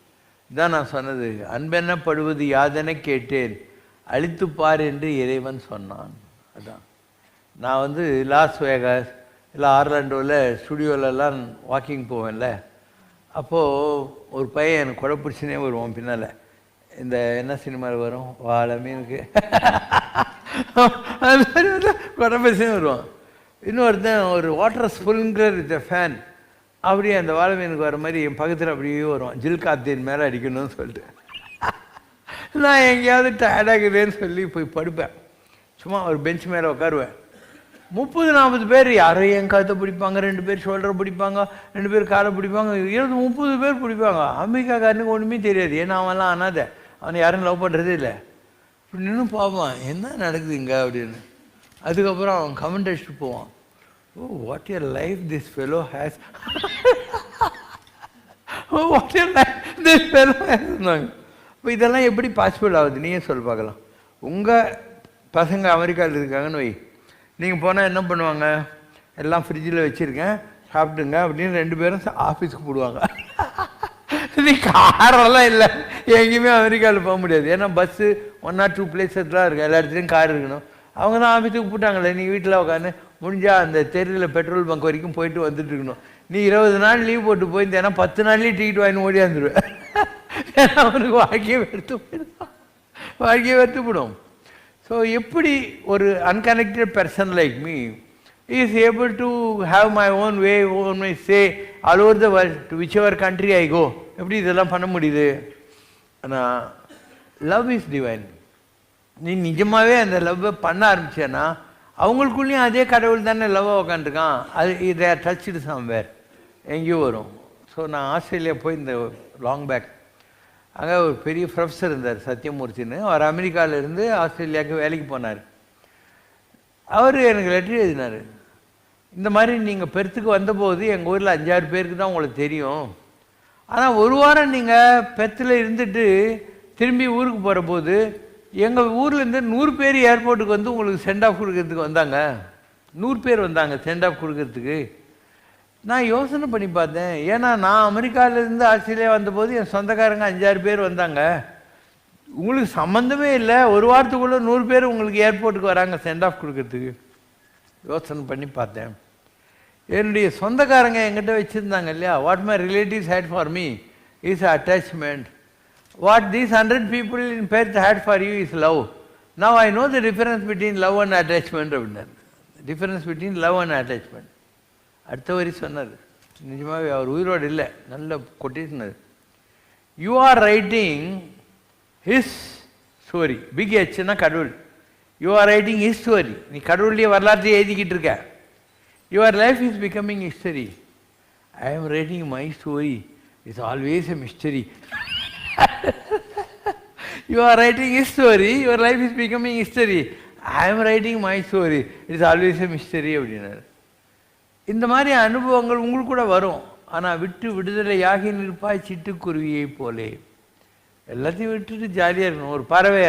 இதான் நான் சொன்னது. அன்பென்னப்படுவது யாதென கேட்டேன், அழித்துப்பார் என்று இறைவன் சொன்னான். அதான் நான் லாஸ் வேகாஸ் இல்லை ஆர்லாண்டோவில் ஸ்டுடியோலலாம் வாக்கிங் போவேன்ல, அப்போது ஒரு பையன் எனக்கு கொடை பிடிச்சினே வருவான் பின்னால். இந்த என்ன சினிமாவில் வரும், வாழை மீனுக்கு அது மாதிரி கொடை பிடிச்சினே வருவான். இன்னொருத்தன் ஒரு வாட்டர் ஸ்ப்ரிங்க்லர் வித் ஃபேன், அப்படியே அந்த வாழை மீனுக்கு வர மாதிரி என் பக்கத்தில் அப்படியே வருவான், ஜில்காத்தின் மேலே அடிக்கணும்னு சொல்லிட்டு. நான் எங்கேயாவது டயர்டாகுதுன்னு சொல்லி போய் படுப்பேன். சும்மா ஒரு பெஞ்ச் மேலே உட்காருவேன். 30-40 பேர் யாரோ என் கழுத்தை பிடிப்பாங்க, 2 பேர் ஷோல்டரை பிடிப்பாங்க, 2 பேர் காலை பிடிப்பாங்க, 20-30 பேர் பிடிப்பாங்க. அமெரிக்காக்காரனுக்கு ஒன்றுமே தெரியாது. ஏன்னா அவன்லாம் அனாத, அவனை யாரும் லவ் பண்ணுறதே இல்லை. இப்படி நின்று பார்ப்பான், என்ன நடக்குது இங்கே அப்படின்னு. அதுக்கப்புறம் அவன் கமெண்ட் அடிச்சுட்டு போவான், oh what your life this fellow has, oh what your life this fellow has சொன்னாங்க. இப்போ இதெல்லாம் எப்படி பாசிபிள் ஆகுது நீயே சொல் பார்க்கலாம். உங்கள் பசங்க அமெரிக்காவில் இருக்காங்கன்னு வை, நீங்கள் போனால் என்ன பண்ணுவாங்க, எல்லாம் ஃப்ரிட்ஜில் வச்சுருக்கேன் சாப்பிட்டுங்க அப்படின்னு 2 பேரும் ஆஃபீஸுக்கு போடுவாங்க. நீ காரெல்லாம் இல்லை, எங்கேயுமே அமெரிக்காவில் போக முடியாது. ஏன்னா பஸ்ஸு 1 or 2 பிளேஸஸ்லாம் இருக்குது, எல்லா இடத்துலையும் கார் இருக்கணும். அவங்க தான் ஆஃபீஸுக்கு கூப்பிட்டாங்களே, நீ வீட்டில் உட்காந்து முடிஞ்சால் அந்த தெருவில் பெட்ரோல் பங்க் வரைக்கும் போயிட்டு வந்துட்டு இருக்கணும். நீ 20 நாள் லீவ் போட்டு போயிருந்தேன்னா 10 நாள்லேயே டிக்கெட் வாங்கி ஓடியாந்துருவேன். ஏன்னா அவனுக்கு வாழ்க்கையை வெறுத்து போயிடும், வாழ்க்கையை வெறுத்துப்படும். ஸோ எப்படி ஒரு unconnected person like me is able to have my own way, own way, say all over the world, to whichever country I go, எப்படி இதெல்லாம் பண்ண முடியுது? ஆனால் லவ் இஸ் டிவைன். நீ நிஜமாகவே அந்த லவ்வை பண்ண ஆரம்பிச்சேன்னா அவங்களுக்குள்ளேயும் அதே கடவுள் தானே லவ்வாக உட்காந்துருக்கான். அது இதை டச்சுடு சம்வேர் எங்கேயோ வரும். ஸோ நான் ஆஸ்திரேலியா போய் இந்த லாங் பேக், அங்கே ஒரு பெரிய ப்ரொஃபஸர் இருந்தார் சத்யமூர்த்தின்னு. அவர் அமெரிக்காவிலேருந்து ஆஸ்திரேலியாவுக்கு வேலைக்கு போனார். அவர் எனக்கு லெட்டர் எழுதினார், இந்த மாதிரி நீங்கள் பெருத்துக்கு வந்தபோது எங்கள் ஊரில் 5-6 பேருக்கு தான் உங்களுக்கு தெரியும். ஆனால் ஒரு வாரம் நீங்கள் பெத்தில் இருந்துட்டு திரும்பி ஊருக்கு போகிற போது எங்கள் ஊர்லேருந்து 100 பேர் ஏர்போர்ட்டுக்கு வந்து உங்களுக்கு சென்ட் ஆஃப் கொடுக்கறதுக்கு வந்தாங்க. 100 பேர் வந்தாங்க சென்ட் ஆஃப் கொடுக்கறதுக்கு. நான் யோசனை பண்ணி பார்த்தேன், ஏன்னா நான் அமெரிக்காவிலேருந்து ஆஸ்திரேலியா வந்தபோது என் சொந்தக்காரங்க 5-6 பேர் வந்தாங்க. உங்களுக்கு சம்மந்தமே இல்லை, ஒரு வாரத்துக்குள்ளே 100 பேர் உங்களுக்கு ஏர்போர்ட்டுக்கு வராங்க சென்ட் ஆஃப் கொடுக்கறதுக்கு. யோசனை பண்ணி பார்த்தேன், என்னுடைய சொந்தக்காரங்க என்கிட்ட வச்சுருந்தாங்க இல்லையா, what my relatives had for me is attachment. What these 100 people in Perth had for you is love. Now I know the difference between love and attachment அப்படின்னார். Difference between love and attachment. அடுத்த வரி சொன்னார், நிஜமாகவே அவர் உயிரோடு இல்லை, நல்ல quotation. You are writing his story. பிக் ஹெச்னா கடவுள். You are writing his story. நீ கடவுளுடைய வரலாற்றை எழுதிக்கிட்டு இருக்க. Your life is becoming history. I am writing my story. It's always a mystery. You are writing his story, your life is becoming history. I am writing my story, it is always a mystery அப்படின்னாரு. இந்த மாதிரி அனுபவங்கள் உங்களுக்கு கூட வரும். ஆனால் விட்டு விடுதலையாகி நிற்பாய் சிட்டுக்குருவியை போலே. எல்லாத்தையும் விட்டுட்டு ஜாலியாக இருக்கணும். ஒரு பறவை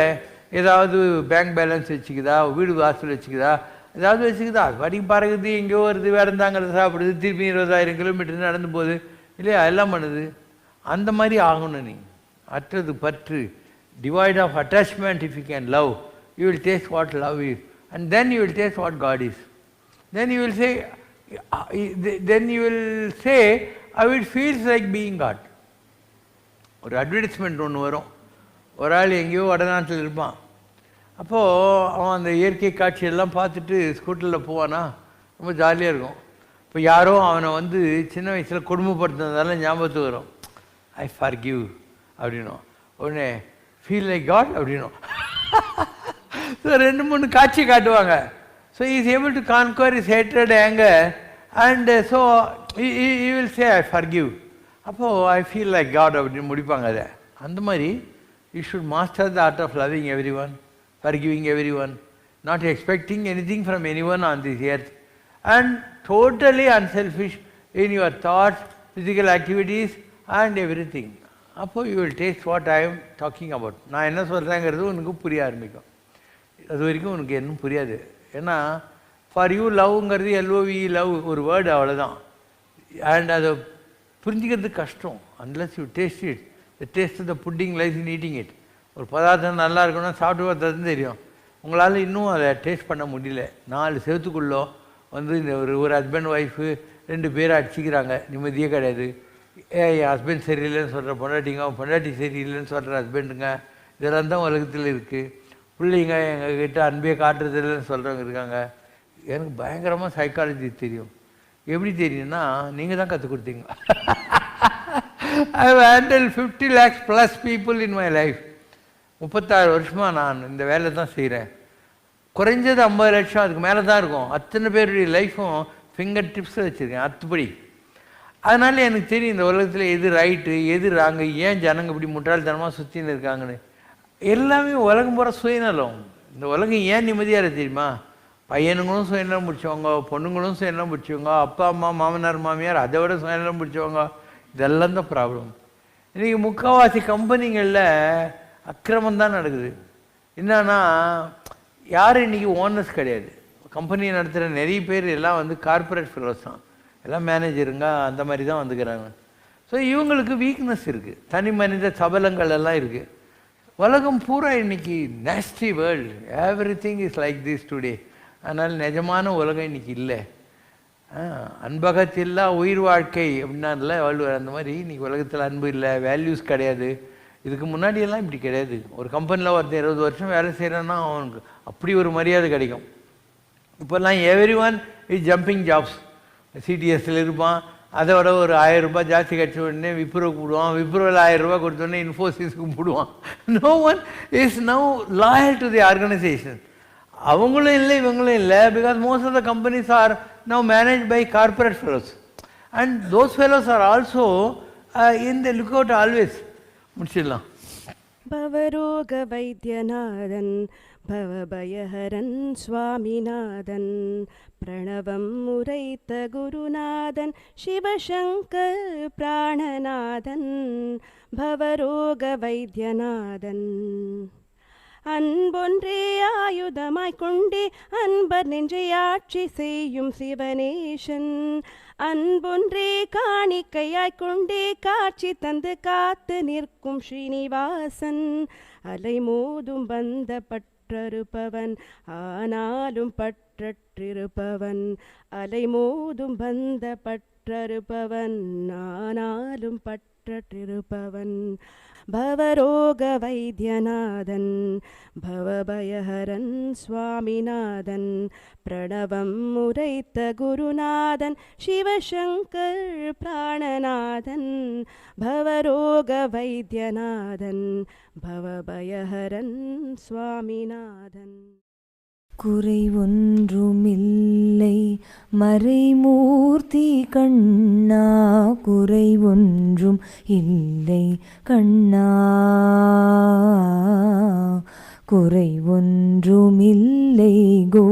ஏதாவது பேங்க் பேலன்ஸ் வச்சுக்குதா, வீடு வாசல் வச்சுக்குதா, ஏதாவது வச்சுக்குதா, அது பாட்டிக்கு பறகுது, எங்கேயோ வருது, வேறு இருந்தாங்கிறத சாப்பிடுது, திருப்பி 20,000 கிலோமீட்டர் நடந்து போகுது இல்லையா, எல்லாம் பண்ணுது. அந்த மாதிரி ஆகணும். நீ அற்றது பற்று, devoid of attachment. If you can love, you will taste what love is, and then you will taste what God is. Then you will say how it feels like being God. ஒரு advertisement ஒன்று வரும். ஒரு ஆள் எங்கேயோ வடநாட்டில் இருப்பான். அப்போது அவன் அந்த இயற்கை காட்சியெல்லாம் பார்த்துட்டு ஸ்கூட்டரில் போவானா, ரொம்ப ஜாலியாக இருக்கும். இப்போ யாரோ அவனை வந்து சின்ன வயசில் கொடுமைப்படுத்தினதால ஞாபகத்துக்கு வரும். ஐ ஃபர்கிவ் அப்படின்னும். உடனே ஃபீல் லைக் காட் அப்படின்னும். ஸோ 2-3 காட்சி காட்டுவாங்க. So is able to conquer is hatred, anger, and so you will say I forgive. அப்போது ஐ ஃபீல் லைக் காட் அப்படின்னு முடிப்பாங்க. அதை அந்த மாதிரி you should master the art of loving every one, forgiving every one, not expecting anything from any one on this earth, and totally unselfish in your thoughts, physical activities and every thing. அப்போது you will taste what I am talking about. நான் என்ன சொல்கிறேங்கிறது உனக்கு புரிய ஆரம்பிக்கும். அது வரைக்கும் உனக்கு இன்னும் புரியாது. ஏன்னா ஃபார் யூ லவ்ங்கிறது LOVE லவ் ஒரு வேர்டு, அவ்வளோதான். அண்ட் அதை புரிஞ்சிக்கிறது கஷ்டம். Unless you taste it. The taste of the pudding lies in eating it. ஒரு பதார்த்தம் நல்லா இருக்கணும்னா சாப்பிட்டு பார்த்தா தெரியும். உங்களால் இன்னும் அதை டேஸ்ட் பண்ண முடியல. 4 செவத்துக்குள்ளே வந்து இந்த ஒரு ஹஸ்பண்ட் ஒய்ஃபு 2 பேரை அடிச்சிக்கிறாங்க, நிம்மதியே கிடையாது. என் ஹஸ்பண்ட் சரியில்லைன்னு சொல்கிற பொண்டாட்டிங்க, பொண்டாட்டி சரியில்லைன்னு சொல்கிற ஹஸ்பண்டுங்க, இதெல்லாம் தான் உலகத்தில் இருக்குது. பிள்ளைங்க எங்ககிட்ட அன்பே காட்டுறதில்லைன்னு சொல்கிறவங்க இருக்காங்க. எனக்கு பயங்கரமாக சைக்காலஜி தெரியும். எப்படி தெரியும்னா, நீங்கள் தான் கற்றுக் கொடுத்தீங்க. I have handle 50 lakhs plus people in my life. 36 வருஷமாக நான் இந்த வேலை தான் செய்கிறேன். குறைஞ்சது 50 லட்சம், அதுக்கு மேலே தான் இருக்கும். அத்தனை பேருடைய லைஃப்பும் ஃபிங்கர் டிப்ஸில் வச்சுருக்கேன், அத்துப்படி. அதனால எனக்கு தெரியும் இந்த உலகத்தில் எது ரைட்டு எது ராங்கு, ஏன் ஜனங்க இப்படி முட்டாள்தனமாக சுற்றின்னு இருக்காங்கன்னு. எல்லாமே உலகம் பூரா சுயநலம். இந்த உலகம் ஏன் நிம்மதியாக இருக்குது தெரியுமா? பையனுங்களும் சுயநலம் பிடிச்சவங்க, பொண்ணுங்களும் சுயநலம் பிடிச்சவங்க, அப்பா அம்மா மாமனார் மாமியார் அதை விட சுயநலம் பிடிச்சவங்க. இதெல்லாம் தான் ப்ராப்ளம். இன்றைக்கி முக்கால்வாசி கம்பெனிகளில் அக்கிரமம் தான் நடக்குது. என்னன்னா, யாரும் இன்றைக்கி ஓனர்ஸ் கிடையாது. கம்பெனியை நடத்துகிற நிறைய பேர் எல்லாம் வந்து கார்பரேட் ஃபெலோஸ் தான், எல்லாம் மேனேஜருங்க, அந்த மாதிரி தான் வந்துக்கிறாங்க. ஸோ இவங்களுக்கு வீக்னஸ் இருக்குது, தனி மனித சபலங்கள் எல்லாம் இருக்குது. உலகம் பூரா இன்னைக்கு nasty world, every thing is like this today. அதனால் நிஜமான உலகம் இன்னைக்கு இல்லை. அன்பகத்தில்லா உயிர் வாழ்க்கை அப்படின்னால வாழ்வார். அந்த மாதிரி இன்னைக்கு உலகத்தில் அன்பு இல்லை, வேல்யூஸ் கிடையாது. இதுக்கு முன்னாடியெல்லாம் இப்படி கிடையாது. ஒரு கம்பெனியில் ஒருத்தர் 20 வருஷம் வேலை செய்கிறான்னா அவனுக்கு அப்படி ஒரு மரியாதை கிடைக்கும். இப்போல்லாம் every one is jumping jobs. சிடிஎஸ்சில் இருப்பான், அதை விட ஒரு 1000 ரூபாய் ஜாஸ்தி கிடச்ச உடனே விப்ரோக்கு போடுவான், விப்ரோவில் 1000 ரூபாய் கொடுத்தோடனே இன்ஃபோசிஸ்க்கு போடுவான். No one is now loyal to the organization. அவங்களும் இல்லை, இவங்களும் இல்லை. Because most of the companies are now manage by corporate fellows and those fellows are also in the look out always. முடிச்சிடலாம். பவரோக வைத்தியநாதன் பவபயஹரன் சுவாமிநாதன் பிரணவம் உரைத்த குருநாதன் சிவசங்கர் பிராணநாதன் பவரோக வைத்தியநாதன். அன்பொன்றே ஆயுதமாய் கொண்டே அன்பர் நெஞ்சை ஆட்சி செய்யும் சிவனேசன். அன்பொன்றே காணிக்கையாய் கொண்டே காட்சி தந்து காத்து நிற்கும் ஸ்ரீனிவாசன். அலைமோதும் பந்த பற்றறுப்பவன் ஆனாலும் பற்றற்றிருப்பவன். அலைமோதும் பந்த பற்றறுப்பவன் ஆனாலும் பற்றற்றிருப்பவன். பவரோக வைத்தியநாதன் பவபயஹரன் சுவாமிநாதன் பிரணவம் உரைத்த குருநாதன் சிவசங்கர் பிராணநாதன். பவரோக வைத்தியநாதன் பவபயஹரன் சுவாமிநாதன். குறை ஒன்றுமில்லை மறைமூர்த்தி கண்ணா, குறை ஒன்றும் இல்லை கண்ணா, குறை ஒன்றுமில்லை கோ